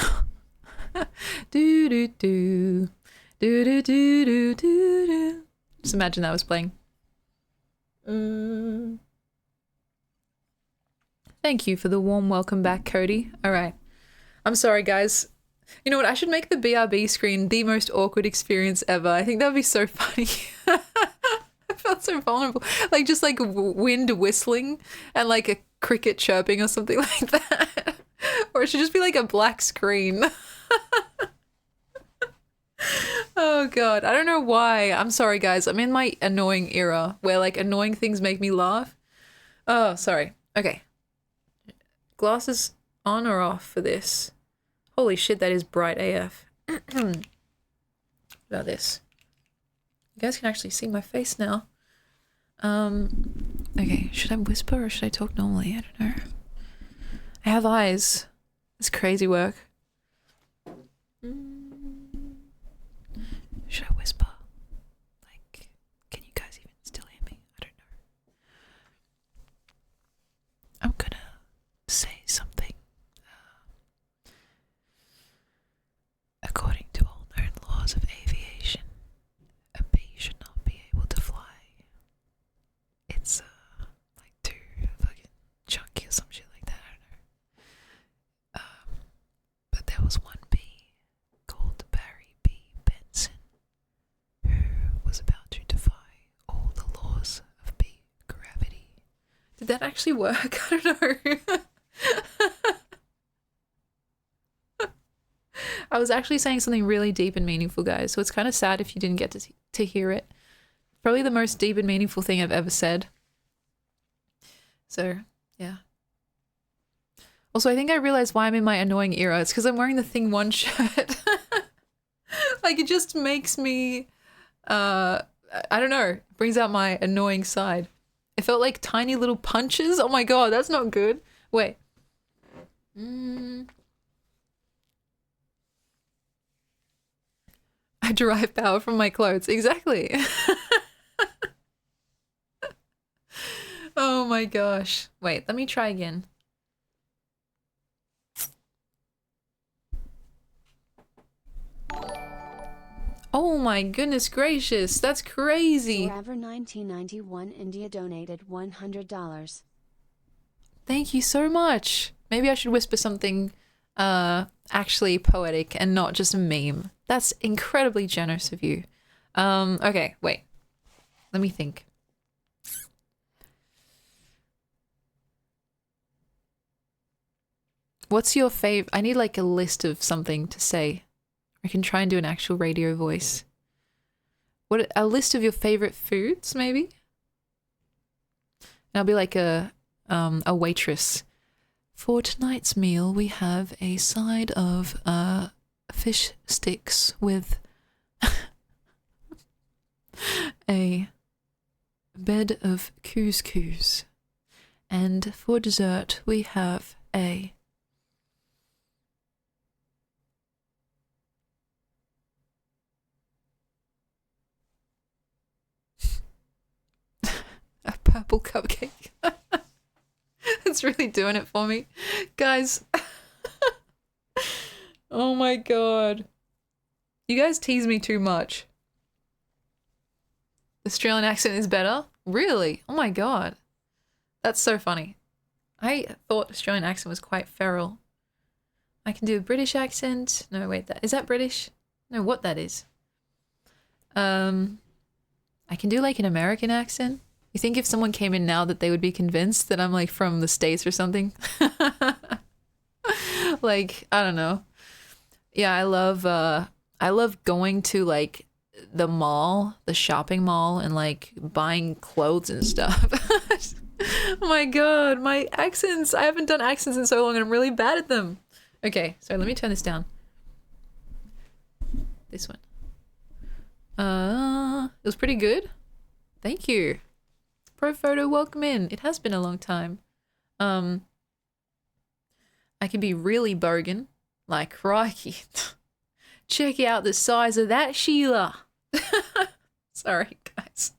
Do do do do do do do do. Just imagine that was playing. Thank you for the warm welcome back, Cody. All right. I'm sorry, guys. You know what? I should make the BRB screen the most awkward experience ever. I think that would be so funny. I felt so vulnerable. Like just like wind whistling and like a cricket chirping or something like that. Or it should just be like a black screen. Oh god, I don't know why. I'm sorry guys. I'm in my annoying era where like annoying things make me laugh. Oh, sorry. Okay. Glasses on or off for this? Holy shit, that is bright AF. About this. You guys can actually see my face now. Okay, should I whisper or should I talk normally? I don't know. I have eyes. It's crazy work. Should I whisper? Like, can you guys even still hear me? I don't know. I'm gonna say something. According to all known laws of aviation, a bee should not be able to fly. It's like too fucking chunky or some shit like that. I don't know. But there was one bee called Barry B. Benson who was about to defy all the laws of bee gravity. Did that actually work? I don't know. I was actually saying something really deep and meaningful, guys, so it's kind of sad if you didn't get to hear it. Probably the most deep and meaningful thing I've ever said. So, yeah. Also, I think I realized why I'm in my annoying era. It's because I'm wearing the Thing 1 shirt. Like, it just makes me, I don't know, brings out my annoying side. It felt like tiny little punches. Oh my god, that's not good. Wait. I derive power from my clothes. Exactly. Oh my gosh. Wait, let me try again. Oh my goodness gracious, that's crazy. Forever 1991 India donated $100. Thank you so much. Maybe I should whisper something actually poetic and not just a meme. That's incredibly generous of you. Okay, wait. Let me think. What's your favorite? I need like a list of something to say. I can try and do an actual radio voice. What, a list of your favorite foods, maybe? And I'll be like a waitress. For tonight's meal, we have a side of fish sticks with a bed of couscous. And for dessert, we have a purple cupcake. It's really doing it for me. Guys. Oh my god. You guys tease me too much. Australian accent is better? Really? Oh my god. That's so funny. I thought Australian accent was quite feral. I can do a British accent. No, wait, is that British? No, what that is. I can do like an American accent. You think if someone came in now that they would be convinced that I'm like from the States or something? Like, I don't know. Yeah, I love going to like the mall, the shopping mall, and like buying clothes and stuff. Oh my god, my accents. I haven't done accents in so long and I'm really bad at them. Okay, so let me turn this down. This one. It was pretty good. Thank you. Pro Photo, welcome in. It has been a long time. I can be really bogan. Like, crikey. Check out the size of that, Sheila. Sorry, guys.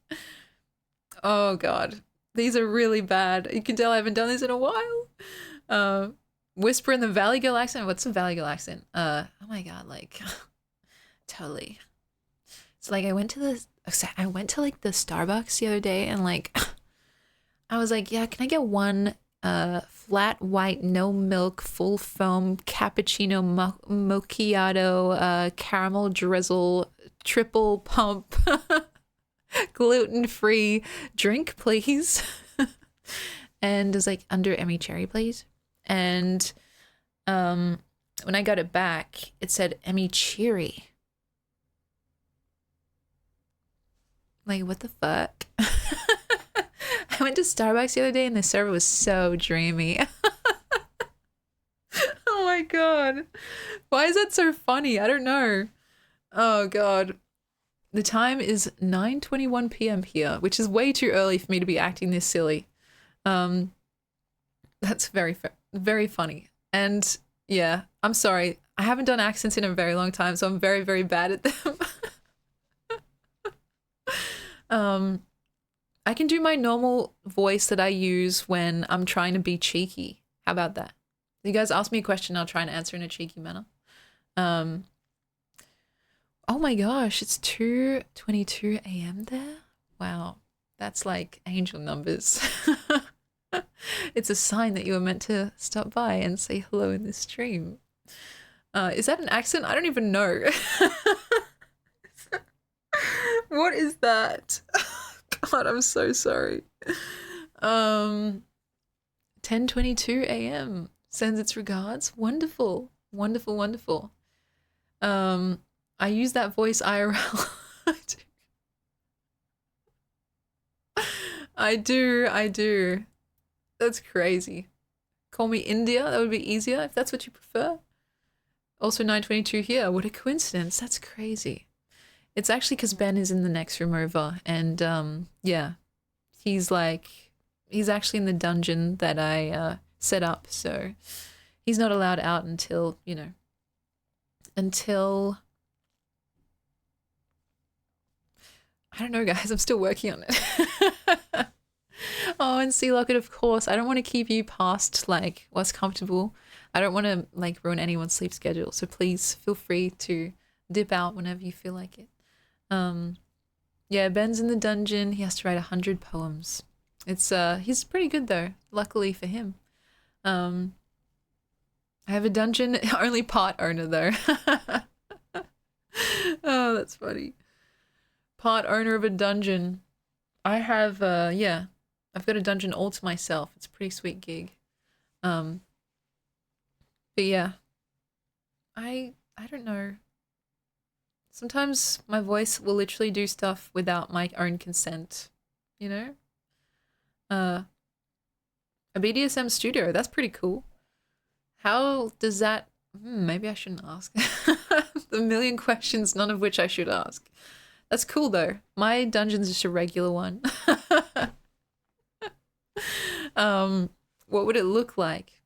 Oh, God. These are really bad. You can tell I haven't done this in a while. Whisper in the Valley Girl accent. What's the Valley Girl accent? Oh my God, like, totally. It's like I went to like the Starbucks the other day and like, I was like, yeah, can I get one flat white, no milk, full foam, cappuccino, macchiato, caramel drizzle, triple pump, gluten-free drink, please. And it was like under Emmy cherry, please. And when I got it back, it said Emmy cherry. Like, what the fuck? I went to Starbucks the other day and the server was so dreamy. Oh my god. Why is that so funny? I don't know. Oh god. The time is 9:21 p.m. here, which is way too early for me to be acting this silly. That's very funny. And yeah, I'm sorry. I haven't done accents in a very long time, so I'm very, very bad at them. I can do my normal voice that I use when I'm trying to be cheeky. How about that? You guys ask me a question, I'll try and answer in a cheeky manner. Oh my gosh, it's 2:22 a.m. there? Wow, that's like angel numbers. It's a sign that you were meant to stop by and say hello in this stream. Is that an accent? I don't even know. What is that? God, I'm so sorry. 10:22 a.m. sends its regards. Wonderful. Wonderful, wonderful. I use that voice IRL. I do. That's crazy. Call me India, that would be easier if that's what you prefer. Also 9:22 here. What a coincidence. That's crazy. It's actually because Ben is in the next room over, and yeah, he's actually in the dungeon that I set up, so he's not allowed out until, you know, I don't know, guys, I'm still working on it. Oh, and Sea Locket, of course, I don't want to keep you past like what's comfortable. I don't want to like ruin anyone's sleep schedule, so please feel free to dip out whenever you feel like it. Yeah, Ben's in the dungeon. He has to write 100 poems. He's pretty good though, luckily for him. I have a dungeon only part owner though. Oh, that's funny. Part owner of a dungeon. I have yeah, I've got a dungeon all to myself. It's a pretty sweet gig. But yeah, I don't know. Sometimes my voice will literally do stuff without my own consent, you know? A BDSM studio, that's pretty cool. How does that... maybe I shouldn't ask. The million questions, none of which I should ask. That's cool though. My dungeon's just a regular one. What would it look like?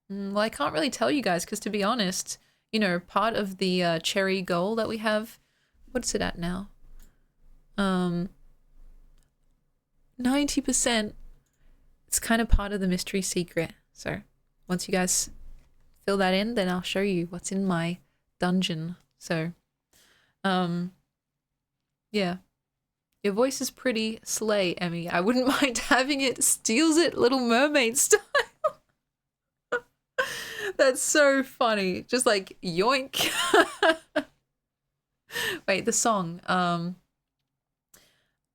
Well, I can't really tell you guys because, to be honest, you know, part of the cherry goal that we have, what's it at now? 90%. It's kind of part of the mystery secret. So once you guys fill that in, then I'll show you what's in my dungeon. So, yeah. Your voice is pretty slay, Emmy. I wouldn't mind having it. Steals it, Little Mermaid style. That's so funny. Just like yoink. Wait, the song.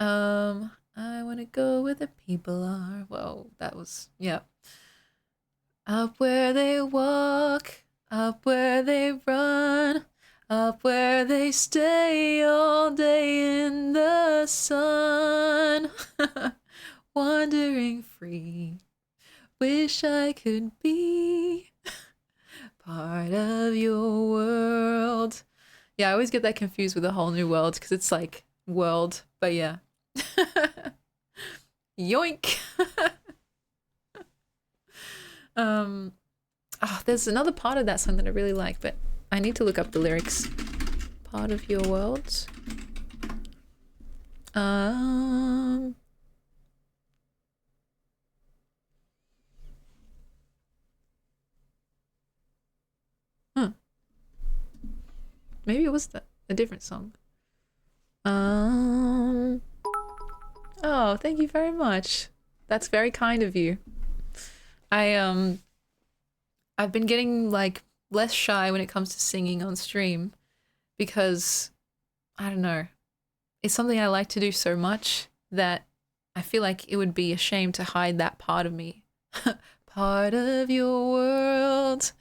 I wanna go where the people are. Whoa, that was, yeah. Up where they walk, up where they run, up where they stay all day in the sun. Wandering free, wish I could be part of your world. Yeah, I always get that confused with A Whole New World because it's like world, but yeah. Yoink. There's another part of that song that I really like, but I need to look up the lyrics. Part of your world. Maybe it was a different song. Oh, thank you very much. That's very kind of you. I I've been getting like less shy when it comes to singing on stream because I don't know. It's something I like to do so much that I feel like it would be a shame to hide that part of me. Part of your world.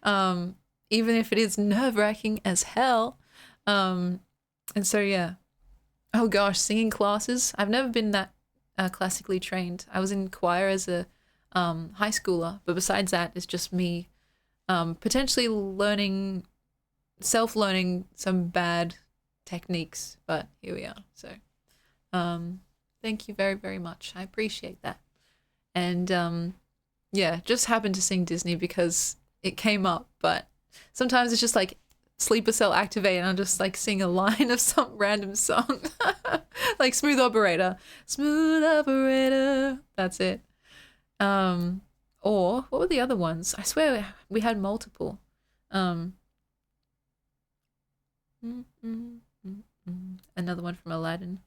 Even if it is nerve-wracking as hell. And so yeah. Oh gosh, singing classes. I've never been that classically trained. I was in choir as a high schooler, but besides that, it's just me potentially learning, self-learning some bad techniques. But here we are. So, thank you very, very much. I appreciate that. And yeah, just happened to sing Disney because it came up. But sometimes it's just like sleeper cell activate, and I'll just like sing a line of some random song, like Smooth Operator, Smooth Operator. That's it. Or what were the other ones? I swear we had multiple. Another one from Aladdin.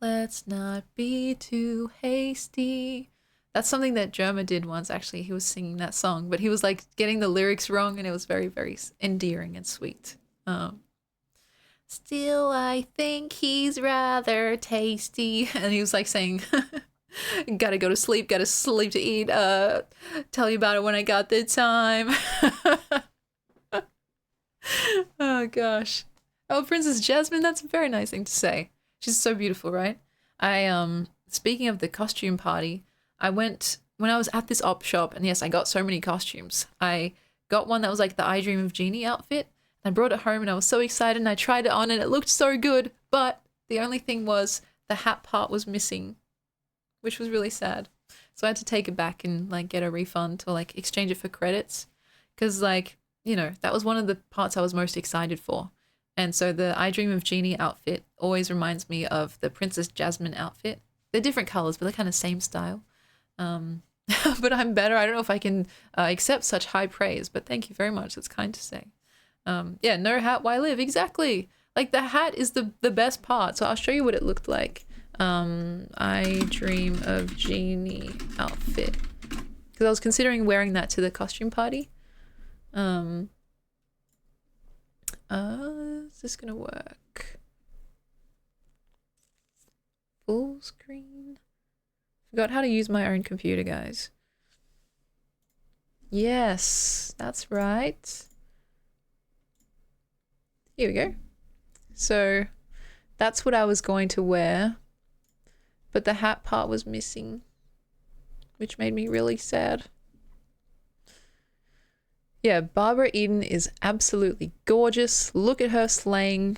Let's not be too hasty. That's something that Jerma did once, actually. He was singing that song, but he was like getting the lyrics wrong, and it was very, very endearing and sweet. Still, I think he's rather tasty. And he was like saying, gotta go to sleep to eat. Tell you about it when I got the time. Oh, gosh. Oh, Princess Jasmine, that's a very nice thing to say. She's so beautiful, right? Speaking of the costume party, I went when I was at this op shop, and yes, I got so many costumes. I got one that was like the I Dream of Genie outfit. I brought it home and I was so excited, and I tried it on and it looked so good, but the only thing was the hat part was missing, which was really sad. So I had to take it back and like get a refund or like exchange it for credits, because like, you know, that was one of the parts I was most excited for. And so the I Dream of Genie outfit always reminds me of the Princess Jasmine outfit. They're different colors, but they're kind of same style. But I'm better. I don't know if I can accept such high praise, but thank you very much. That's kind to say. Yeah, no hat, why live? Exactly. Like the hat is the best part. So I'll show you what it looked like. I Dream of Genie outfit. Because I was considering wearing that to the costume party. Is this gonna work? Full screen? Forgot how to use my own computer, guys. Yes, that's right. Here we go. So that's what I was going to wear, but the hat part was missing, which made me really sad. Yeah, Barbara Eden is absolutely gorgeous. Look at her slaying.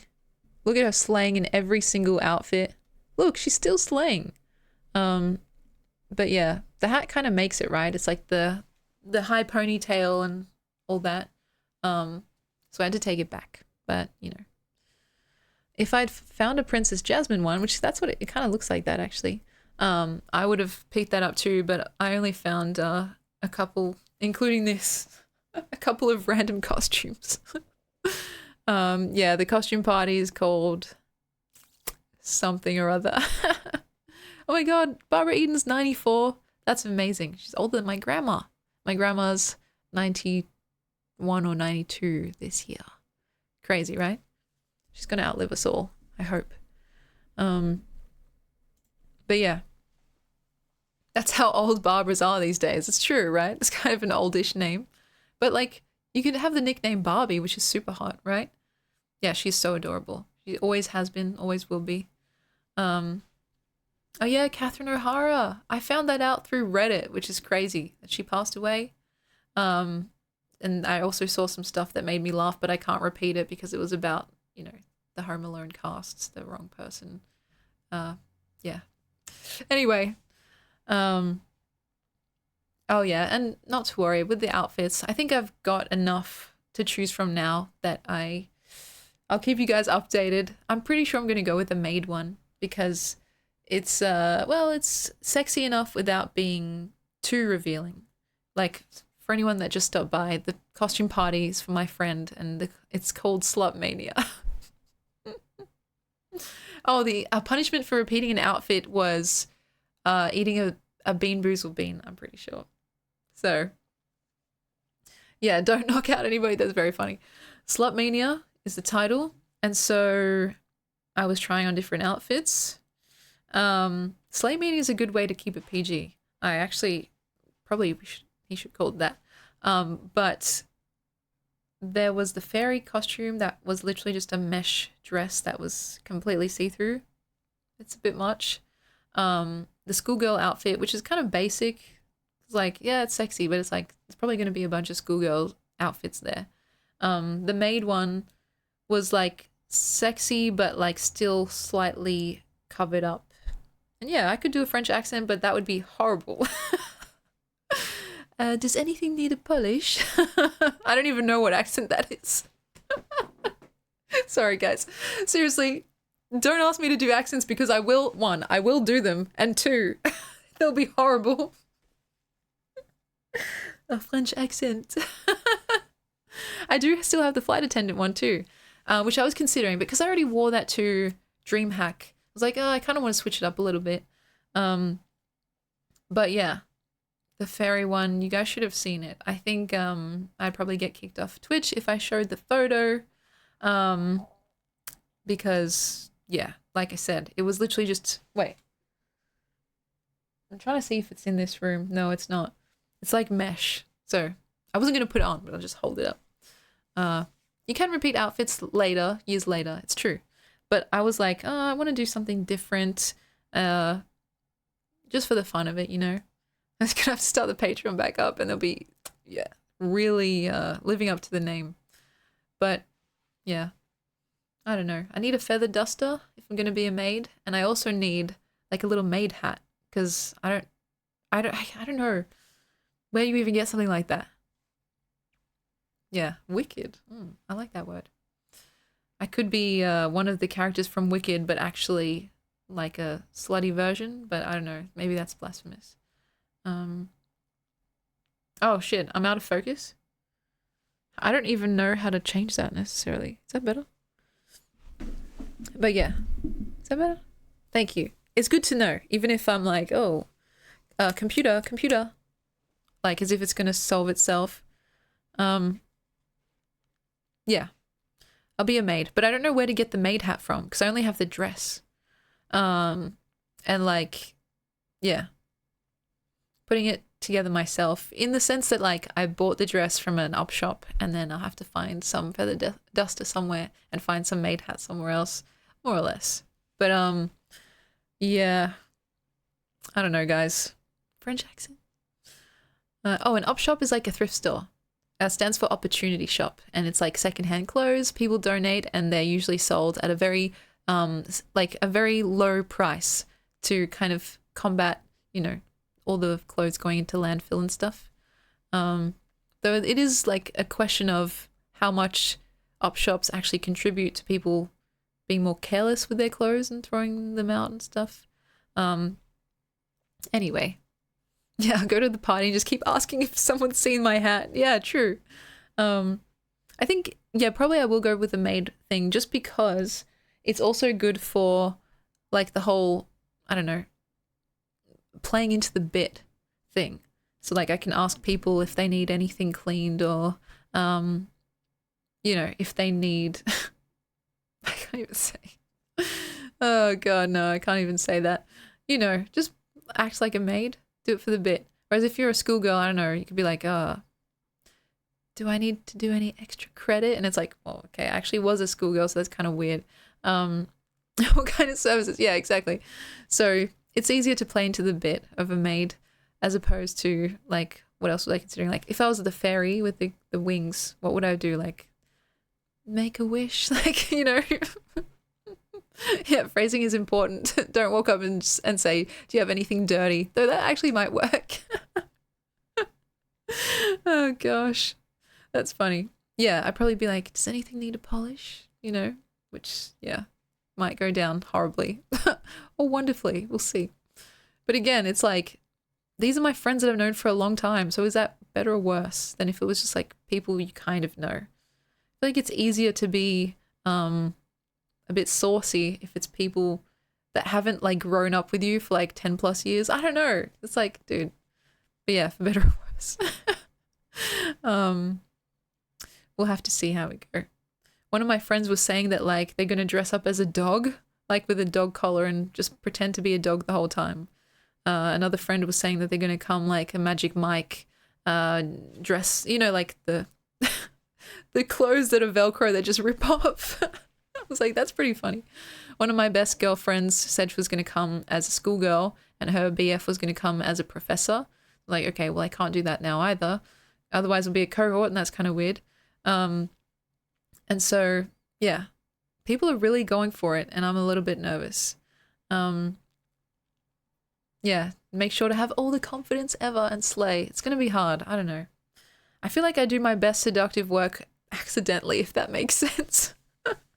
Look at her slaying in every single outfit. Look, she's still slaying. But yeah, the hat kind of makes it, right? It's like the high ponytail and all that. So I had to take it back. But, you know, if I'd found a Princess Jasmine one, which that's what it kind of looks like that actually, I would have picked that up too, but I only found a couple, including this, a couple of random costumes. Yeah, the costume party is called something or other. Oh my god, Barbara Eden's 94. That's amazing. She's older than my grandma. My grandma's 91 or 92 this year. Crazy, right? She's gonna outlive us all, I hope. But yeah. That's how old Barbaras are these days. It's true, right? It's kind of an oldish name. But like, you could have the nickname Barbie, which is super hot, right? Yeah, she's so adorable. She always has been, always will be. Oh yeah, Catherine O'Hara. I found that out through Reddit, which is crazy that she passed away. And I also saw some stuff that made me laugh, but I can't repeat it because it was about, you know, the Home Alone cast, the wrong person. Yeah. Anyway, oh yeah, and not to worry with the outfits. I think I've got enough to choose from now that I'll keep you guys updated. I'm pretty sure I'm going to go with the maid one because it's well, it's sexy enough without being too revealing. Like for anyone that just stopped by, the costume party is for my friend, and it's called SLUTMANIA. Oh, the punishment for repeating an outfit was eating a Bean Boozled bean, I'm pretty sure. So yeah, don't knock out anybody. That's very funny. SLUTMANIA is the title. And so I was trying on different outfits. Slay Mania is a good way to keep it PG. I actually probably he should call it that. But there was the fairy costume that was literally just a mesh dress that was completely see-through. It's a bit much. The schoolgirl outfit, which is kind of basic. It's like, yeah, it's sexy, but it's like, it's probably going to be a bunch of schoolgirl outfits there. The maid one was like sexy, but like still slightly covered up. And yeah, I could do a French accent, but that would be horrible. Does anything need a polish? I don't even know what accent that is. Sorry, guys. Seriously, don't ask me to do accents because I will, one, I will do them, and two, they'll be horrible. A French accent. I do still have the flight attendant one too, which I was considering because I already wore that to DreamHack. I was like, oh, I kind of want to switch it up a little bit. But yeah, the fairy one, you guys should have seen it. I think I'd probably get kicked off Twitch if I showed the photo. Because, yeah, like I said, it was literally just, wait. I'm trying to see if it's in this room. No, it's not. It's like mesh. So I wasn't going to put it on, but I'll just hold it up. You can repeat outfits later, years later. It's true. But I was like, oh, I want to do something different. Just for the fun of it, you know. I was going to have to start the Patreon back up and they'll be, yeah, really living up to the name. But, yeah. I don't know. I need a feather duster if I'm going to be a maid. And I also need like a little maid hat because I don't know where you even get something like that. Yeah, Wicked. I like that word. I could be one of the characters from Wicked, but actually like a slutty version, but I don't know. Maybe that's blasphemous. Oh shit, I'm out of focus. I don't even know how to change that necessarily. Is that better? But yeah, is that better? Thank you. It's good to know, even if I'm like, oh, computer, like as if it's gonna solve itself. Yeah, I'll be a maid, but I don't know where to get the maid hat from because I only have the dress. And like, yeah, putting it together myself in the sense that like I bought the dress from an op shop and then I'll have to find some feather duster somewhere and find some maid hat somewhere else, more or less. But yeah, I don't know, guys. French accent. Oh, an op shop is like a thrift store. Stands for opportunity shop, and it's like secondhand clothes. People donate, and they're usually sold at a very like a very low price to kind of combat, you know, all the clothes going into landfill and stuff. Though it is like a question of how much op shops actually contribute to people being more careless with their clothes and throwing them out and stuff. Anyway, yeah, I'll go to the party and just keep asking if someone's seen my hat. Yeah, true. I think, yeah, probably I will go with the maid thing just because it's also good for like the whole, I don't know, playing into the bit thing. So like I can ask people if they need anything cleaned or, you know, if they need, I can't even say, oh God, no, I can't even say that. You know, just act like a maid, do it for the bit. Whereas if you're a schoolgirl, I don't know, you could be like, do I need to do any extra credit? And it's like, well, okay, I actually was a schoolgirl, so that's kind of weird. What kind of services? Yeah, exactly. So it's easier to play into the bit of a maid as opposed to like, what else was I considering? Like if I was the fairy with the wings, what would I do? Like make a wish, like, you know. Yeah, phrasing is important. Don't walk up and say, do you have anything dirty? Though that actually might work. Oh gosh, that's funny. Yeah, I'd probably be like, does anything need a polish? You know, which, yeah, might go down horribly or wonderfully. We'll see. But again, it's like, these are my friends that I've known for a long time. So is that better or worse than if it was just like people you kind of know? I feel like it's easier to be a bit saucy if it's people that haven't like grown up with you for like 10 plus years. I don't know. It's like, dude. But yeah, for better or worse. nervous. We'll have to see how we go. One of my friends was saying that like they're gonna dress up as a dog, like with a dog collar, and just pretend to be a dog the whole time. Another friend was saying that they're gonna come like a Magic Mike dress, you know, like the the clothes that are Velcro that just rip off. I was like, that's pretty funny. One of my best girlfriends said she was going to come as a schoolgirl and her BF was going to come as a professor. Like, okay, well, I can't do that now either. Otherwise, it'll be a cohort and that's kind of weird. And so, yeah, people are really going for it and I'm a little bit nervous. Yeah, make sure to have all the confidence ever and slay. It's going to be hard. I don't know. I feel like I do my best seductive work accidentally, if that makes sense.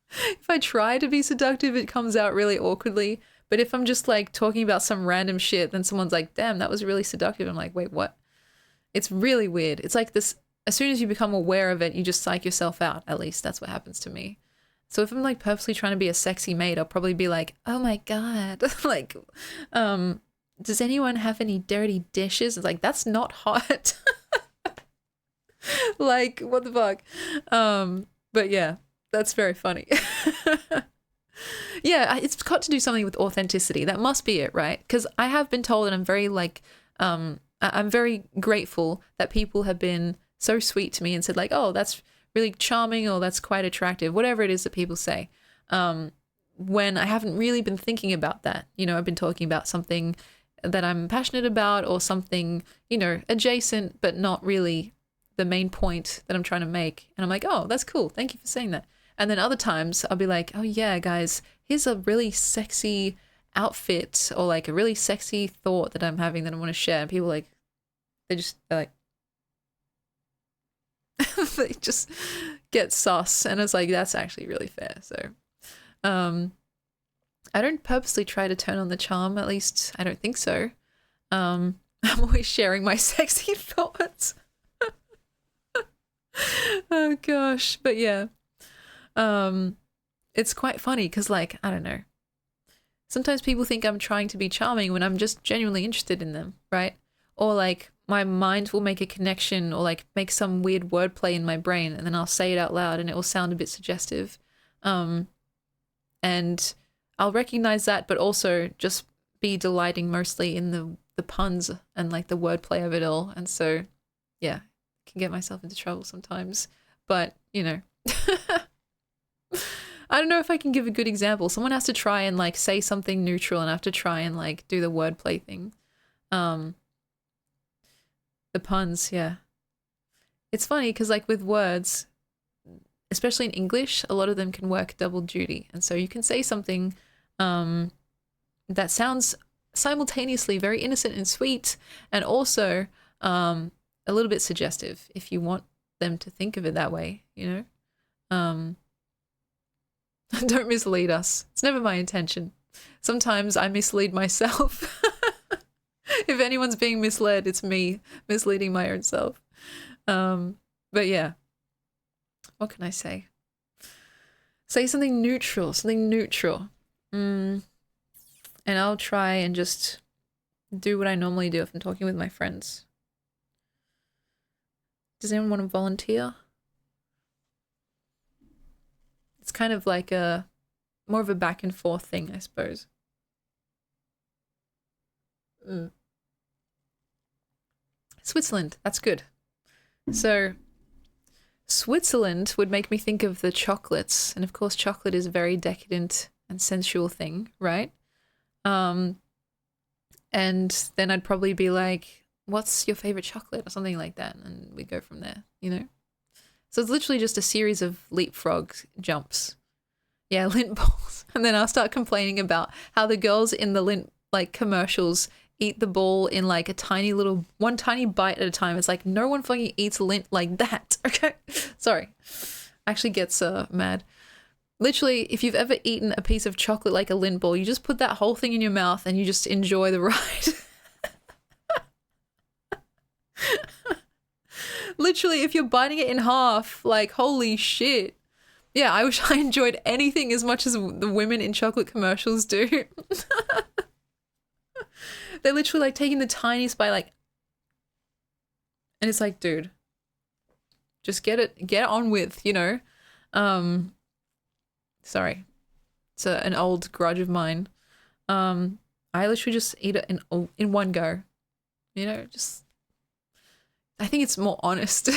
If I try to be seductive, it comes out really awkwardly. But if I'm just like talking about some random shit, then someone's like, damn, that was really seductive. I'm like, wait, what? It's really weird. It's like this, as soon as you become aware of it, you just psych yourself out. At least that's what happens to me. So if I'm like purposely trying to be a sexy maid, I'll probably be like, oh my God, like, does anyone have any dirty dishes? It's like, that's not hot. Like, what the fuck? But yeah, that's very funny. Yeah, it's got to do something with authenticity. That must be it, right? Because I have been told, and I'm very like, I'm very grateful that people have been so sweet to me and said like, oh, that's really charming or that's quite attractive, whatever it is that people say. When I haven't really been thinking about that, you know, I've been talking about something that I'm passionate about or something, you know, adjacent, but not really the main point that I'm trying to make. And I'm like, oh, that's cool. Thank you for saying that. And then other times I'll be like, oh yeah, guys, here's a really sexy outfit or like a really sexy thought that I'm having that I want to share. And people like, they're like, they just get sus. And it's like, that's actually really fair. So, I don't purposely try to turn on the charm. At least I don't think so. I'm always sharing my sexy thoughts. Oh gosh. But yeah. It's quite funny because like, I don't know. Sometimes people think I'm trying to be charming when I'm just genuinely interested in them, right? Or like my mind will make a connection or like make some weird wordplay in my brain and then I'll say it out loud and it will sound a bit suggestive. And I'll recognize that, but also just be delighting mostly in the puns and like the wordplay of it all. And so, yeah, I can get myself into trouble sometimes. But, you know, I don't know if I can give a good example. Someone has to try and like say something neutral and I have to try and like do the wordplay thing. The puns, yeah. It's funny because like with words, especially in English, a lot of them can work double duty. And so you can say something that sounds simultaneously very innocent and sweet and also a little bit suggestive if you want them to think of it that way, you know? Don't mislead us. It's never my intention. Sometimes I mislead myself. If anyone's being misled, it's me misleading my own self. But yeah. What can I say? Say something neutral, and I'll try and just do what I normally do if I'm talking with my friends. Does anyone want to volunteer? It's kind of like more of a back and forth thing, I suppose. Switzerland, that's good. So Switzerland would make me think of the chocolates, and of course chocolate is a very decadent and sensual thing, right? And then I'd probably be like, what's your favorite chocolate or something like that, and we go from there, you know? So it's literally just a series of leapfrog jumps. Yeah, lint balls. And then I'll start complaining about how the girls in the lint like commercials eat the ball in like one tiny bite at a time. It's like no one fucking eats lint like that. Okay, sorry. Actually gets mad. Literally, if you've ever eaten a piece of chocolate like a lint ball, you just put that whole thing in your mouth and you just enjoy the ride. Literally, if you're biting it in half, like holy shit. Yeah, I wish I enjoyed anything as much as the women in chocolate commercials do. They're literally like taking the tiniest bite, like, And it's like, dude, just get on with, you know. Sorry, it's an old grudge of mine. I literally just eat it in one go, you know. Just I think it's more honest.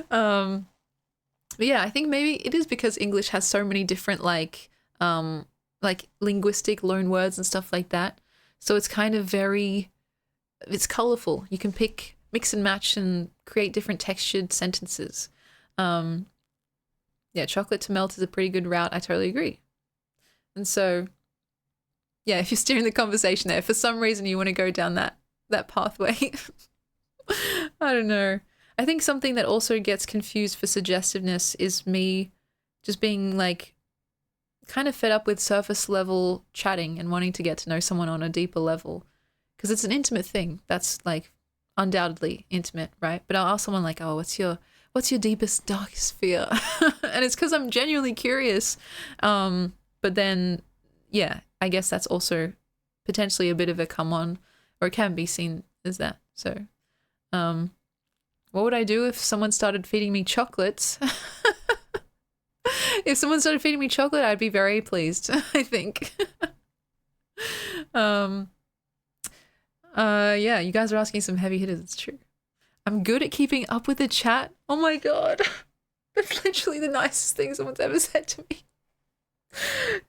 But yeah, I think maybe it is because English has so many different like linguistic loan words and stuff like that. So it's kind of it's colorful. You can mix and match and create different textured sentences. Yeah, chocolate to melt is a pretty good route. I totally agree. And so, yeah, if you're steering the conversation there, for some reason you want to go down that pathway. I don't know. I think something that also gets confused for suggestiveness is me just being like kind of fed up with surface level chatting and wanting to get to know someone on a deeper level. Because it's an intimate thing. That's like undoubtedly intimate, right? But I'll ask someone like, oh, what's your deepest, darkest fear? And it's because I'm genuinely curious. But then, yeah, I guess that's also potentially a bit of a come on, or it can be seen as that. So, what would I do if someone started feeding me chocolates? If someone started feeding me chocolate, I'd be very pleased, I think. Yeah, you guys are asking some heavy hitters, it's true. I'm good at keeping up with the chat. Oh my god. That's literally the nicest thing someone's ever said to me.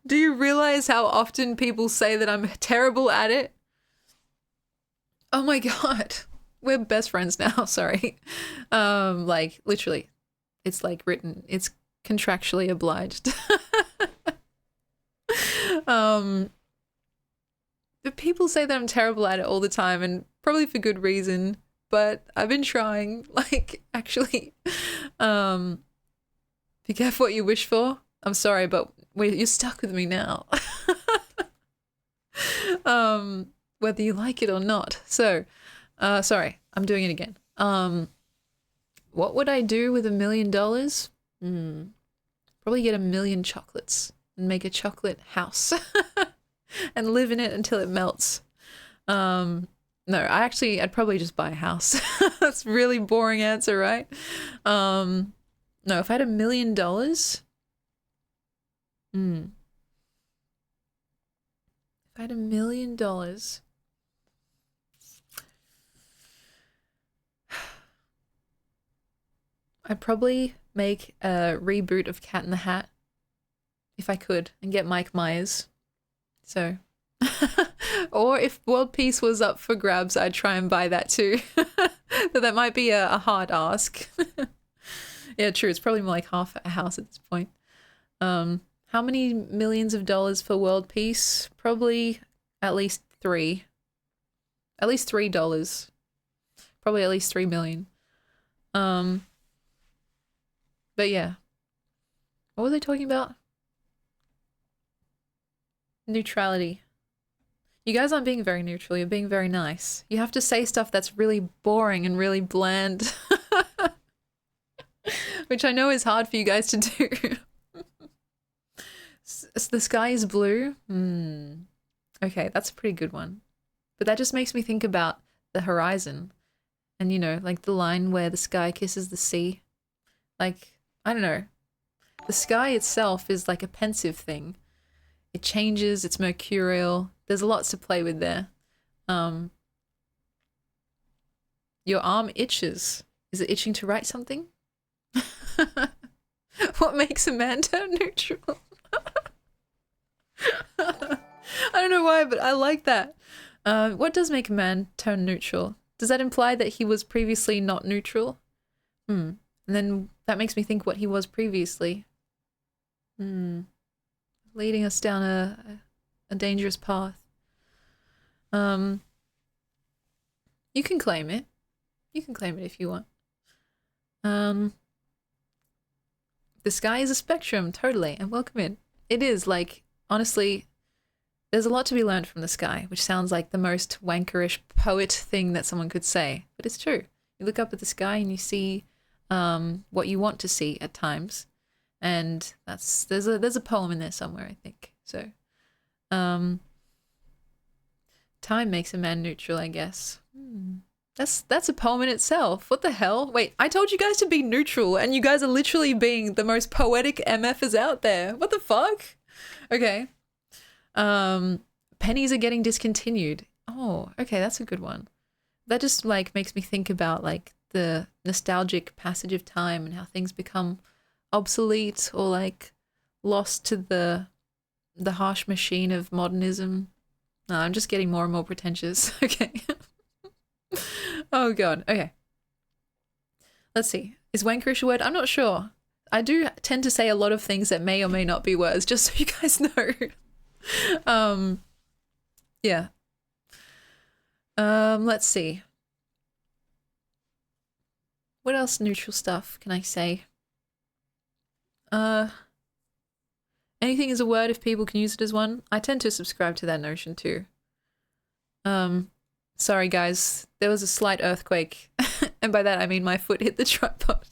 Do you realize how often people say that I'm terrible at it? Oh my god. We're best friends now, sorry. Like literally. It's like written. It's contractually obliged. But people say that I'm terrible at it all the time, and probably for good reason. But I've been trying, like, actually, be careful what you wish for. I'm sorry, but you're stuck with me now. Whether you like it or not. So, sorry, I'm doing it again. What would I do with $1 million? Probably get 1 million chocolates and make a chocolate house and live in it until it melts. No, I'd probably just buy a house. That's a really boring answer, right? No, if I had $1 million, if I had $1 million, I'd probably make a reboot of Cat in the Hat if I could and get Mike Myers. So, or if world peace was up for grabs, I'd try and buy that too. But that might be a hard ask. Yeah, true. It's probably more like half a house at this point. How many millions of dollars for world peace? Probably at least $3. At least $3. Probably at least 3 million. But yeah. What was I talking about? Neutrality. You guys aren't being very neutral. You're being very nice. You have to say stuff that's really boring and really bland. Which I know is hard for you guys to do. The sky is blue? Okay, that's a pretty good one. But that just makes me think about the horizon. And, you know, like the line where the sky kisses the sea. Like, I don't know. The sky itself is like a pensive thing. It changes, it's mercurial. There's lots to play with there. Your arm itches. Is it itching to write something? What makes a man turn neutral? I don't know why, but I like that. What does make a man turn neutral? Does that imply that he was previously not neutral? And then that makes me think what he was previously. Leading us down a dangerous path. You can claim it. You can claim it if you want. The sky is a spectrum, totally, and welcome in. It is, like, honestly, there's a lot to be learned from the sky, which sounds like the most wankerish poet thing that someone could say, but it's true. You look up at the sky and you see what you want to see at times, and there's a poem in there somewhere, I think. So, Time makes a man neutral, I guess. That's a poem in itself. What the hell? Wait, I told you guys to be neutral, and you guys are literally being the most poetic MFers out there. What the fuck? Okay. Pennies are getting discontinued. Oh, okay, that's a good one. That just like makes me think about like the nostalgic passage of time and how things become obsolete or like lost to the harsh machine of modernism. No, I'm just getting more and more pretentious. Okay. Oh god. Okay. Let's see. Is wankerish a word? I'm not sure. I do tend to say a lot of things that may or may not be words, just so you guys know. Yeah. Let's see. What else neutral stuff can I say? Anything is a word if people can use it as one. I tend to subscribe to that notion too. Sorry guys, there was a slight earthquake, and by that I mean my foot hit the tripod.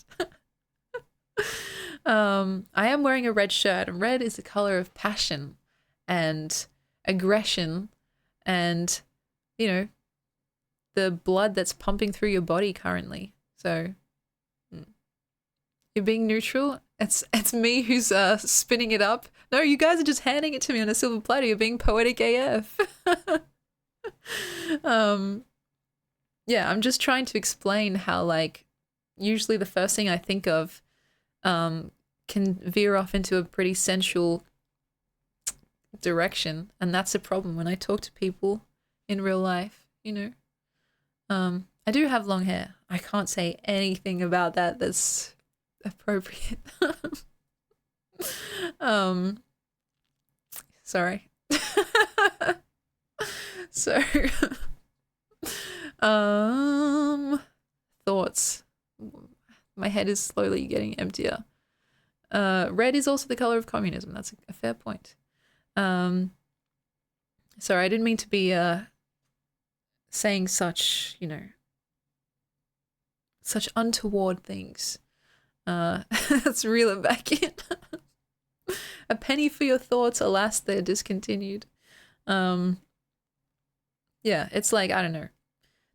I am wearing a red shirt, and red is the color of passion and aggression and, you know, the blood that's pumping through your body currently. So you're being neutral. It's me who's spinning it up. No, you guys are just handing it to me on a silver platter. You're being poetic AF. Yeah, I'm just trying to explain how like usually the first thing I think of can veer off into a pretty sensual direction, and that's a problem when I talk to people in real life, you know. I do have long hair. I can't say anything about that that's appropriate. Sorry. So thoughts. My head is slowly getting emptier. Red is also the color of communism. That's a fair point. Sorry, I didn't mean to be saying such, you know, such untoward things. Let's reel it back in. A penny for your thoughts. Alas, they're discontinued. Yeah, it's like, I don't know.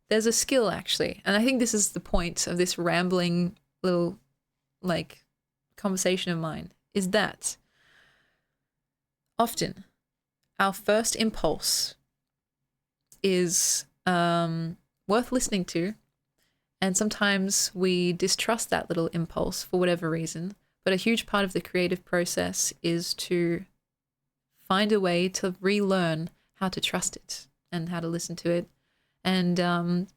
There's a skill, actually. And I think this is the point of this rambling little, like, conversation of mine, is that often our first impulse is worth listening to, and sometimes we distrust that little impulse for whatever reason, but a huge part of the creative process is to find a way to relearn how to trust it and how to listen to it. And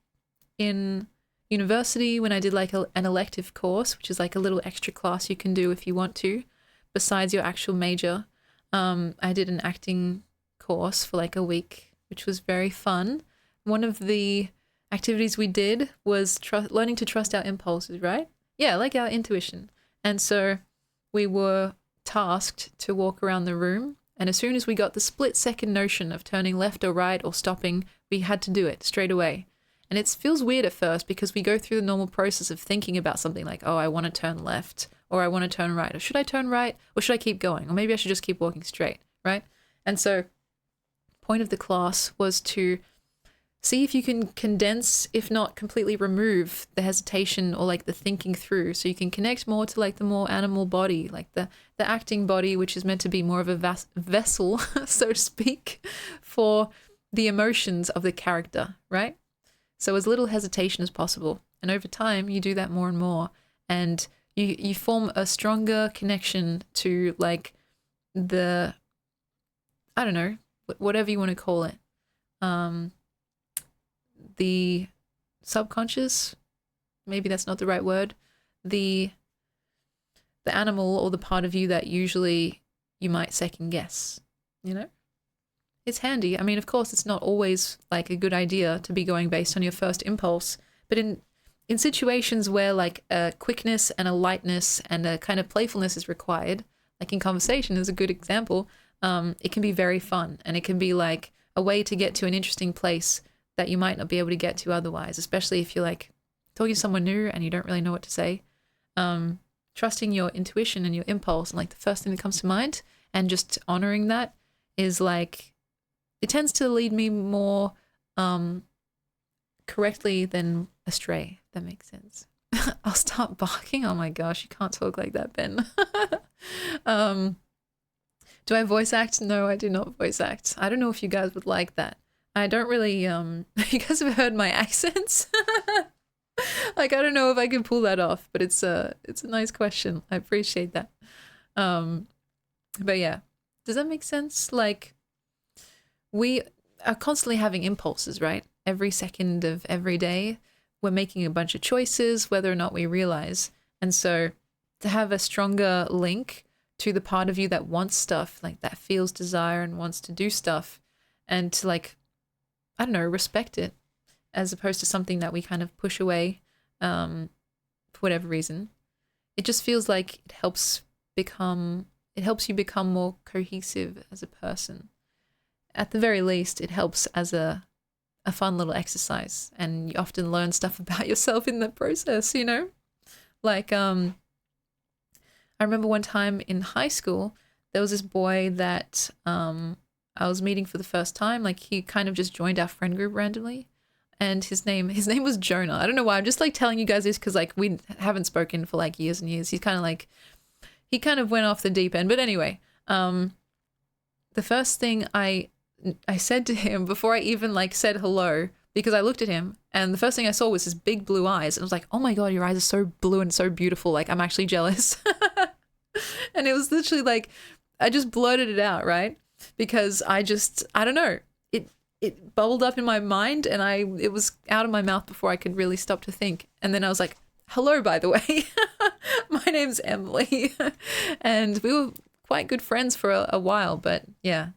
in university, when I did like an elective course, which is like a little extra class you can do if you want to, besides your actual major, I did an acting course for like a week, which was very fun. One of the activities we did was learning to trust our impulses, right? Yeah, like our intuition. And so we were tasked to walk around the room, and as soon as we got the split-second notion of turning left or right or stopping, we had to do it straight away. And it feels weird at first because we go through the normal process of thinking about something like, oh, I want to turn left, or I want to turn right, or should I turn right, or should I keep going, or maybe I should just keep walking straight, right? And so point of the class was to see if you can condense, if not completely remove, the hesitation or like the thinking through, so you can connect more to like the more animal body, like the acting body, which is meant to be more of a vessel, so to speak, for the emotions of the character, right? So as little hesitation as possible. And over time, you do that more and more, and you form a stronger connection to like the, I don't know, whatever you want to call it. The subconscious, maybe that's not the right word, the animal or the part of you that usually you might second guess, you know? It's handy. I mean, of course, it's not always like a good idea to be going based on your first impulse, but in situations where like a quickness and a lightness and a kind of playfulness is required, like in conversation is a good example, it can be very fun, and it can be like a way to get to an interesting place that you might not be able to get to otherwise, especially if you're like talking to someone new and you don't really know what to say. Trusting your intuition and your impulse and like the first thing that comes to mind and just honoring that is like, it tends to lead me more correctly than astray. If that makes sense. I'll start barking. Oh my gosh, you can't talk like that, Ben. um, do I voice act? No, I do not voice act. I don't know if you guys would like that. I don't really, you guys have heard my accents? Like, I don't know if I can pull that off, but it's a nice question. I appreciate that. But yeah, does that make sense? Like, we are constantly having impulses, right? Every second of every day, we're making a bunch of choices, whether or not we realize. And so to have a stronger link to the part of you that wants stuff, like that feels desire and wants to do stuff, and to like, I don't know, respect it, as opposed to something that we kind of push away for whatever reason. It just feels like it helps you become more cohesive as a person. At the very least, it helps as a fun little exercise, and you often learn stuff about yourself in the process, you know? Like, I remember one time in high school, there was this boy that I was meeting for the first time. Like, he kind of just joined our friend group randomly, and his name was Jonah. I don't know why. I'm just like telling you guys this because like we haven't spoken for like years and years. He kind of went off the deep end. But anyway, the first thing I said to him before I even like said hello, because I looked at him and the first thing I saw was his big blue eyes. And I was like, oh my God, your eyes are so blue and so beautiful. Like, I'm actually jealous. And it was literally like, I just blurted it out, right? Because I don't know. It bubbled up in my mind and it was out of my mouth before I could really stop to think. And then I was like, hello, by the way. My name's Emily. And we were quite good friends for a while, but yeah.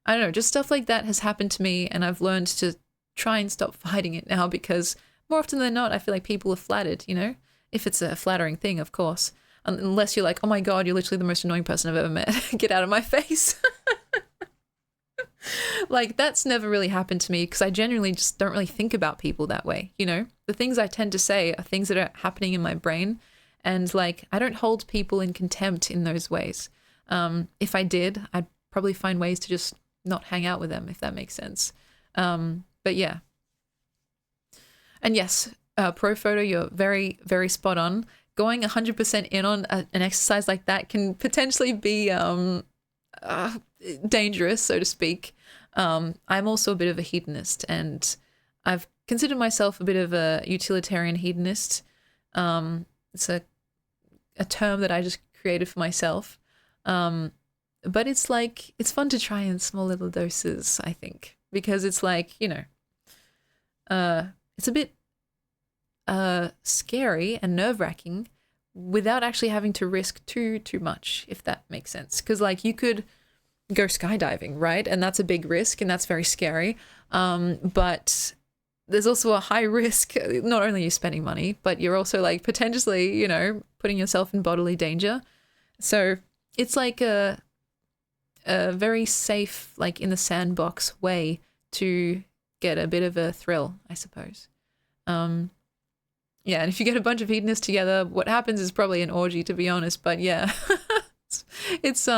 I don't know, just stuff like that has happened to me, and I've learned to try and stop fighting it now, because more often than not, I feel like people are flattered, you know? If it's a flattering thing, of course. Unless you're like, oh my God, you're literally the most annoying person I've ever met. Get out of my face. Like, that's never really happened to me because I genuinely just don't really think about people that way, you know? The things I tend to say are things that are happening in my brain, and like, I don't hold people in contempt in those ways. If I did, I'd probably find ways to just not hang out with them, if that makes sense. But yeah. And yes, pro photo, you're very, very spot on. Going 100% in on an exercise like that can potentially be dangerous, so to speak. I'm also a bit of a hedonist, and I've considered myself a bit of a utilitarian hedonist. It's a term that I just created for myself. But it's like, it's fun to try in small little doses, I think, because it's like, you know, it's a bit scary and nerve-wracking without actually having to risk too much, if that makes sense. Because like, you could go skydiving, right? And that's a big risk, and that's very scary. But there's also a high risk. Not only are you spending money, but you're also like potentially, you know, putting yourself in bodily danger. So it's like a very safe, like in the sandbox way to get a bit of a thrill, I suppose. Yeah, and if you get a bunch of hedonists together, what happens is probably an orgy, to be honest. But yeah, it's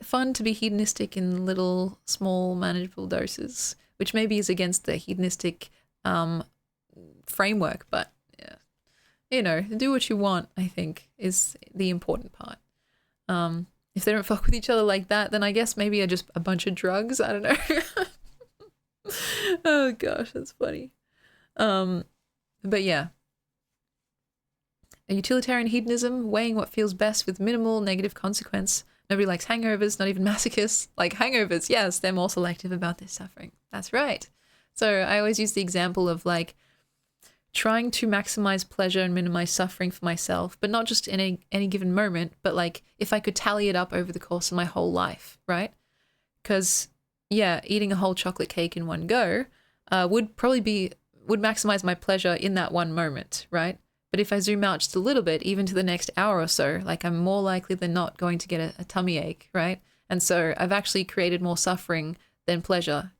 fun to be hedonistic in little, small, manageable doses, which maybe is against the hedonistic framework. But yeah, you know, do what you want, I think, is the important part. If they don't fuck with each other like that, then I guess maybe just a bunch of drugs. I don't know. Oh gosh, that's funny. But yeah. A utilitarian hedonism, weighing what feels best with minimal negative consequence. Nobody likes hangovers, not even masochists. Like hangovers, yes, they're more selective about their suffering. That's right. So I always use the example of like trying to maximize pleasure and minimize suffering for myself, but not just in any given moment, but like if I could tally it up over the course of my whole life, right? Because yeah, eating a whole chocolate cake in one go would maximize my pleasure in that one moment, right? But if I zoom out just a little bit, even to the next hour or so, like I'm more likely than not going to get a tummy ache, right? And so I've actually created more suffering than pleasure.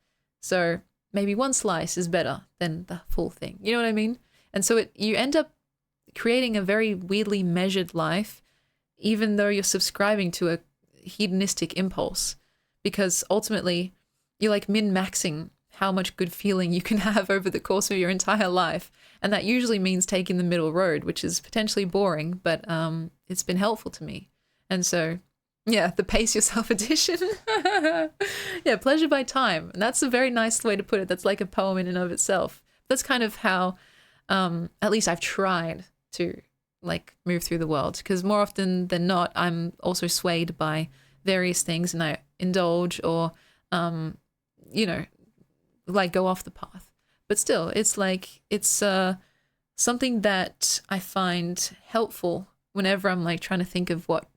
So maybe one slice is better than the full thing. You know what I mean? And so you end up creating a very weirdly measured life, even though you're subscribing to a hedonistic impulse, because ultimately you're like min-maxing how much good feeling you can have over the course of your entire life. And that usually means taking the middle road, which is potentially boring, but it's been helpful to me. And so, yeah, the pace yourself edition. Yeah, pleasure by time. And that's a very nice way to put it. That's like a poem in and of itself. That's kind of how, at least I've tried to like move through the world, because more often than not, I'm also swayed by various things and I indulge or, you know, like go off the path. But still, it's like, it's something that I find helpful whenever I'm like trying to think of what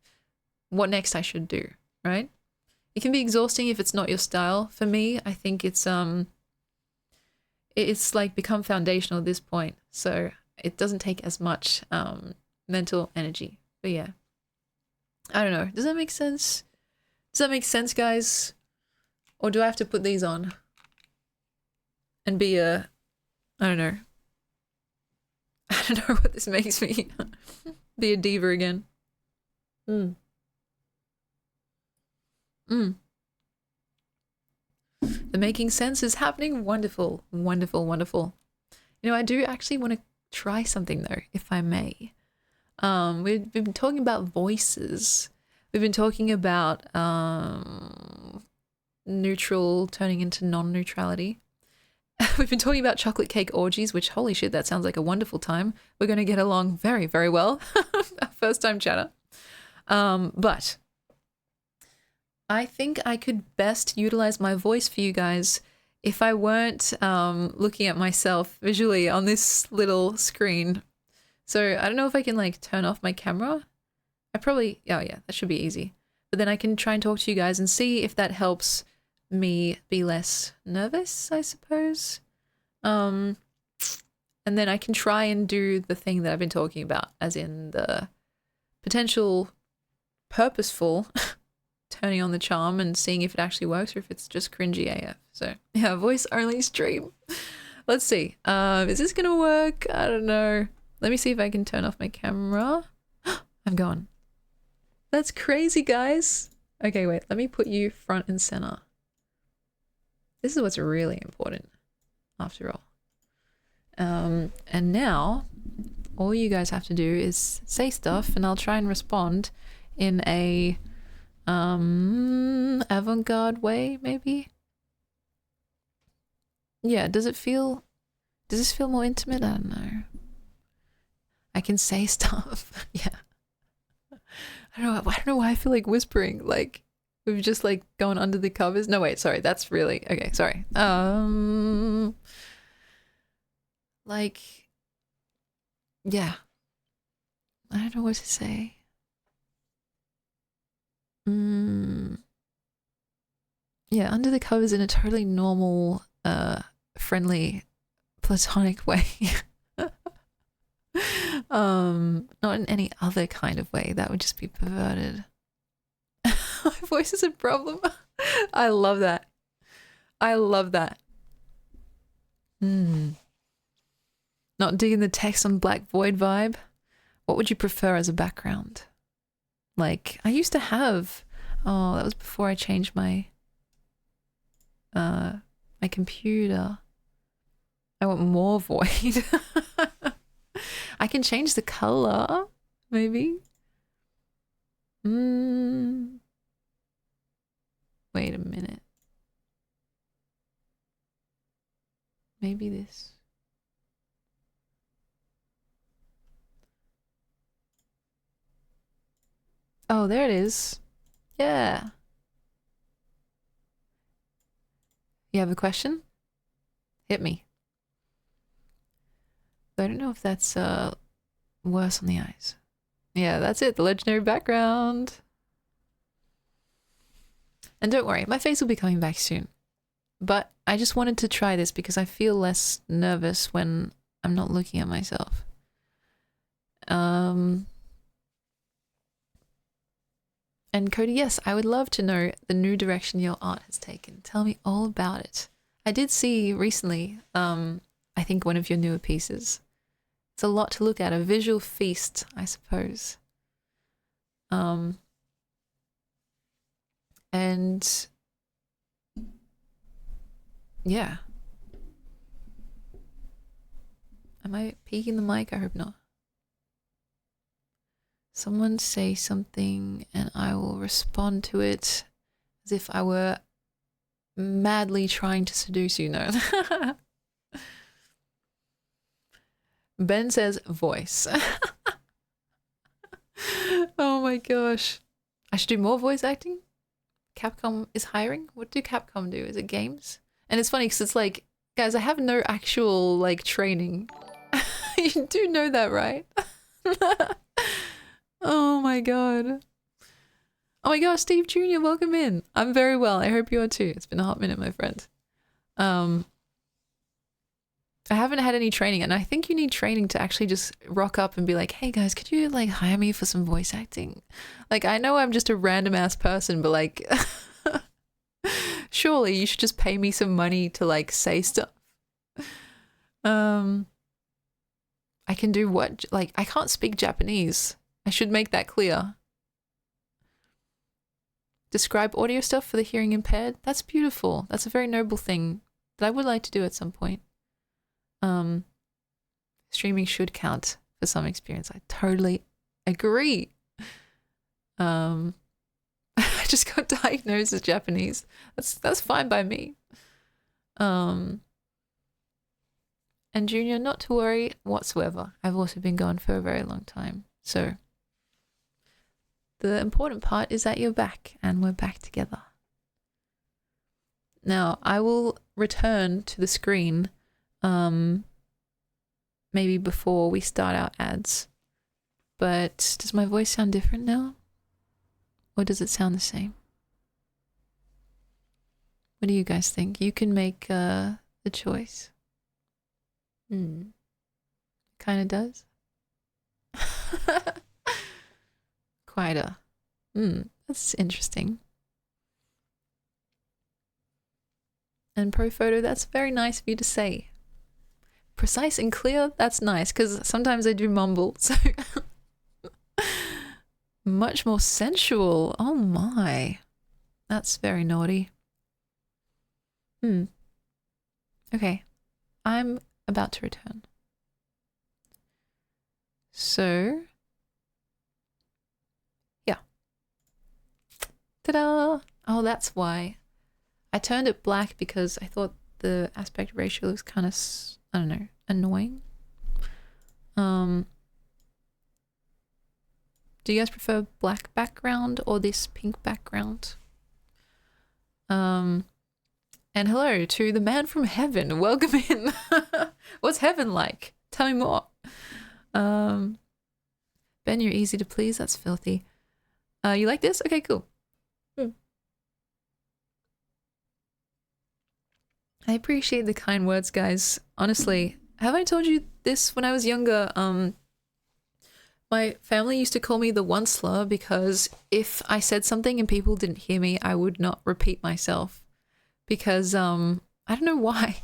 next I should do, right? It can be exhausting if it's not your style. For me, I think it's like become foundational at this point. So it doesn't take as much mental energy. But yeah, I don't know. Does that make sense? Does that make sense, guys? Or do I have to put these on and be a, I don't know. I don't know what this makes me. Be a diva again. The making sense is happening. Wonderful, wonderful, wonderful. You know, I do actually want to try something though, if I may. We've been talking about voices. We've been talking about neutral turning into non-neutrality. We've been talking about chocolate cake orgies, which, holy shit, that sounds like a wonderful time. We're going to get along very, very well. First time chatter. But I think I could best utilize my voice for you guys if I weren't looking at myself visually on this little screen. So I don't know if I can like turn off my camera. I probably, oh yeah, that should be easy. But then I can try and talk to you guys and see if that helps me be less nervous, I suppose. And then I can try and do the thing that I've been talking about, as in the potential purposeful turning on the charm and seeing if it actually works or if it's just cringy AF. So yeah, voice only stream. Let's see. Is this gonna work? I don't know. Let me see if I can turn off my camera. I'm gone. That's crazy, guys. Okay, wait, let me put you front and center. This is what's really important, after all. And now, all you guys have to do is say stuff, and I'll try and respond in a avant-garde way, maybe. Yeah, does this feel more intimate? I don't know. I can say stuff. Yeah. I don't know why I feel like whispering. Like we've just like gone under the covers. No, wait, sorry. That's really okay. Sorry. Like, yeah. I don't know what to say. Yeah, under the covers in a totally normal, friendly, platonic way. Not in any other kind of way. That would just be perverted. My voice is a problem. I love that. I love that. Not digging the text on Black Void vibe. What would you prefer as a background? Like, I used to have, oh, that was before I changed my my computer. I want more void. I can change the color, maybe. Wait a minute. Maybe this. Oh, there it is. Yeah. You have a question? Hit me. I don't know if that's worse on the eyes. Yeah, that's it. The legendary background. And don't worry, my face will be coming back soon. But I just wanted to try this because I feel less nervous when I'm not looking at myself. And Cody, yes, I would love to know the new direction your art has taken. Tell me all about it. I did see recently, I think one of your newer pieces. It's a lot to look at, a visual feast, I suppose. And Yeah. Am I peeking the mic? I hope not. Someone say something and I will respond to it as if I were madly trying to seduce you. No. Ben says voice. Oh my gosh. I should do more voice acting? Capcom is hiring? What do Capcom do? Is it games? And it's funny because it's like, guys, I have no actual like training. You do know that, right? Oh my god. Oh my gosh, Steve Jr., welcome in. I'm very well. I hope you are too. It's been a hot minute, my friend. I haven't had any training, and I think you need training to actually just rock up and be like, hey guys, could you like hire me for some voice acting? Like, I know I'm just a random ass person, but like, surely you should just pay me some money to like say stuff. I can do what? Like, I can't speak Japanese. I should make that clear. Describe audio stuff for the hearing impaired. That's beautiful. That's a very noble thing that I would like to do at some point. Streaming should count for some experience. I totally agree. I just got diagnosed as Japanese. That's fine by me. And Junior, not to worry whatsoever. I've also been gone for a very long time. So the important part is that you're back and we're back together. Now, I will return to the screen maybe before we start our ads. But does my voice sound different now? Or does it sound the same? What do you guys think? You can make the choice. Kind of does. Quieter. That's interesting. And pro photo, that's very nice of you to say. Precise and clear, that's nice, because sometimes I do mumble, so much more sensual. Oh my. That's very naughty. Okay. I'm about to return. So, yeah. Ta-da! Oh, that's why. I turned it black because I thought the aspect ratio was kind of, I don't know, annoying. Do you guys prefer black background or this pink background? And hello to the man from heaven. Welcome in. What's heaven like? Tell me more. Ben, you're easy to please. That's filthy. You like this? Okay, cool. I appreciate the kind words, guys. Honestly, have I told you this when I was younger? My family used to call me the onceler because if I said something and people didn't hear me, I would not repeat myself. Because, I don't know why.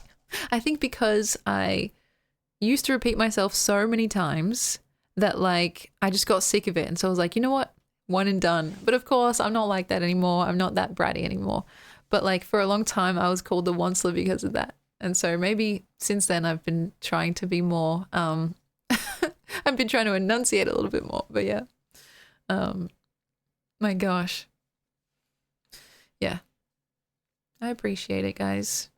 I think because I used to repeat myself so many times that, like, I just got sick of it. And so I was like, you know what? One and done. But of course, I'm not like that anymore. I'm not that bratty anymore. But like for a long time, I was called the onceler because of that. And so maybe since then I've been trying to be more, I've been trying to enunciate a little bit more, but yeah. My gosh. Yeah. I appreciate it, guys.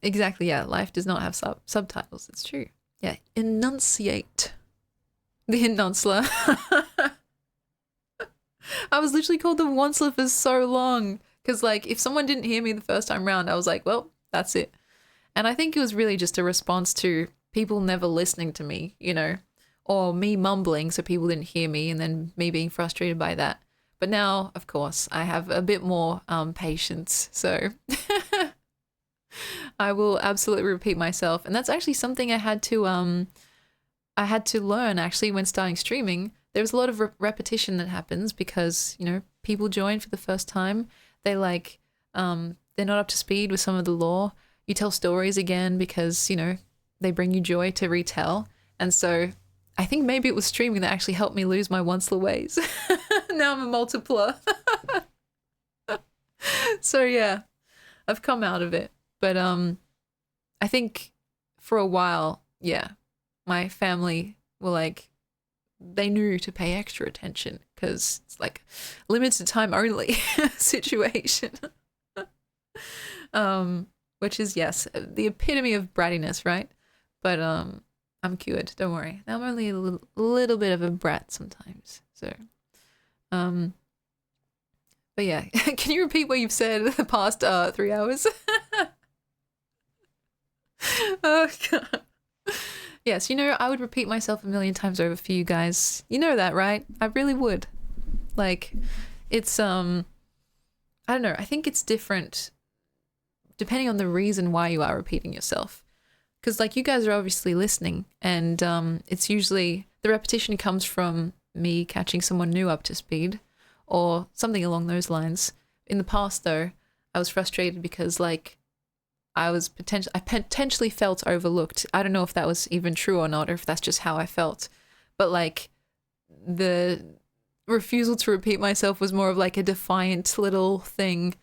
Exactly, yeah. Life does not have subtitles. It's true. Yeah. Enunciate. The enunciator. I was literally called the onceler for so long because, like, if someone didn't hear me the first time round, I was like, well, that's it. And I think it was really just a response to people never listening to me, you know, or me mumbling so people didn't hear me and then me being frustrated by that. But now, of course, I have a bit more patience, so I will absolutely repeat myself. And that's actually something I had to learn actually when starting streaming. There's a lot of repetition that happens because, you know, people join for the first time. They like, they're not up to speed with some of the lore. You tell stories again because, you know, they bring you joy to retell. And so I think maybe it was streaming that actually helped me lose my onceler ways. Now I'm a multipler. So yeah, I've come out of it. But I think for a while, yeah, my family were like, they knew to pay extra attention because it's like limited time only situation. Which is, yes, the epitome of brattiness, right? But I'm cured. Don't worry. I'm only a little bit of a brat sometimes. So, um, but yeah, can you repeat what you've said the past 3 hours? Oh god. Yes, I would repeat myself a million times over for you guys. You know that, right? I really would. Like, it's I don't know. I think it's different depending on the reason why you are repeating yourself. Because like you guys are obviously listening, and it's usually the repetition comes from me catching someone new up to speed, or something along those lines. In the past, though, I was frustrated because like I potentially felt overlooked. I don't know if that was even true or not, or if that's just how I felt. But like the refusal to repeat myself was more of like a defiant little thing,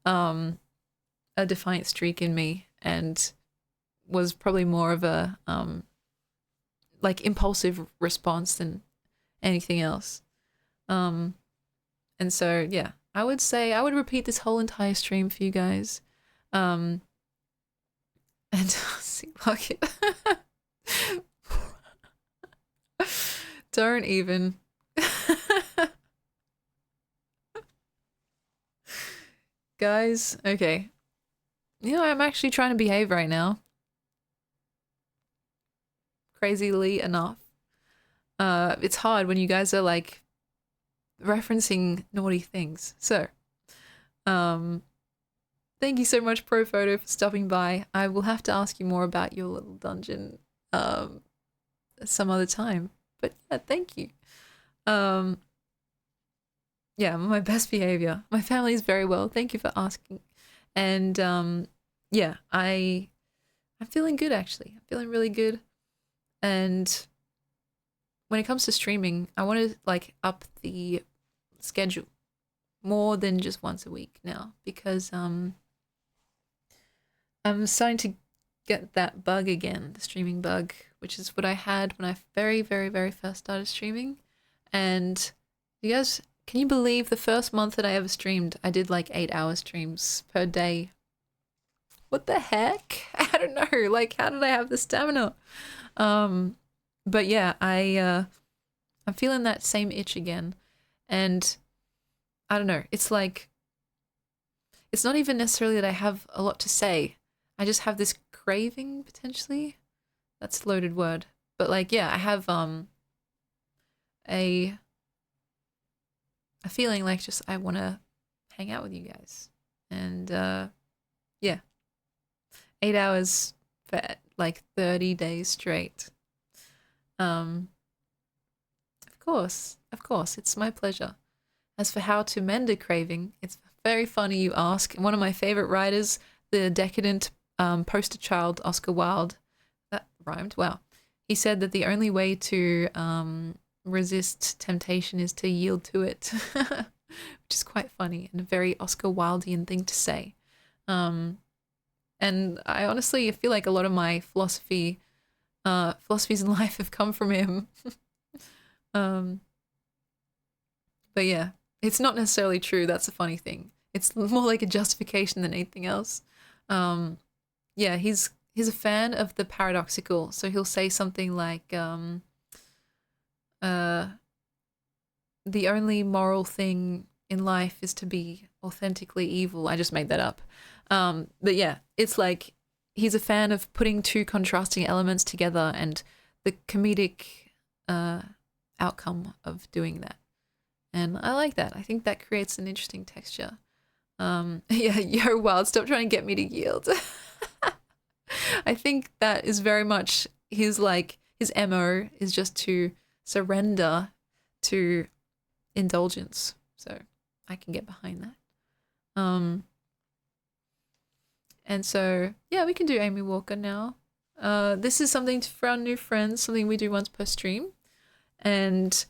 a defiant streak in me, and was probably more of a like impulsive response than anything else. And so yeah, I would say I would repeat this whole entire stream for you guys. And see, fuck it. Don't even. Guys, okay. I'm actually trying to behave right now. Crazily enough. It's hard when you guys are like referencing naughty things. So, thank you so much, Pro Photo, for stopping by. I will have to ask you more about your little dungeon some other time. But yeah, thank you. Yeah, I'm on my best behavior. My family is very well. Thank you for asking. And yeah, I'm feeling good actually. I'm feeling really good. And when it comes to streaming, I want to like up the schedule more than just once a week now, because I'm starting to get that bug again, the streaming bug, which is what I had when I very, very, very first started streaming. And you guys, can you believe the first month that I ever streamed, I did like 8-hour streams per day? What the heck? I don't know. Like, how did I have the stamina? But yeah, I'm feeling that same itch again. And I don't know. It's like, it's not even necessarily that I have a lot to say. I just have this craving potentially. That's a loaded word. But like, yeah, I have a feeling like just I want to hang out with you guys. And yeah. 8 hours for like 30 days straight. Of course, it's my pleasure. As for how to mend a craving, it's very funny you ask. One of my favorite writers, the decadent poster child Oscar Wilde, that rhymed, wow. He said that the only way to resist temptation is to yield to it, which is quite funny and a very Oscar Wildean thing to say. And I honestly feel like a lot of my philosophies in life have come from him. But yeah, it's not necessarily true. That's a funny thing. It's more like a justification than anything else. Yeah, he's a fan of the paradoxical. So he'll say something like, the only moral thing in life is to be authentically evil. I just made that up. But yeah, it's like he's a fan of putting two contrasting elements together and the comedic outcome of doing that. And I like that. I think that creates an interesting texture. Yeah, yo, Wild, stop trying to get me to yield. I think that is very much his MO is just to surrender to indulgence. So I can get behind that. And so, yeah, we can do Amy Walker now. This is something for our new friends, something we do once per stream. And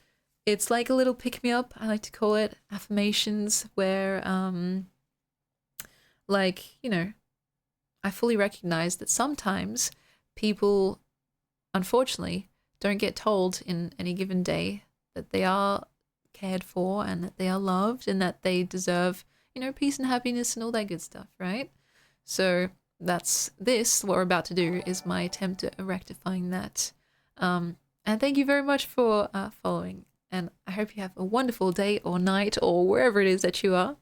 it's like a little pick-me-up, I like to call it, affirmations, where Like, you know, I fully recognize that sometimes people, unfortunately, don't get told in any given day that they are cared for and that they are loved and that they deserve, you know, peace and happiness and all that good stuff, right? So that's this, what we're about to do, is my attempt at rectifying that. And thank you very much for following. And I hope you have a wonderful day or night or wherever it is that you are.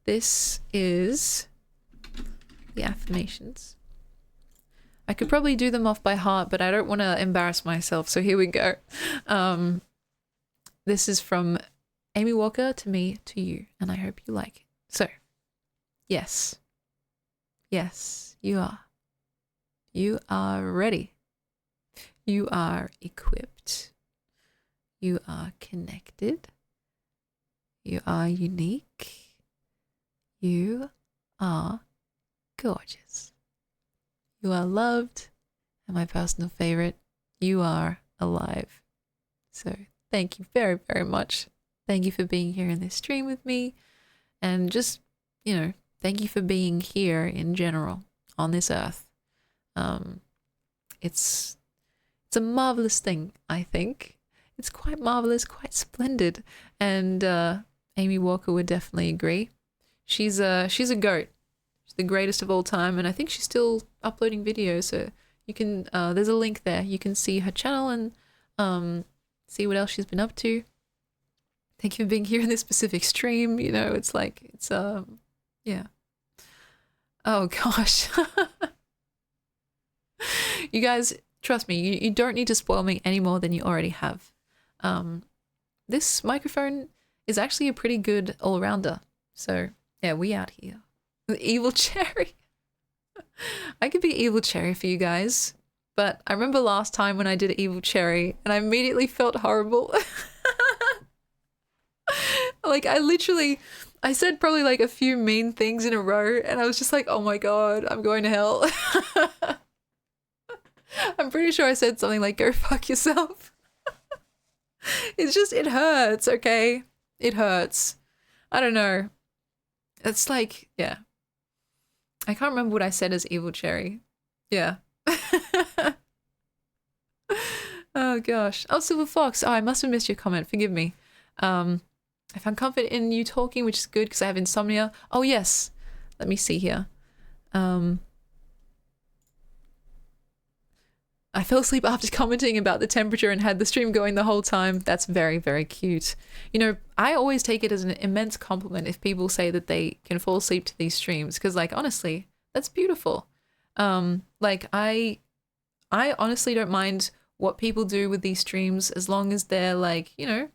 This is the affirmations. I could probably do them off by heart, but I don't want to embarrass myself, so here we go. This is from Amy Walker to me, to you, and I hope you like it. So, yes. Yes, you are. You are ready. You are equipped. You are connected. You are unique. You are gorgeous. You are loved. And my personal favorite, you are alive. So thank you very, very much. Thank you for being here in this stream with me. And just, you know, thank you for being here in general on this earth. It's a marvelous thing, I think. It's quite marvelous, quite splendid. And Amy Walker would definitely agree. She's a goat. She's the greatest of all time, and I think she's still uploading videos. So you can there's a link there. You can see her channel and see what else she's been up to. Thank you for being here in this specific stream. You know, it's like it's yeah. Oh gosh. You guys, trust me, you don't need to spoil me any more than you already have. This microphone is actually a pretty good all-rounder. So, yeah, we out here. The evil cherry. I could be evil cherry for you guys, but I remember last time when I did evil cherry and I immediately felt horrible. Like, I said probably like a few mean things in a row and I was just like, oh my god, I'm going to hell. I'm pretty sure I said something like, go fuck yourself. It's just, it hurts, okay? It hurts. I don't know. It's like, yeah. I can't remember what I said as evil cherry. Yeah. Oh gosh. Oh, Silver Fox. Oh, I must have missed your comment. Forgive me. I found comfort in you talking, which is good because I have insomnia. Oh yes. Let me see here. I fell asleep after commenting about the temperature and had the stream going the whole time. That's very, very cute. You know, I always take it as an immense compliment if people say that they can fall asleep to these streams because, like, honestly, that's beautiful. Like, I honestly don't mind what people do with these streams as long as they're, like, you know,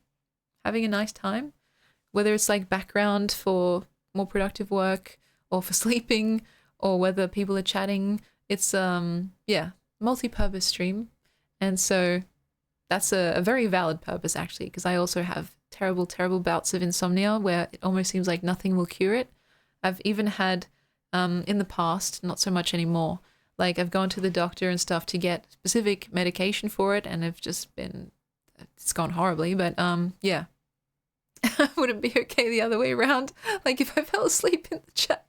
having a nice time. Whether it's, like, background for more productive work or for sleeping or whether people are chatting. It's, yeah. Multi-purpose stream, and so that's a very valid purpose actually, because I also have terrible bouts of insomnia where it almost seems like nothing will cure it. I've even had in the past, not so much anymore, like I've gone to the doctor and stuff to get specific medication for it and it's gone horribly, but yeah. Would it be okay the other way around, like if I fell asleep in the chat?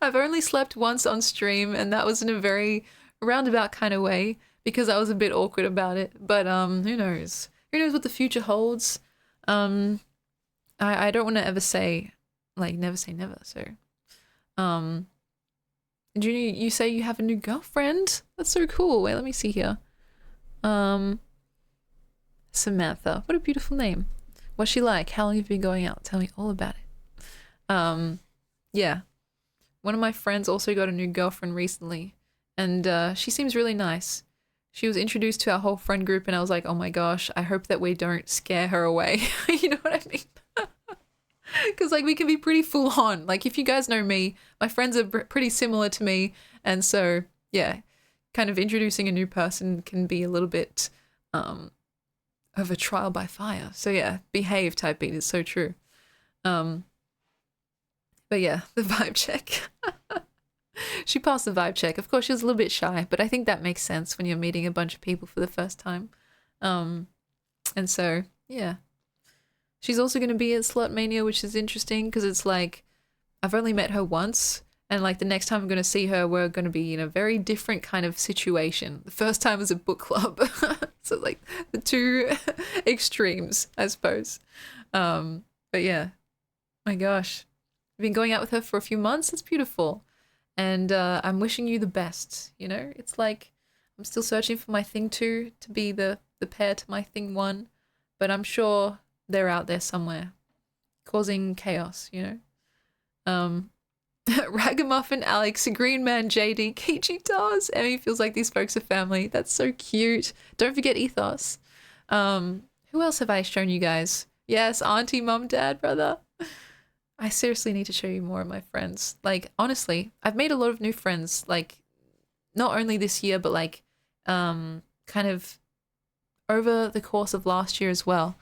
I've only slept once on stream and that was in a very roundabout kind of way because I was a bit awkward about it, but who knows what the future holds. I don't want to ever say, like, never say never. So you say you have a new girlfriend? That's so cool. Wait, let me see here. Samantha, what a beautiful name. What's she like? How long have you been going out? Tell me all about it. Yeah, one of my friends also got a new girlfriend recently. And she seems really nice. She was introduced to our whole friend group and I was like, oh my gosh, I hope that we don't scare her away. You know what I mean? Because like we can be pretty full on. Like if you guys know me, my friends are pretty similar to me. And so, yeah, kind of introducing a new person can be a little bit of a trial by fire. So yeah, behave type beat is so true. But yeah, the vibe check. She passed the vibe check. Of course, she was a little bit shy, but I think that makes sense when you're meeting a bunch of people for the first time. And so, yeah. She's also going to be at SLUTMANIA, which is interesting because it's like I've only met her once, and like the next time I'm going to see her, we're going to be in a very different kind of situation. The first time was a book club. So like the two extremes, I suppose. But yeah, my gosh. I've been going out with her for a few months. It's beautiful. And I'm wishing you the best, you know? It's like I'm still searching for my thing two to be the pair to my thing one, but I'm sure they're out there somewhere causing chaos, you know? Ragamuffin Alex, Green Man JD, Kichi Tars, Emmy feels like these folks are family. That's so cute. Don't forget Ethos. Who else have I shown you guys? Yes, Auntie, Mum, Dad, brother. I seriously need to show you more of my friends. Like, honestly, I've made a lot of new friends, like, not only this year, but like, kind of over the course of last year as well.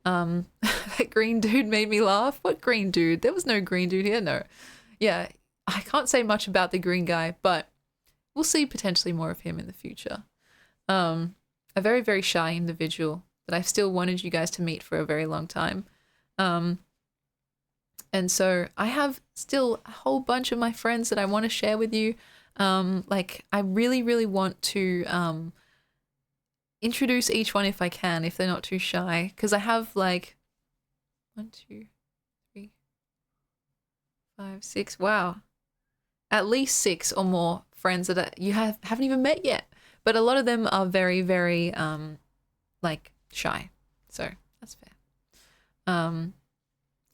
That green dude made me laugh. What green dude? There was no green dude here, no. Yeah, I can't say much about the green guy, but we'll see potentially more of him in the future. A very, very shy individual that I've still wanted you guys to meet for a very long time. And so I have still a whole bunch of my friends that I want to share with you. Like, I really, really want to introduce each one if I can, if they're not too shy. Because I have like 1, 2, 3, 5, 6. Wow. At least 6 or more friends that you haven't even met yet. But a lot of them are very, very, like, shy. So that's fair.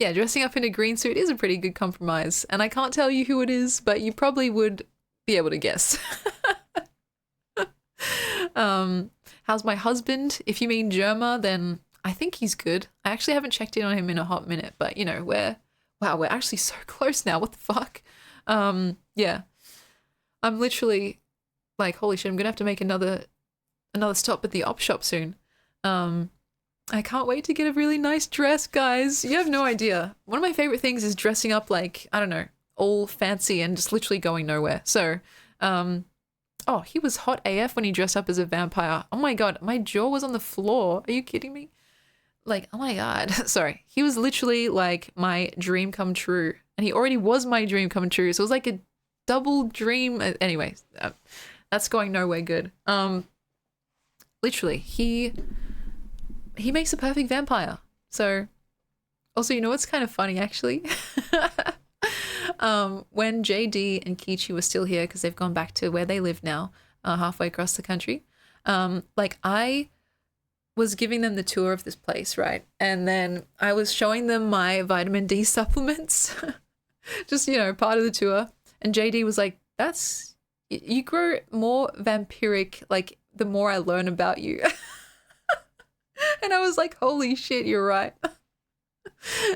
Yeah, dressing up in a green suit is a pretty good compromise. And I can't tell you who it is, but you probably would be able to guess. How's my husband? If you mean Germa, then I think he's good. I actually haven't checked in on him in a hot minute, but you know, we're actually so close now. What the fuck? Yeah. I'm literally like, holy shit, I'm gonna have to make another stop at the op shop soon. I can't wait to get a really nice dress, guys. You have no idea. One of my favorite things is dressing up like, I don't know, all fancy and just literally going nowhere. So, oh, he was hot AF when he dressed up as a vampire. Oh my god, my jaw was on the floor. Are you kidding me? Like, oh my god. Sorry. He was literally like my dream come true. And he already was my dream come true. So it was like a double dream. Anyway, that's going nowhere good. Literally, he makes a perfect vampire. So, also, you know what's kind of funny, actually? When JD and Kichi were still here, because they've gone back to where they live now, halfway across the country, like, I was giving them the tour of this place, right? And then I was showing them my vitamin D supplements, just, you know, part of the tour. And JD was like, you grow more vampiric, like, the more I learn about you. And I was like, holy shit, you're right.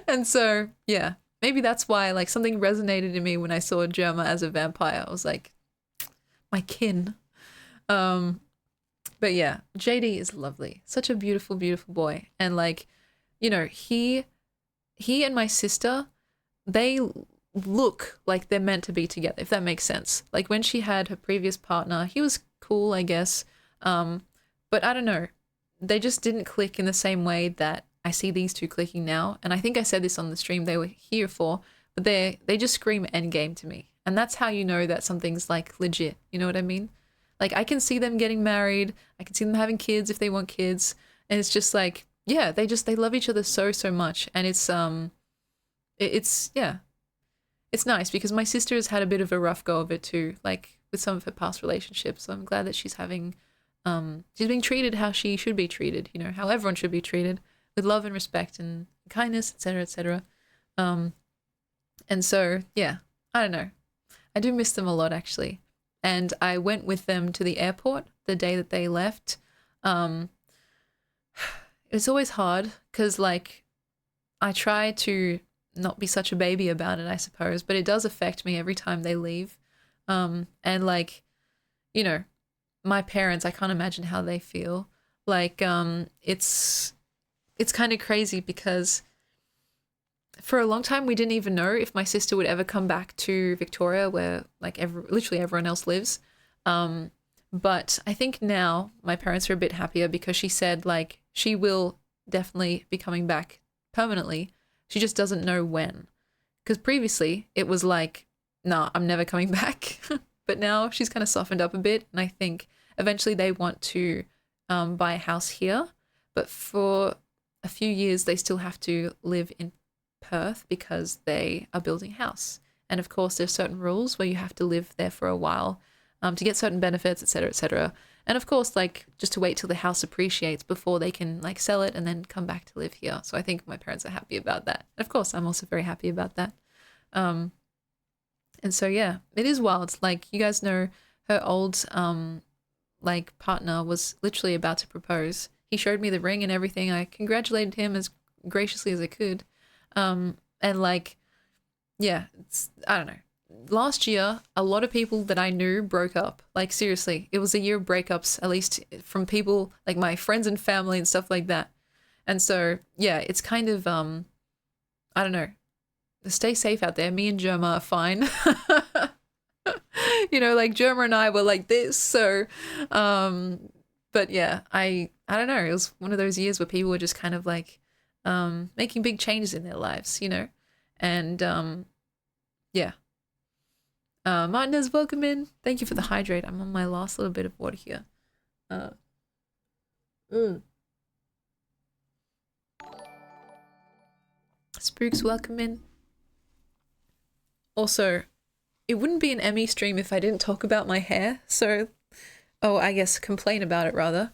And so, yeah, maybe that's why, like, something resonated in me when I saw Germa as a vampire. I was like, my kin. But yeah, JD is lovely. Such a beautiful, beautiful boy. And like, you know, he and my sister, they look like they're meant to be together, if that makes sense. Like when she had her previous partner, he was cool, I guess. But I don't know. They just didn't click in the same way that I see these two clicking now. And I think I said this on the stream they were here for, but they just scream endgame to me. And that's how you know that something's like legit. You know what I mean? Like I can see them getting married. I can see them having kids if they want kids. And it's just like, yeah, they love each other so, so much. And it's yeah, it's nice because my sister has had a bit of a rough go of it too, like with some of her past relationships. So I'm glad that she's having, she's being treated how she should be treated, you know, how everyone should be treated, with love and respect and kindness, etc., etc. And so, yeah, I don't know. I do miss them a lot, actually. And I went with them to the airport the day that they left. It's always hard because, like, I try to not be such a baby about it, I suppose, but it does affect me every time they leave. And, like, you know, my parents, I can't imagine how they feel. Like, it's kind of crazy because for a long time we didn't even know if my sister would ever come back to Victoria where like literally everyone else lives. But I think now my parents are a bit happier because she said like she will definitely be coming back permanently. She just doesn't know when, Because previously it was like, nah, I'm never coming back. But now she's kind of softened up a bit, and I think eventually they want to buy a house here. But for a few years, they still have to live in Perth because they are building a house. And of course, there's certain rules where you have to live there for a while to get certain benefits, etc., etc. And of course, like just to wait till the house appreciates before they can like sell it and then come back to live here. So I think my parents are happy about that. And of course, I'm also very happy about that. And so yeah, it is wild. Like you guys know, her old like partner was literally about to propose. He showed me the ring and everything. I congratulated him as graciously as I could. And like, yeah, I don't know. Last year, a lot of people that I knew broke up. Like seriously, it was a year of breakups, at least from people like my friends and family and stuff like that. And so yeah, it's kind of I don't know. Stay safe out there. Me and Germa are fine. You know, like Germa and I were like this. So, but yeah, I don't know. It was one of those years where people were just kind of like making big changes in their lives, you know, and yeah. Martinez, welcome in. Thank you for the hydrate. I'm on my last little bit of water here. Spooks, welcome in. Also, it wouldn't be an Emmy stream if I didn't talk about my hair, so... Oh, I guess complain about it, rather.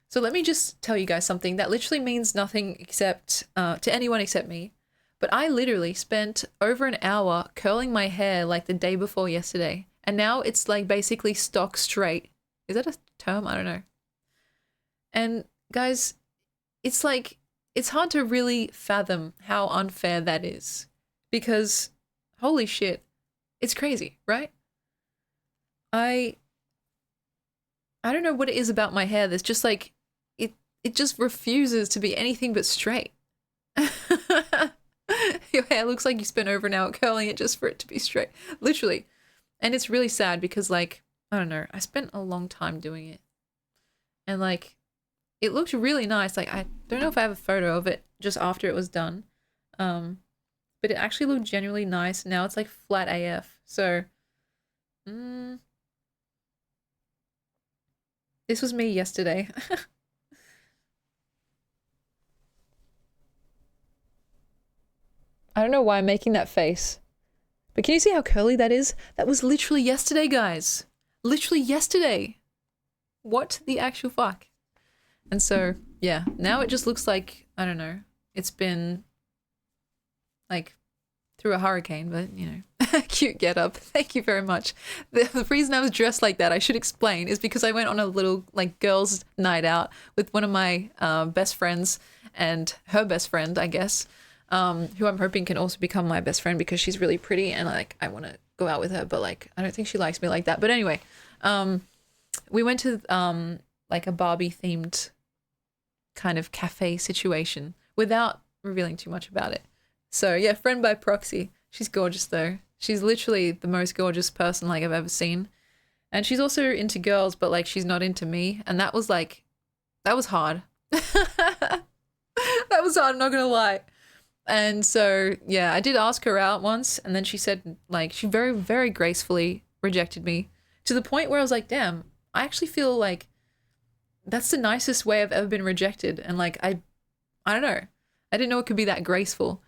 So let me just tell you guys something that literally means nothing except... to anyone except me. But I literally spent over an hour curling my hair like the day before yesterday. And now it's like basically stock straight. Is that a term? I don't know. And guys, it's like... It's hard to really fathom how unfair that is. Because... Holy shit. It's crazy, right? I don't know what it is about my hair that's just like it just refuses to be anything but straight. Your hair looks like you spent over an hour curling it just for it to be straight. Literally. And it's really sad because like, I don't know, I spent a long time doing it. And like it looked really nice. Like I don't know if I have a photo of it just after it was done. But it actually looked genuinely nice. Now it's like flat AF. So, this was me yesterday. I don't know why I'm making that face. But can you see how curly that is? That was literally yesterday, guys. Literally yesterday. What the actual fuck? And so, yeah. Now it just looks like, I don't know. It's been... like through a hurricane, but you know, cute get up. Thank you very much. The reason I was dressed like that, I should explain, is because I went on a little like girls' night out with one of my best friends and her best friend, I guess, who I'm hoping can also become my best friend because she's really pretty and like I want to go out with her, but like I don't think she likes me like that. But anyway, we went to like a Barbie themed kind of cafe situation without revealing too much about it. So yeah, friend by proxy. She's gorgeous though. She's literally the most gorgeous person like I've ever seen. And she's also into girls, but like she's not into me. And that was like, that was hard. That was hard, I'm not gonna lie. And so yeah, I did ask her out once and then she said like, she very, very gracefully rejected me to the point where I was like, damn, I actually feel like that's the nicest way I've ever been rejected. And like, I don't know. I didn't know it could be that graceful.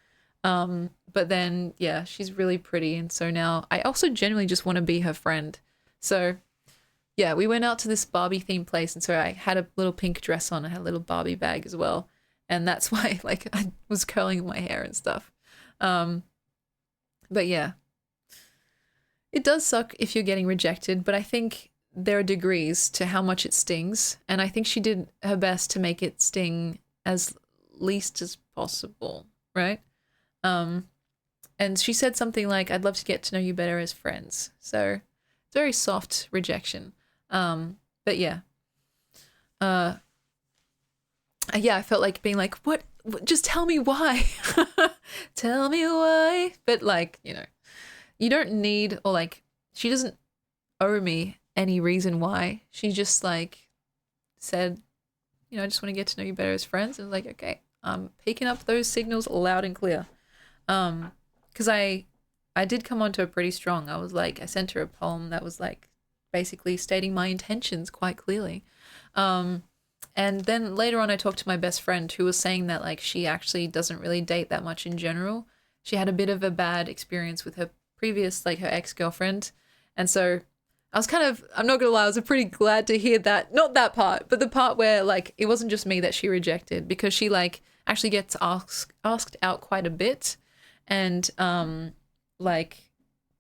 But then, yeah, she's really pretty. And so now I also genuinely just want to be her friend. So yeah, we went out to this Barbie themed place. And so I had a little pink dress on. I had a little Barbie bag as well. And that's why like I was curling my hair and stuff. But yeah, it does suck if you're getting rejected, but I think there are degrees to how much it stings. And I think she did her best to make it sting as least as possible. Right. And she said something like, I'd love to get to know you better as friends. So it's very soft rejection. But yeah. Yeah, I felt like being like, what? Just tell me why. Tell me why. But like, you know, you don't need, or like, she doesn't owe me any reason why. She just like said, you know, I just want to get to know you better as friends. And like, okay, I'm picking up those signals loud and clear. because I did come onto her pretty strong. I was like, I sent her a poem that was like basically stating my intentions quite clearly. Um, and then later on, I talked to my best friend who was saying that like she actually doesn't really date that much in general. She had a bit of a bad experience with her previous, like her ex-girlfriend. And so I was kind of, I'm not gonna lie, I was pretty glad to hear that. Not that part, but the part where like it wasn't just me that she rejected, because she like actually gets asked out quite a bit. And like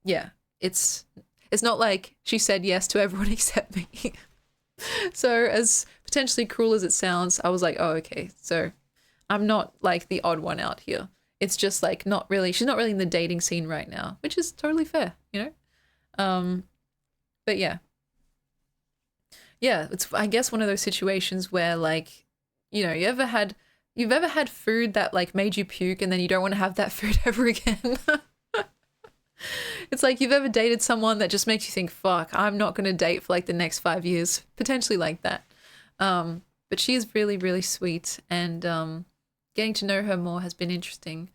yeah, it's not like she said yes to everyone except me. So as potentially cruel as it sounds, I was like, oh, okay, so I'm not like the odd one out here. It's just like not really, she's not really in the dating scene right now, which is totally fair, you know? But yeah. Yeah, it's I guess one of those situations where like, you know, you've ever had food that like made you puke and then you don't want to have that food ever again. It's like you've ever dated someone that just makes you think, fuck, I'm not going to date for like the next 5 years, potentially like that. But she is really, really sweet, and getting to know her more has been interesting.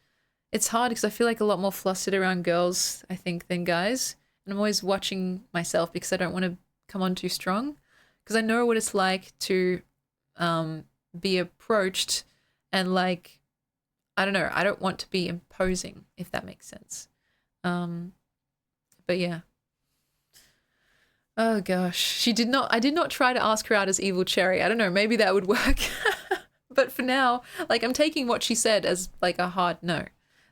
It's hard because I feel like a lot more flustered around girls, I think, than guys. And I'm always watching myself because I don't want to come on too strong, because I know what it's like to be approached and like, I don't know, I don't want to be imposing, if that makes sense. But yeah. Oh gosh, I did not try to ask her out as Evil Cherry. I don't know, maybe that would work. But for now, like I'm taking what she said as like a hard no.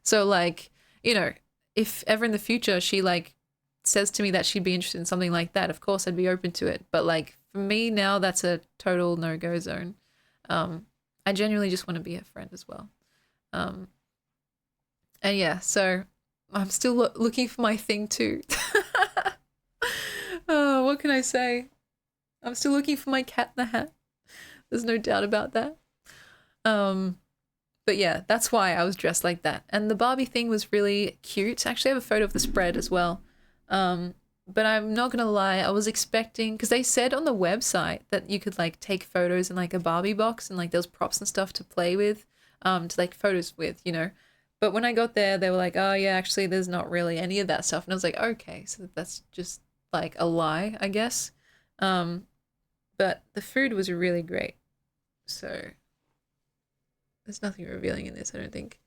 So like, you know, if ever in the future she like says to me that she'd be interested in something like that, of course I'd be open to it. But like for me now, that's a total no-go zone. I genuinely just want to be her friend as well. And yeah, so I'm still looking for my thing too. Oh, what can I say? I'm still looking for my cat in the hat. There's no doubt about that. But yeah, that's why I was dressed like that. And the Barbie thing was really cute. Actually, I have a photo of the spread as well. But I'm not gonna lie, I was expecting, because they said on the website that you could like take photos in like a Barbie box and like there was props and stuff to play with, to like photos with, you know. But when I got there, they were like, oh yeah, actually there's not really any of that stuff. And I was like, okay, so that's just like a lie, I guess. But the food was really great. So there's nothing revealing in this, I don't think.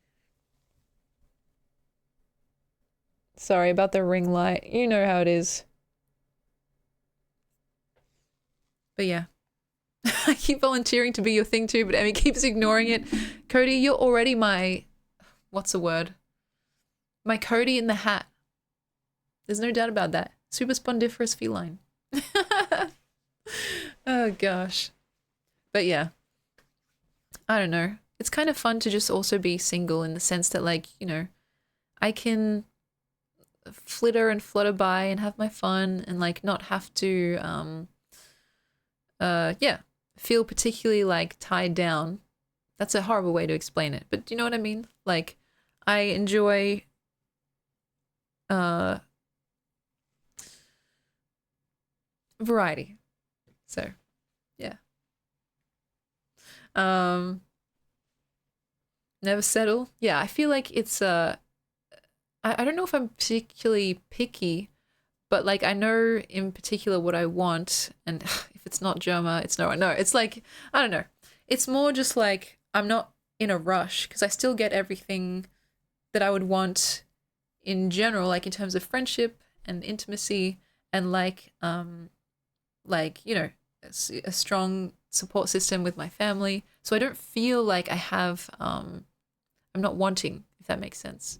Sorry about the ring light. You know how it is. But yeah. I keep volunteering to be your thing too, but Emmy keeps ignoring it. Cody, you're already my... What's the word? My Cody in the hat. There's no doubt about that. Super spondiferous feline. Oh gosh. But yeah. I don't know. It's kind of fun to just also be single in the sense that like, you know, I can flitter and flutter by and have my fun and like not have to yeah, feel particularly like tied down. That's a horrible way to explain it, but do you know what I mean? Like I enjoy variety. So, yeah. Never settle. Yeah, I feel like it's I don't know if I'm particularly picky, but like I know in particular what I want, and if it's not Germa, it's no. No, it's like I don't know. It's more just like I'm not in a rush because I still get everything that I would want in general, like in terms of friendship and intimacy and like you know, a strong support system with my family. So I don't feel like I have I'm not wanting, if that makes sense.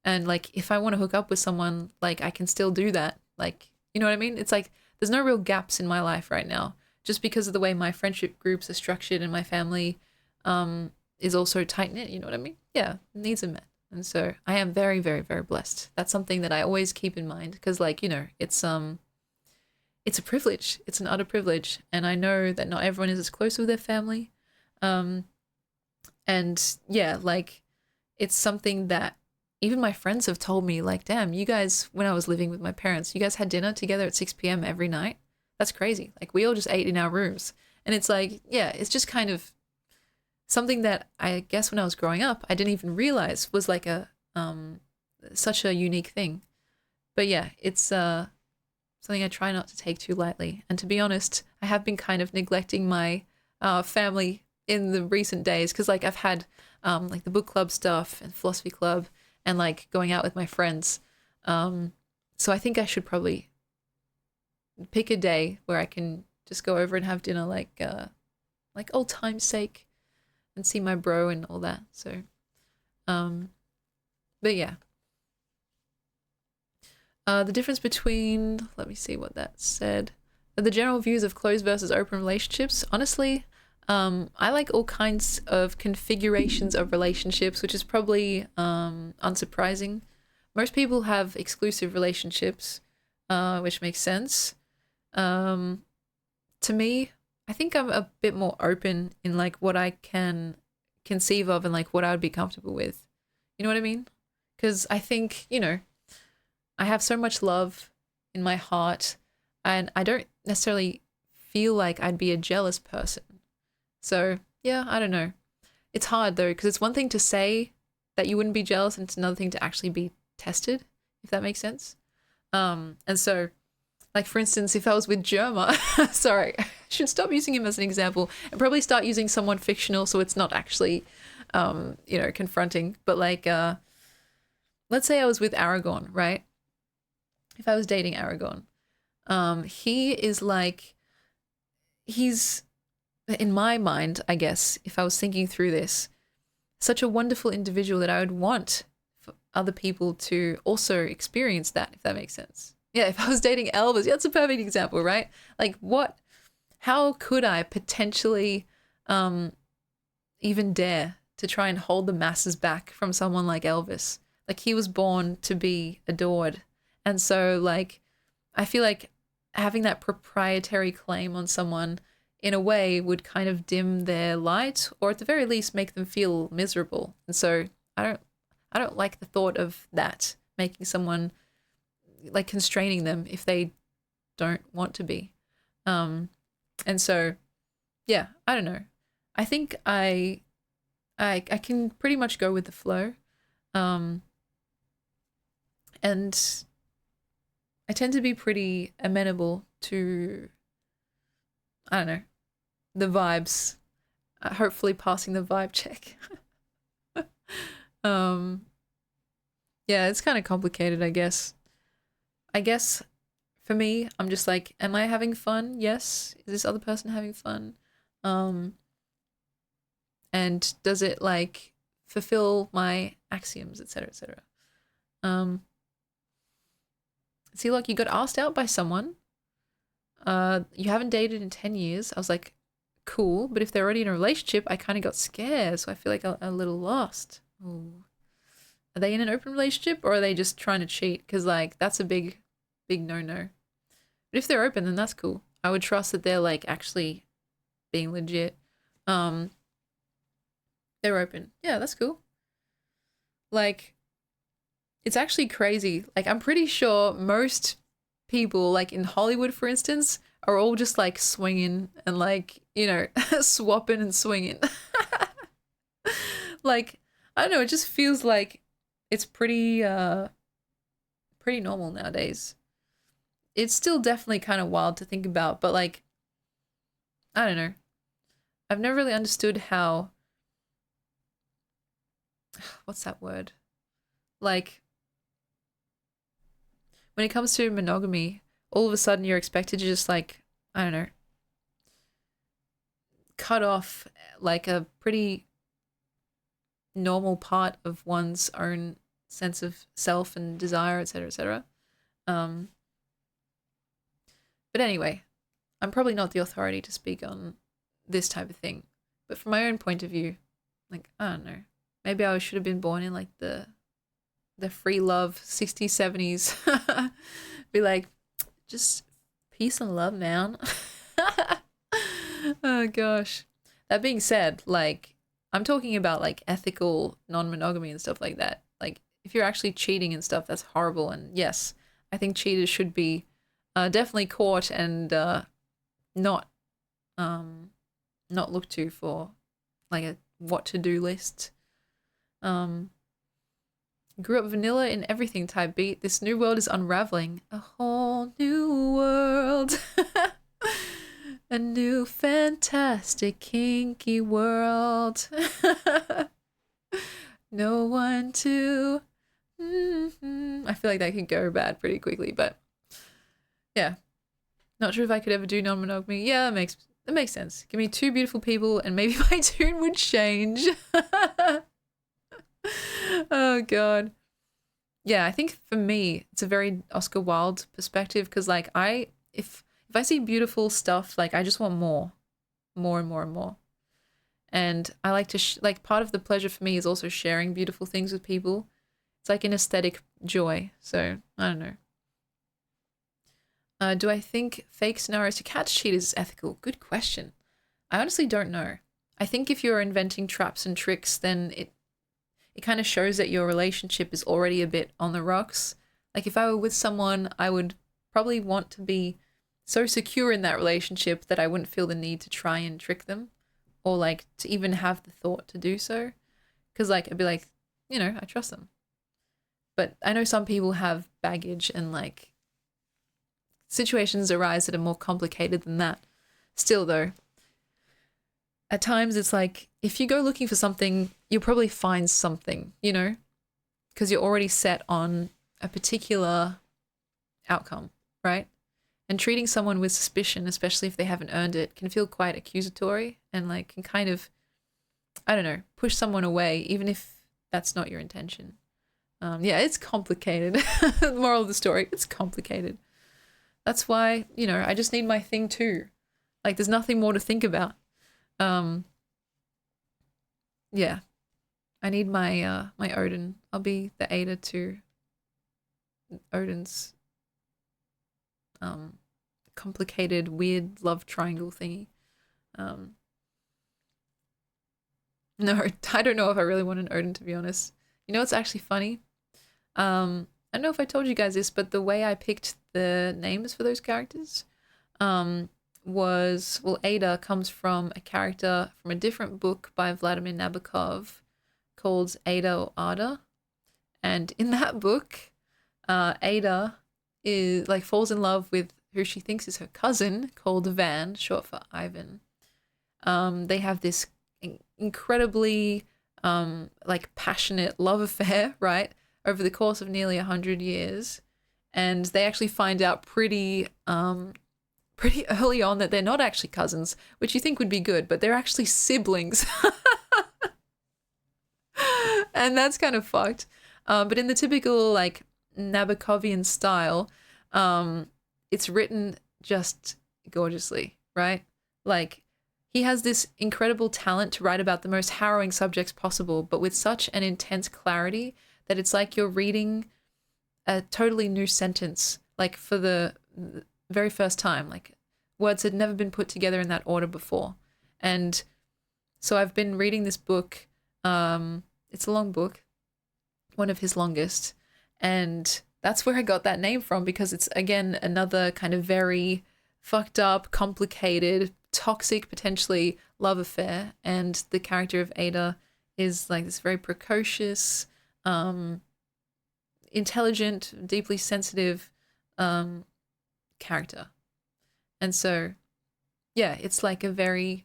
And like if I want to hook up with someone, like I can still do that. Like, you know what I mean? It's like there's no real gaps in my life right now just because of the way my friendship groups are structured and my family is also tight knit, you know what I mean? Yeah, needs are met. And so I am very, very, very blessed. That's something that I always keep in mind because like, you know, it's a privilege. It's an utter privilege. And I know that not everyone is as close with their family. And yeah, like it's something that even my friends have told me, like, damn, you guys, when I was living with my parents, you guys had dinner together at 6 p.m. every night. That's crazy. Like we all just ate in our rooms. And it's like, yeah, it's just kind of something that I guess when I was growing up, I didn't even realize was like a such a unique thing. But yeah, it's something I try not to take too lightly. And to be honest, I have been kind of neglecting my family in the recent days because like I've had like the book club stuff and philosophy club and like going out with my friends. So I think I should probably pick a day where I can just go over and have dinner like old time's sake and see my bro and all that. So but yeah. The difference between, let me see what that said. The general views of closed versus open relationships. Honestly, I like all kinds of configurations of relationships, which is probably unsurprising. Most people have exclusive relationships, which makes sense. To me, I think I'm a bit more open in like what I can conceive of and like what I would be comfortable with. You know what I mean? Because I think, I have so much love in my heart and I don't necessarily feel like I'd be a jealous person. So, yeah, I don't know. It's hard though, because it's one thing to say that you wouldn't be jealous and it's another thing to actually be tested, if that makes sense. And so, like for instance, if I was with Germa, sorry, I should stop using him as an example and probably start using someone fictional so it's not actually, confronting. But like, let's say I was with Aragorn, right? If I was dating Aragorn, he is like, he's, in my mind, I guess, if I was thinking through this, such a wonderful individual that I would want for other people to also experience that, if that makes sense. Yeah, if I was dating Elvis, yeah, that's a perfect example, right? Like how could I potentially even dare to try and hold the masses back from someone like Elvis? Like he was born to be adored. And so like, I feel like having that proprietary claim on someone in a way would kind of dim their light or at the very least make them feel miserable. And so I don't like the thought of that, making someone like constraining them if they don't want to be. And so yeah, I don't know. I think I can pretty much go with the flow. And I tend to be pretty amenable to, I don't know, the vibes. Hopefully passing the vibe check. Yeah, it's kind of complicated, I guess. I guess for me, I'm just like, am I having fun? Yes. Is this other person having fun? And does it like fulfill my axioms, etc., etc. See, like you got asked out by someone. You haven't dated in 10 years. I was like, cool. But if they're already in a relationship, I kind of got scared. So I feel like a little lost. Ooh. Are they in an open relationship or are they just trying to cheat? Because like that's a big no-no. But if they're open, then that's cool. I would trust that they're like actually being legit. They're open. Yeah, that's cool. Like, it's actually crazy. Like, I'm pretty sure most people, like in Hollywood, for instance, are all just like swinging and like, swapping and swinging. Like, I don't know, it just feels like it's pretty normal nowadays. It's still definitely kind of wild to think about, but like, I don't know. I've never really understood how, what's that word? Like, when it comes to monogamy, all of a sudden you're expected to just like, I don't know, cut off like a pretty normal part of one's own sense of self and desire, etc., etc. But anyway, I'm probably not the authority to speak on this type of thing. But from my own point of view, like, I don't know, maybe I should have been born in like the free love 60s, 70s. Be like, just peace and love, man. Oh gosh. That being said, like, I'm talking about like ethical non-monogamy and stuff like that. Like, if you're actually cheating and stuff, that's horrible. And yes, I think cheaters should be definitely caught and not looked to for like a what to do list. Grew up vanilla in everything type beat. This new world is unraveling. A whole new world. A new fantastic kinky world. No one to... I feel like that could go bad pretty quickly, but yeah. Not sure if I could ever do non-monogamy. Yeah, that makes sense. Give me two beautiful people and maybe my tune would change. Oh god. Yeah, I think for me it's a very Oscar Wilde perspective because like if I see beautiful stuff, like I just want more and more and more. And I like to like part of the pleasure for me is also sharing beautiful things with people. It's like an aesthetic joy. So I don't know. Do I think fake scenarios to catch cheaters is ethical? Good question. I honestly don't know. I think if you're inventing traps and tricks, then it kind of shows that your relationship is already a bit on the rocks. Like if I were with someone, I would probably want to be so secure in that relationship that I wouldn't feel the need to try and trick them or like to even have the thought to do so. Because like I'd be like, you know, I trust them. But I know some people have baggage and like situations arise that are more complicated than that. Still though, at times it's like if you go looking for something, you'll probably find something, you know, because you're already set on a particular outcome, right? And treating someone with suspicion, especially if they haven't earned it, can feel quite accusatory and like can kind of, I don't know, push someone away, even if that's not your intention. Yeah, it's complicated. Moral of the story, it's complicated. That's why, you know, I just need my thing too. Like there's nothing more to think about. Yeah. I need my my Odin. I'll be the Ada to Odin's complicated weird love triangle thingy. No, I don't know if I really want an Odin, to be honest. You know what's actually funny? I don't know if I told you guys this, but the way I picked the names for those characters was, well, Ada comes from a character from a different book by Vladimir Nabokov called Ada or Ada. And in that book, Ada is like falls in love with who she thinks is her cousin called Van, short for Ivan. They have this incredibly like passionate love affair, right? Over the course of nearly 100 years. And they actually find out pretty early on that they're not actually cousins, which you think would be good, but they're actually siblings. And that's kind of fucked. But in the typical like Nabokovian style, it's written just gorgeously, right? Like he has this incredible talent to write about the most harrowing subjects possible, but with such an intense clarity that it's like you're reading a totally new sentence, like for the very first time. Like words had never been put together in that order before. And so I've been reading this book. It's a long book, one of his longest. And that's where I got that name from, because it's, again, another kind of very fucked up, complicated, toxic, potentially love affair. And the character of Ada is like this very precocious, intelligent, deeply sensitive character. And so, yeah, it's like a very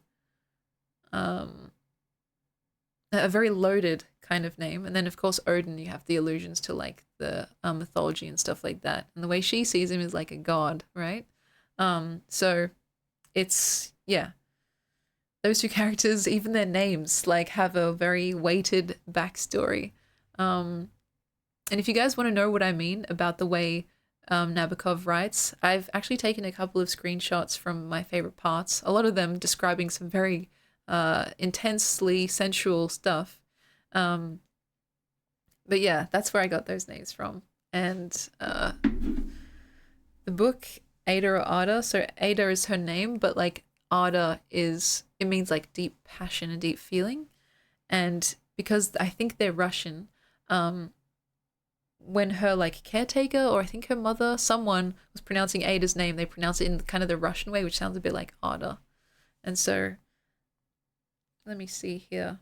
loaded kind of name. And then, of course, Odin, you have the allusions to like the mythology and stuff like that. And the way she sees him is like a god, right? So it's, yeah, those two characters, even their names, like have a very weighted backstory. And if you guys want to know what I mean about the way Nabokov writes, I've actually taken a couple of screenshots from my favorite parts, a lot of them describing some very intensely sensual stuff. But yeah, that's where I got those names from. And the book, Ada or Ada, so Ada is her name, but like Ada is, it means like deep passion and deep feeling. And because I think they're Russian, when her like caretaker, or I think her mother, someone was pronouncing Ada's name, they pronounce it in kind of the Russian way, which sounds a bit like Ada. And so, let me see here.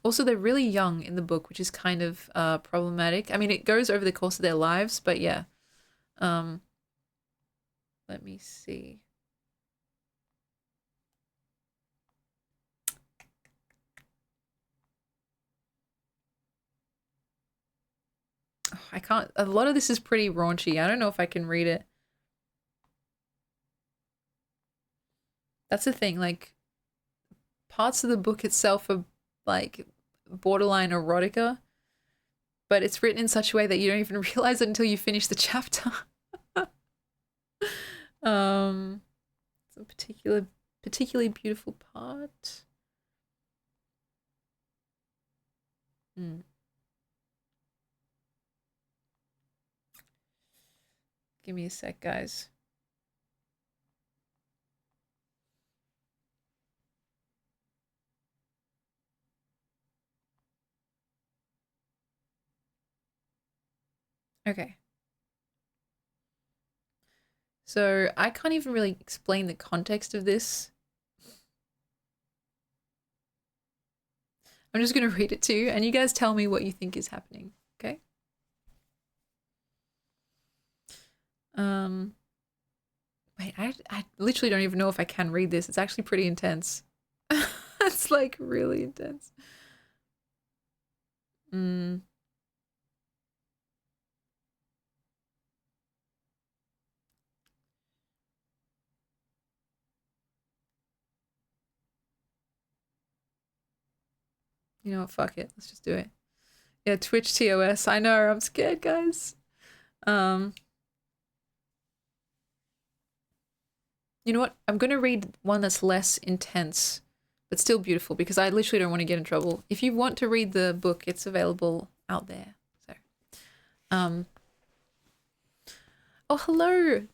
Also, they're really young in the book, which is kind of problematic. I mean, it goes over the course of their lives, but yeah. Um, let me see. Oh, I can't. A lot of this is pretty raunchy. I don't know if I can read it. That's the thing. Like, parts of the book itself are like borderline erotica, but it's written in such a way that you don't even realize it until you finish the chapter. It's a particularly beautiful part. Hmm. Give me a sec, guys. Okay. So I can't even really explain the context of this. I'm just going to read it to you, and you guys tell me what you think is happening, okay? Um, Wait, I literally don't even know if I can read this. It's actually pretty intense. It's like really intense. Mm. You know what? Fuck it. Let's just do it. Yeah, Twitch TOS. I know. I'm scared, guys. Um, you know what? I'm gonna read one that's less intense, but still beautiful because I literally don't want to get in trouble. If you want to read the book, it's available out there. So, um, oh hello,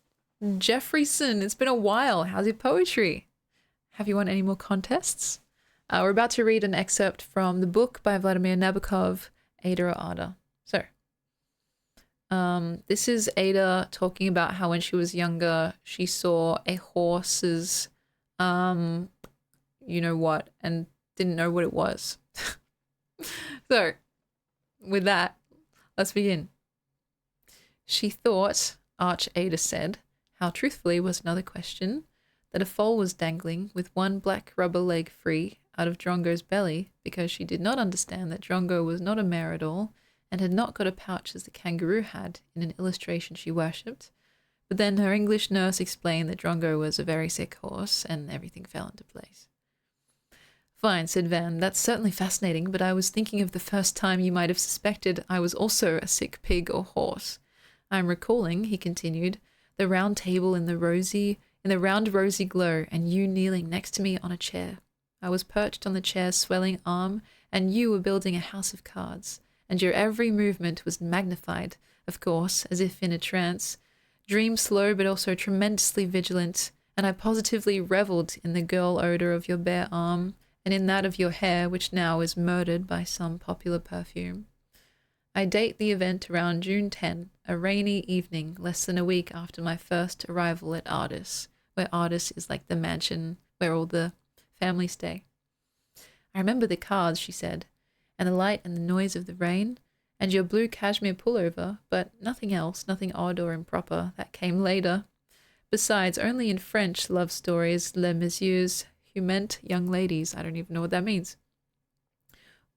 Jeffreyson. It's been a while. How's your poetry? Have you won any more contests? We're about to read an excerpt from the book by Vladimir Nabokov, Ada or Ada. So, this is Ada talking about how when she was younger, she saw a horse's, you know what, and didn't know what it was. So, with that, let's begin. She thought, Arch Ada said, how truthfully was another question, that a foal was dangling with one black rubber leg free out of Drongo's belly because she did not understand that Drongo was not a mare at all and had not got a pouch as the kangaroo had in an illustration she worshipped. But then her English nurse explained that Drongo was a very sick horse and everything fell into place. Fine, said Van, that's certainly fascinating, but I was thinking of the first time you might have suspected I was also a sick pig or horse. I'm recalling, he continued, the round table in the round rosy glow and you kneeling next to me on a chair. I was perched on the chair's swelling arm, and you were building a house of cards, and your every movement was magnified, of course, as if in a trance, dream slow but also tremendously vigilant, and I positively revelled in the girl odour of your bare arm, and in that of your hair, which now is murdered by some popular perfume. I date the event around June 10, a rainy evening less than a week after my first arrival at Ardis, where Ardis is like the mansion where all the family stay. I remember the cards, she said, and the light and the noise of the rain, and your blue cashmere pullover, but nothing else, nothing odd or improper, that came later. Besides, only in French love stories, les messieurs, who meant young ladies. I don't even know what that means.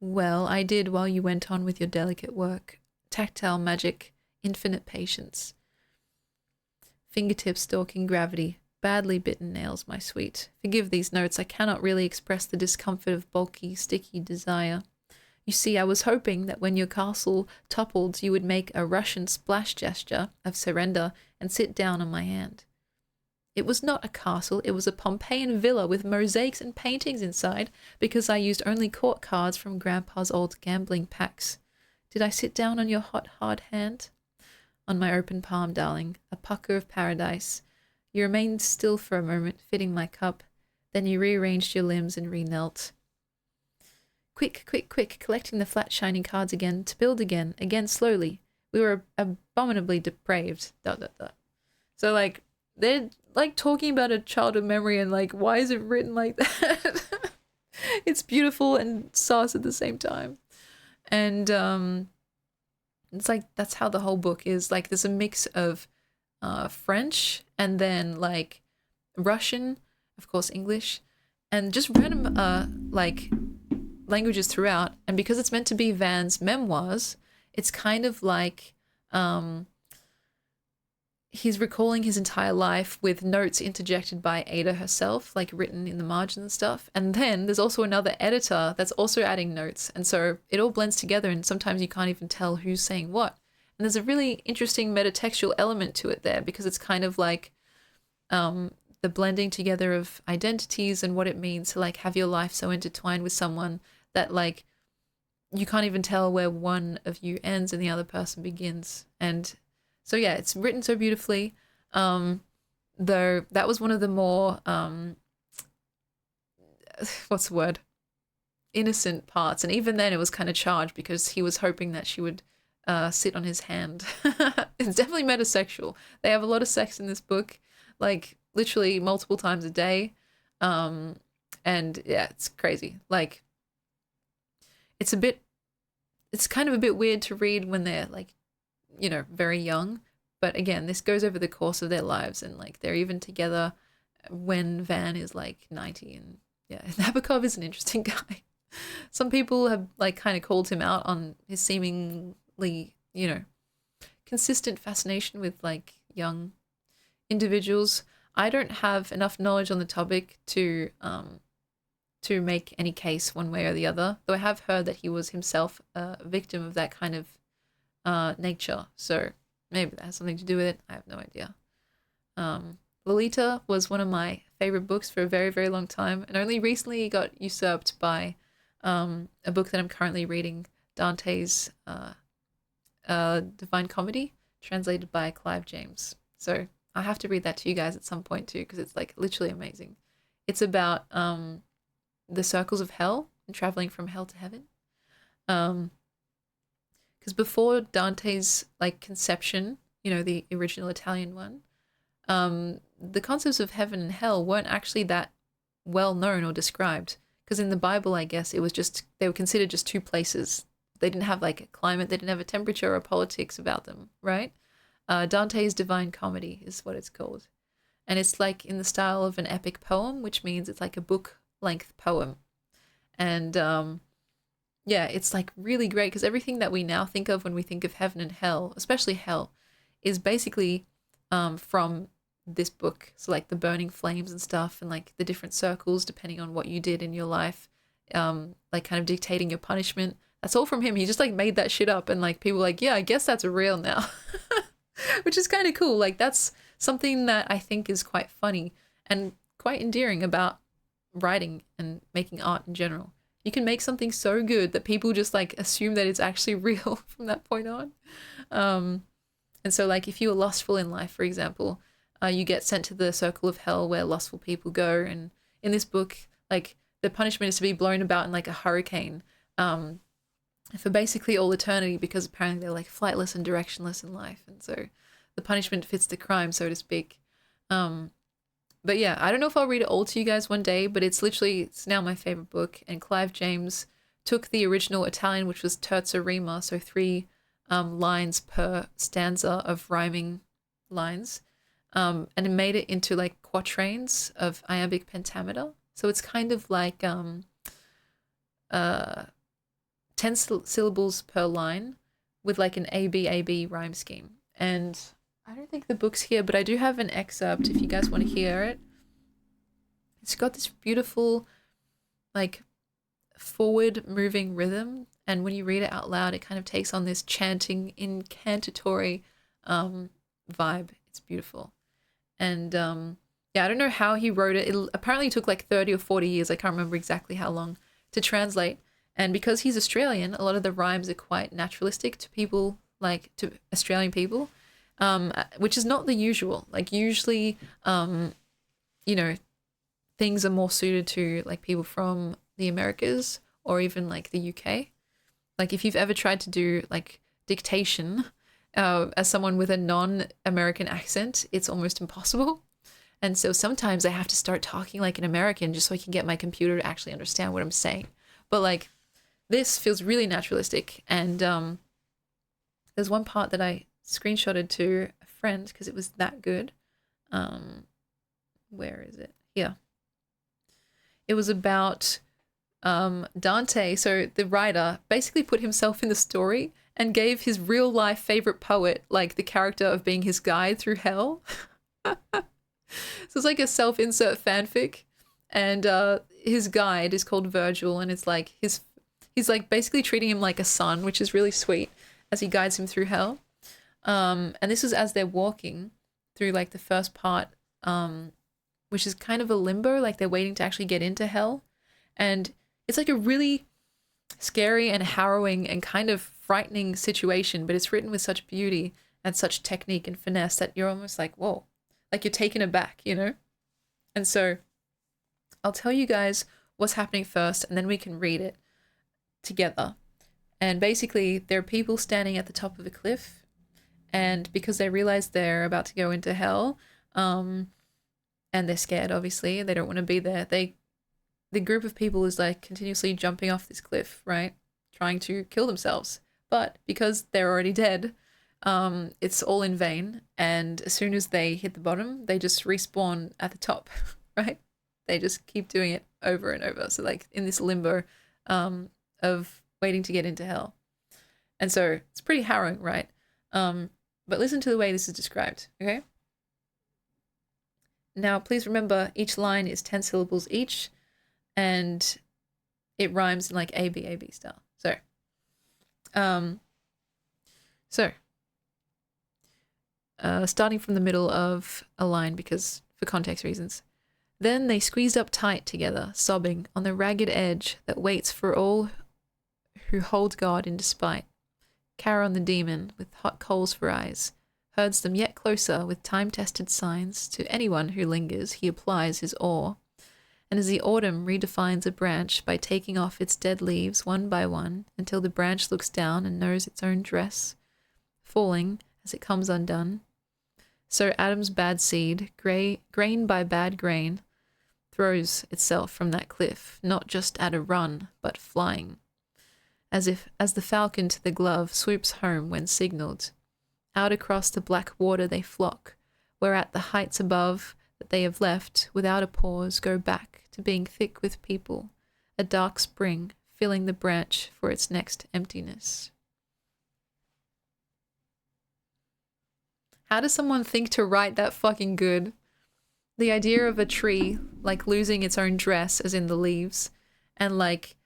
Well, I did while you went on with your delicate work. Tactile magic, infinite patience. Fingertips stalking gravity, badly bitten nails, my sweet. Forgive these notes, I cannot really express the discomfort of bulky, sticky desire. You see, I was hoping that when your castle toppled, you would make a Russian splash gesture of surrender and sit down on my hand. It was not a castle, it was a Pompeian villa with mosaics and paintings inside, because I used only court cards from Grandpa's old gambling packs. Did I sit down on your hot, hard hand? On my open palm, darling, a pucker of paradise. You remained still for a moment, fitting my cup. Then you rearranged your limbs and re-knelt. Quick, quick, quick, collecting the flat, shining cards again, to build again, again slowly. We were abominably depraved. ... So, like, they're, like, talking about a childhood memory and, like, why is it written like that? It's beautiful and sauce at the same time. And it's like that's how the whole book is. Like there's a mix of French and then like Russian, of course English, and just random like languages throughout. And because it's meant to be Van's memoirs, it's kind of like he's recalling his entire life with notes interjected by Ada herself, like written in the margin and stuff. And then there's also another editor that's also adding notes. And so it all blends together, and sometimes you can't even tell who's saying what. And there's a really interesting metatextual element to it there, because it's kind of like the blending together of identities and what it means to like have your life so intertwined with someone that like you can't even tell where one of you ends and the other person begins. And so yeah, it's written so beautifully. Though that was one of the more what's the word? Innocent parts. And even then it was kind of charged because he was hoping that she would sit on his hand. It's definitely metasexual. They have a lot of sex in this book, like literally multiple times a day. And yeah, it's crazy. Like it's kind of a bit weird to read when they're like, you know, very young. But again, this goes over the course of their lives, and like they're even together when Van is like 90. And yeah, Nabokov is an interesting guy. Some people have like kind of called him out on his seemingly, you know, consistent fascination with like young individuals. I don't have enough knowledge on the topic to make any case one way or the other, though I have heard that he was himself a victim of that kind of nature. So maybe that has something to do with it. I have no idea. Lolita was one of my favorite books for a very, very long time, and only recently got usurped by a book that I'm currently reading, Dante's Divine Comedy, translated by Clive James. So I have to read that to you guys at some point too, because it's like literally amazing. It's about the circles of hell and traveling from hell to heaven. Because before Dante's like conception, you know, the original Italian one, the concepts of heaven and hell weren't actually that well known or described. Because in the Bible, I guess it was just, they were considered just two places. They didn't have like a climate, they didn't have a temperature or politics about them, right? Dante's Divine Comedy is what it's called. And it's like in the style of an epic poem, which means it's like a book-length poem. And yeah, it's like really great because everything that we now think of when we think of heaven and hell, especially hell, is basically from this book. So like the burning flames and stuff, and like the different circles depending on what you did in your life, like kind of dictating your punishment. That's all from him. He just like made that shit up, and like people were like, yeah, I guess that's real now. Which is kind of cool. Like that's something that I think is quite funny and quite endearing about writing and making art in general. You can make something so good that people just like assume that it's actually real from that point on. And so like if you were lustful in life, for example, you get sent to the circle of hell where lustful people go. And in this book, like the punishment is to be blown about in like a hurricane for basically all eternity, because apparently they're like flightless and directionless in life. And so the punishment fits the crime, so to speak. But yeah, I don't know if I'll read it all to you guys one day, but it's now my favorite book. And Clive James took the original Italian, which was terza rima, so 3 lines per stanza of rhyming lines, and it made it into like quatrains of iambic pentameter. So it's kind of like 10 syllables per line with like an A-B rhyme scheme. And I don't think the book's here, but I do have an excerpt if you guys want to hear it. It's got this beautiful, like, forward moving rhythm. And when you read it out loud, it kind of takes on this chanting, incantatory vibe. It's beautiful. And yeah, I don't know how he wrote it. It apparently took like 30 or 40 years. I can't remember exactly how long to translate. And because he's Australian, a lot of the rhymes are quite naturalistic to people, like to Australian people. Which is not the usual. Like usually, you know, things are more suited to like people from the Americas or even like the UK. Like if you've ever tried to do like dictation as someone with a non-American accent, it's almost impossible. And so sometimes I have to start talking like an American just so I can get my computer to actually understand what I'm saying. But like this feels really naturalistic. And there's one part that I screenshotted to a friend because it was that good. Where is it? Here. It was about Dante. So the writer basically put himself in the story and gave his real life favorite poet like the character of being his guide through hell. So it's like a self-insert fanfic, and his guide is called Virgil, and it's like he's like basically treating him like a son, which is really sweet as he guides him through hell. And this is as they're walking through like the first part, which is kind of a limbo, like they're waiting to actually get into hell, and it's like a really scary and harrowing and kind of frightening situation, but it's written with such beauty and such technique and finesse that you're almost like, whoa. Like you're taken aback, you know? And so I'll tell you guys what's happening first and then we can read it together. And basically there are people standing at the top of a cliff, and because they realize they're about to go into hell, and they're scared, obviously, they don't want to be there. The group of people is like continuously jumping off this cliff, right? Trying to kill themselves. But because they're already dead, it's all in vain, and as soon as they hit the bottom, they just respawn at the top, right? They just keep doing it over and over. So like in this limbo of waiting to get into hell. And so it's pretty harrowing, right? But listen to the way this is described, okay? Now, please remember each line is 10 syllables each, and it rhymes in like A-B style. Starting from the middle of a line because for context reasons. Then they squeezed up tight together, sobbing on the ragged edge that waits for all who hold God in despite. Charon the demon, with hot coals for eyes, herds them yet closer with time-tested signs. To anyone who lingers, he applies his awe. And as the autumn redefines a branch by taking off its dead leaves one by one until the branch looks down and knows its own dress, falling as it comes undone, so Adam's bad seed, grain by bad grain, throws itself from that cliff, not just at a run, but flying. As the falcon to the glove swoops home when signaled. Out across the black water they flock, whereat the heights above that they have left, without a pause, go back to being thick with people, a dark spring filling the branch for its next emptiness. How does someone think to write that fucking good? The idea of a tree, like, losing its own dress, as in the leaves, and, like,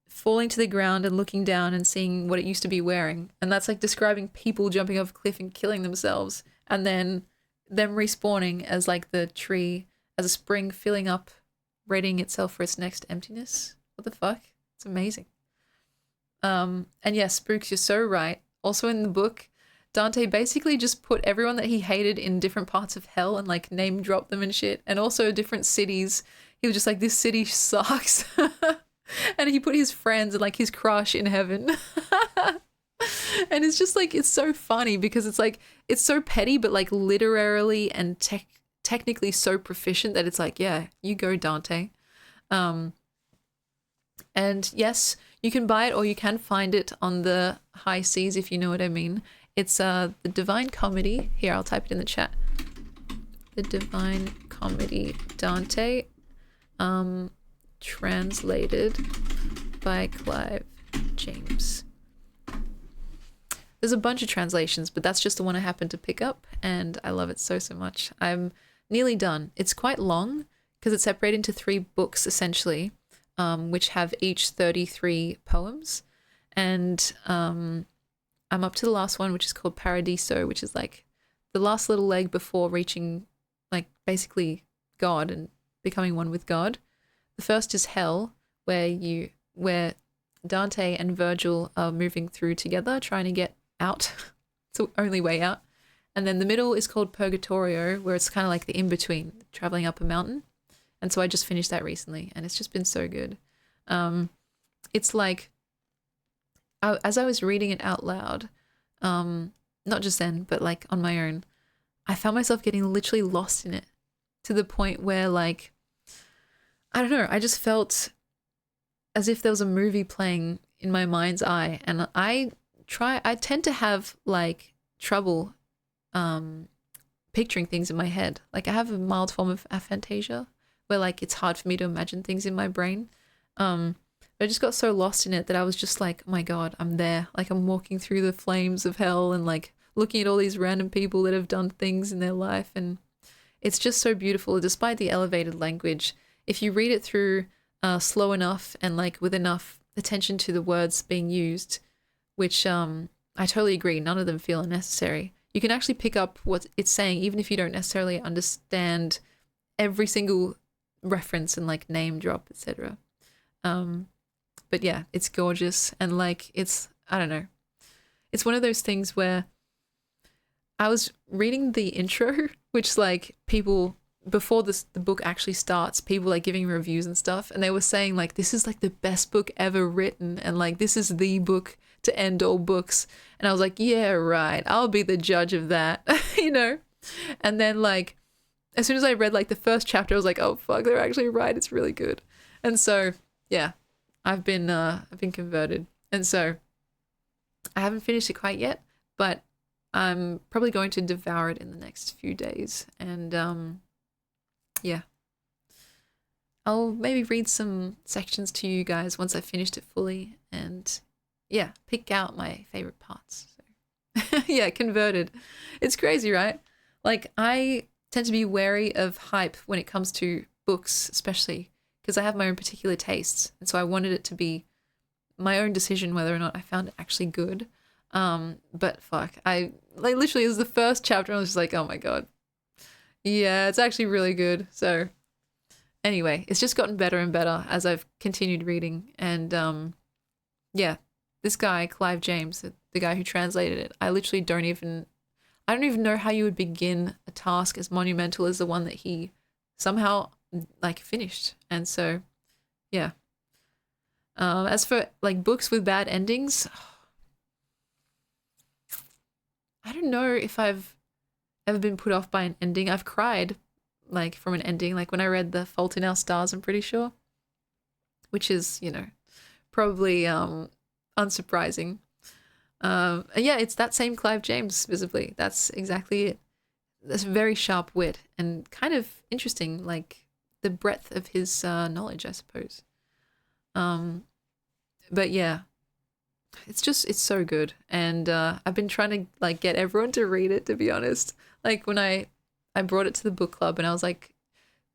falling to the ground and looking down and seeing what it used to be wearing. And that's, like, describing people jumping off a cliff and killing themselves, and then them respawning as, like, the tree, as a spring filling up, readying itself for its next emptiness. What the fuck? It's amazing. And yes, Spooks, you're so right. Also in the book, Dante basically just put everyone that he hated in different parts of hell and like name dropped them and shit, and also different cities. He was just like, this city sucks. And he put his friends and like his crush in heaven. And it's just like, it's so funny because it's like, it's so petty, but like literarily and technically so proficient that it's like, yeah, you go, Dante. And yes, you can buy it or you can find it on the high seas, if you know what I mean. It's the Divine Comedy. Here, I'll type it in the chat. The Divine Comedy Dante, translated by Clive James. There's a bunch of translations, but that's just the one I happened to pick up, and I love it so, so much. I'm nearly done. It's quite long because it's separated into 3 books, essentially, which have each 33 poems, and I'm up to the last one, which is called Paradiso, which is like the last little leg before reaching like basically God and becoming one with God. The first is Hell, where Dante and Virgil are moving through together, trying to get out. It's the only way out. And then the middle is called Purgatorio, where it's kind of like the in-between, traveling up a mountain. And so I just finished that recently, and it's just been so good. It's like, as I was reading it out loud, not just then, but like on my own, I found myself getting literally lost in it to the point where, like, I don't know, I just felt as if there was a movie playing in my mind's eye. And I tend to have like trouble picturing things in my head. Like I have a mild form of aphantasia where like it's hard for me to imagine things in my brain. But I just got so lost in it that I was just like, oh my God, I'm there. Like I'm walking through the flames of hell and like looking at all these random people that have done things in their life. And it's just so beautiful despite the elevated language. If you read it through slow enough and like with enough attention to the words being used, which I totally agree, none of them feel unnecessary. You can actually pick up what it's saying even if you don't necessarily understand every single reference and like name drop, etc. But yeah, it's gorgeous and like it's, I don't know. It's one of those things where I was reading the intro, which like people before the book actually starts, people like giving reviews and stuff, and they were saying like this is like the best book ever written and like this is the book to end all books. And I was like, yeah, right, I'll be the judge of that. You know. And then like as soon as I read like the first chapter, I was like, oh fuck, they're actually right, it's really good. And so yeah, I've been converted. And so I haven't finished it quite yet, but I'm probably going to devour it in the next few days. And yeah, I'll maybe read some sections to you guys once I've finished it fully and yeah, pick out my favorite parts. So yeah, converted. It's crazy, right? Like I tend to be wary of hype when it comes to books, especially because I have my own particular tastes. And so I wanted it to be my own decision whether or not I found it actually good. But fuck, I like literally it was the first chapter and I was just like, oh my God. Yeah, it's actually really good. So anyway, it's just gotten better and better as I've continued reading. And yeah, this guy, Clive James, the guy who translated it, I don't even know how you would begin a task as monumental as the one that he somehow like finished. And so yeah. As for like books with bad endings, I don't know if I've ever been put off by an ending. I've cried like from an ending, like when I read The Fault in Our Stars, I'm pretty sure, which is, you know, probably unsurprising. And yeah, it's that same Clive James visibly. That's exactly it. That's very sharp wit and kind of interesting, like the breadth of his knowledge, I suppose. But yeah, it's so good. And I've been trying to like get everyone to read it, to be honest. Like when I brought it to the book club and I was like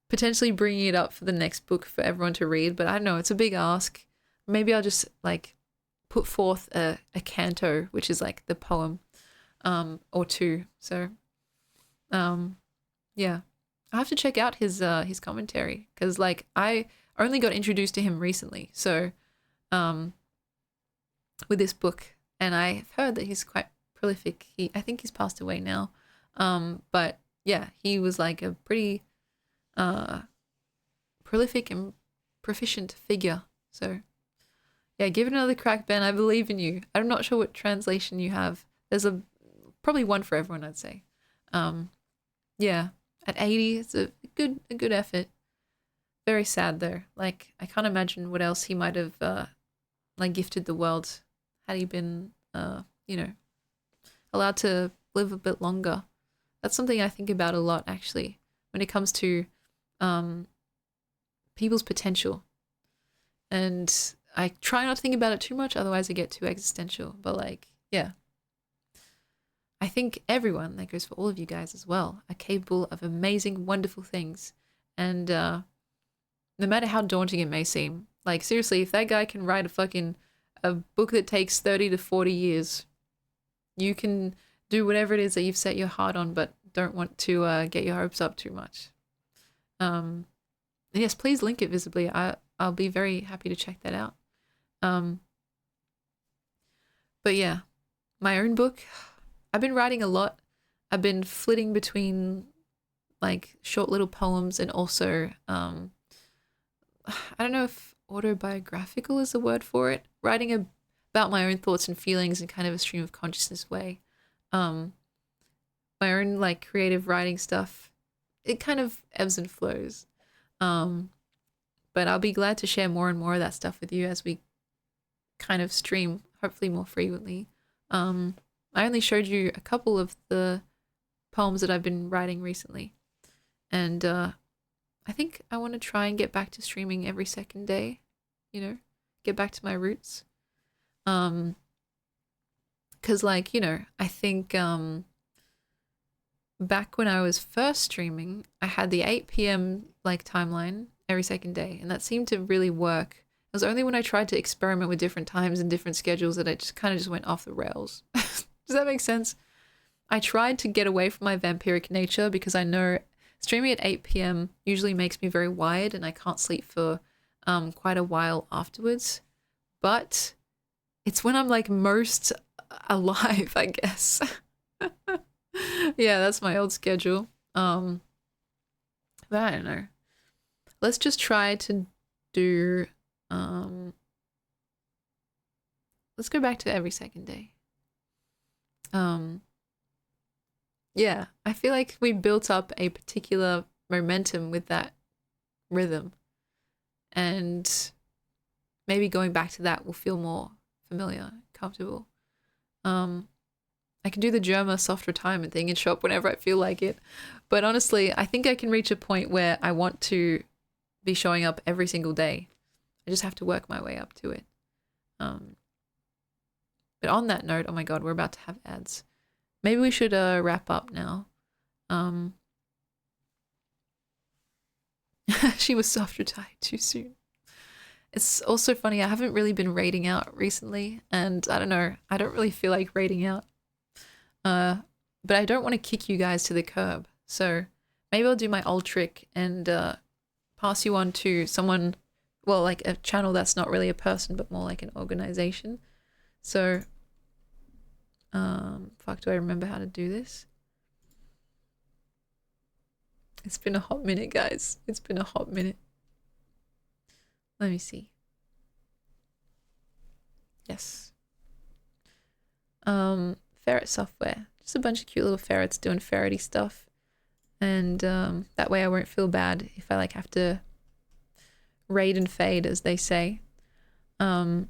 potentially bringing it up for the next book for everyone to read, but I don't know, it's a big ask. Maybe I'll just like put forth a canto, which is like the poem, or two. So yeah, I have to check out his commentary because like I only got introduced to him recently. So with this book, and I've heard that he's quite prolific. I think he's passed away now. But yeah, he was like a pretty prolific and proficient figure. So yeah, give it another crack, Ben. I believe in you. I'm not sure what translation you have. There's probably one for everyone, I'd say. Yeah, at 80, it's a good effort. Very sad though. Like I can't imagine what else he might have like gifted the world had he been you know, allowed to live a bit longer. That's something I think about a lot actually when it comes to people's potential. And I try not to think about it too much, otherwise I get too existential. But like, yeah. I think everyone, that goes for all of you guys as well, are capable of amazing, wonderful things. And no matter how daunting it may seem, like seriously, if that guy can write a book that takes 30 to 40 years, you can do whatever it is that you've set your heart on, but don't want to get your hopes up too much. Yes, please link it visibly. I'll be very happy to check that out. But yeah, my own book, I've been writing a lot. I've been flitting between like short little poems and also I don't know if autobiographical is the word for it. Writing about my own thoughts and feelings in kind of a stream of consciousness way. my own like creative writing stuff, it kind of ebbs and flows. But I'll be glad to share more and more of that stuff with you as we kind of stream, hopefully more frequently. I only showed you a couple of the poems that I've been writing recently. And I think I want to try and get back to streaming every second day, you know, get back to my roots. 'Cause like, you know, I think back when I was first streaming, I had the 8 p.m. like timeline every second day, and that seemed to really work. It was only when I tried to experiment with different times and different schedules that I just kind of just went off the rails. Does that make sense? I tried to get away from my vampiric nature because I know streaming at 8 p.m. usually makes me very wired and I can't sleep for quite a while afterwards. But it's when I'm like most alive, I guess. Yeah, that's my old schedule. But I don't know. Let's just try to do let's go back to every second day. Yeah, I feel like we built up a particular momentum with that rhythm, and maybe going back to that will feel more familiar, comfortable. I can do the Germa soft retirement thing and show up whenever I feel like it, but honestly, I think I can reach a point where I want to be showing up every single day. I just have to work my way up to it. But on that note, oh my god, we're about to have ads. Maybe we should wrap up now. She was soft retired too soon. It's also funny, I haven't really been raiding out recently, and I don't know, I don't really feel like raiding out. But I don't want to kick you guys to the curb, so maybe I'll do my old trick and pass you on to someone, well, like a channel that's not really a person, but more like an organization. So, fuck, do I remember how to do this? It's been a hot minute, guys. It's been a hot minute. Let me see. Yes. Ferret software. Just a bunch of cute little ferrets doing ferrety stuff. And that way I won't feel bad if I like have to raid and fade, as they say. Thank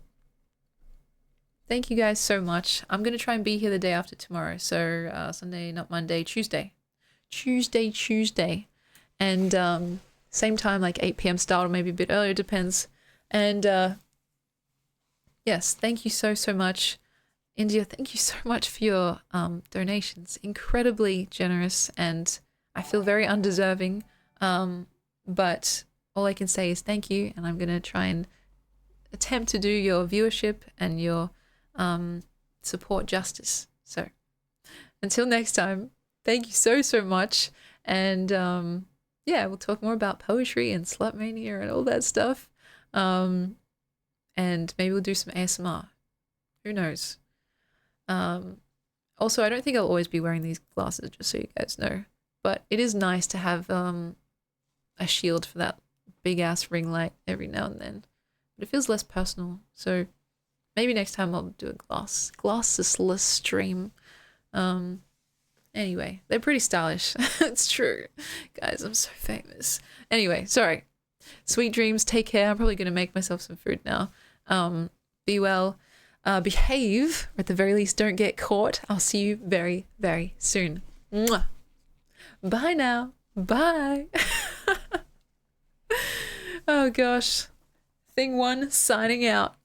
you guys so much. I'm going to try and be here the day after tomorrow. So Sunday, not Monday, Tuesday. Tuesday. And same time, like 8 p.m. start, or maybe a bit earlier, depends. And yes, thank you so much. India, thank you so much for your donations. Incredibly generous, and I feel very undeserving. But all I can say is thank you, and I'm going to try and attempt to do your viewership and your support justice. So until next time, thank you so much. And yeah, we'll talk more about poetry and SLUTMANIA and all that stuff. And maybe we'll do some ASMR. Who knows? Also, I don't think I'll always be wearing these glasses, just so you guys know. But it is nice to have a shield for that big ass ring light every now and then. But it feels less personal. So maybe next time I'll do a glassesless stream. Anyway, they're pretty stylish. It's true. Guys, I'm so famous. Anyway, sorry. Sweet dreams. Take care. I'm probably going to make myself some food now. Be well. Behave. Or at the very least, don't get caught. I'll see you very, very soon. Mwah. Bye now. Bye. Oh gosh. Thing one signing out.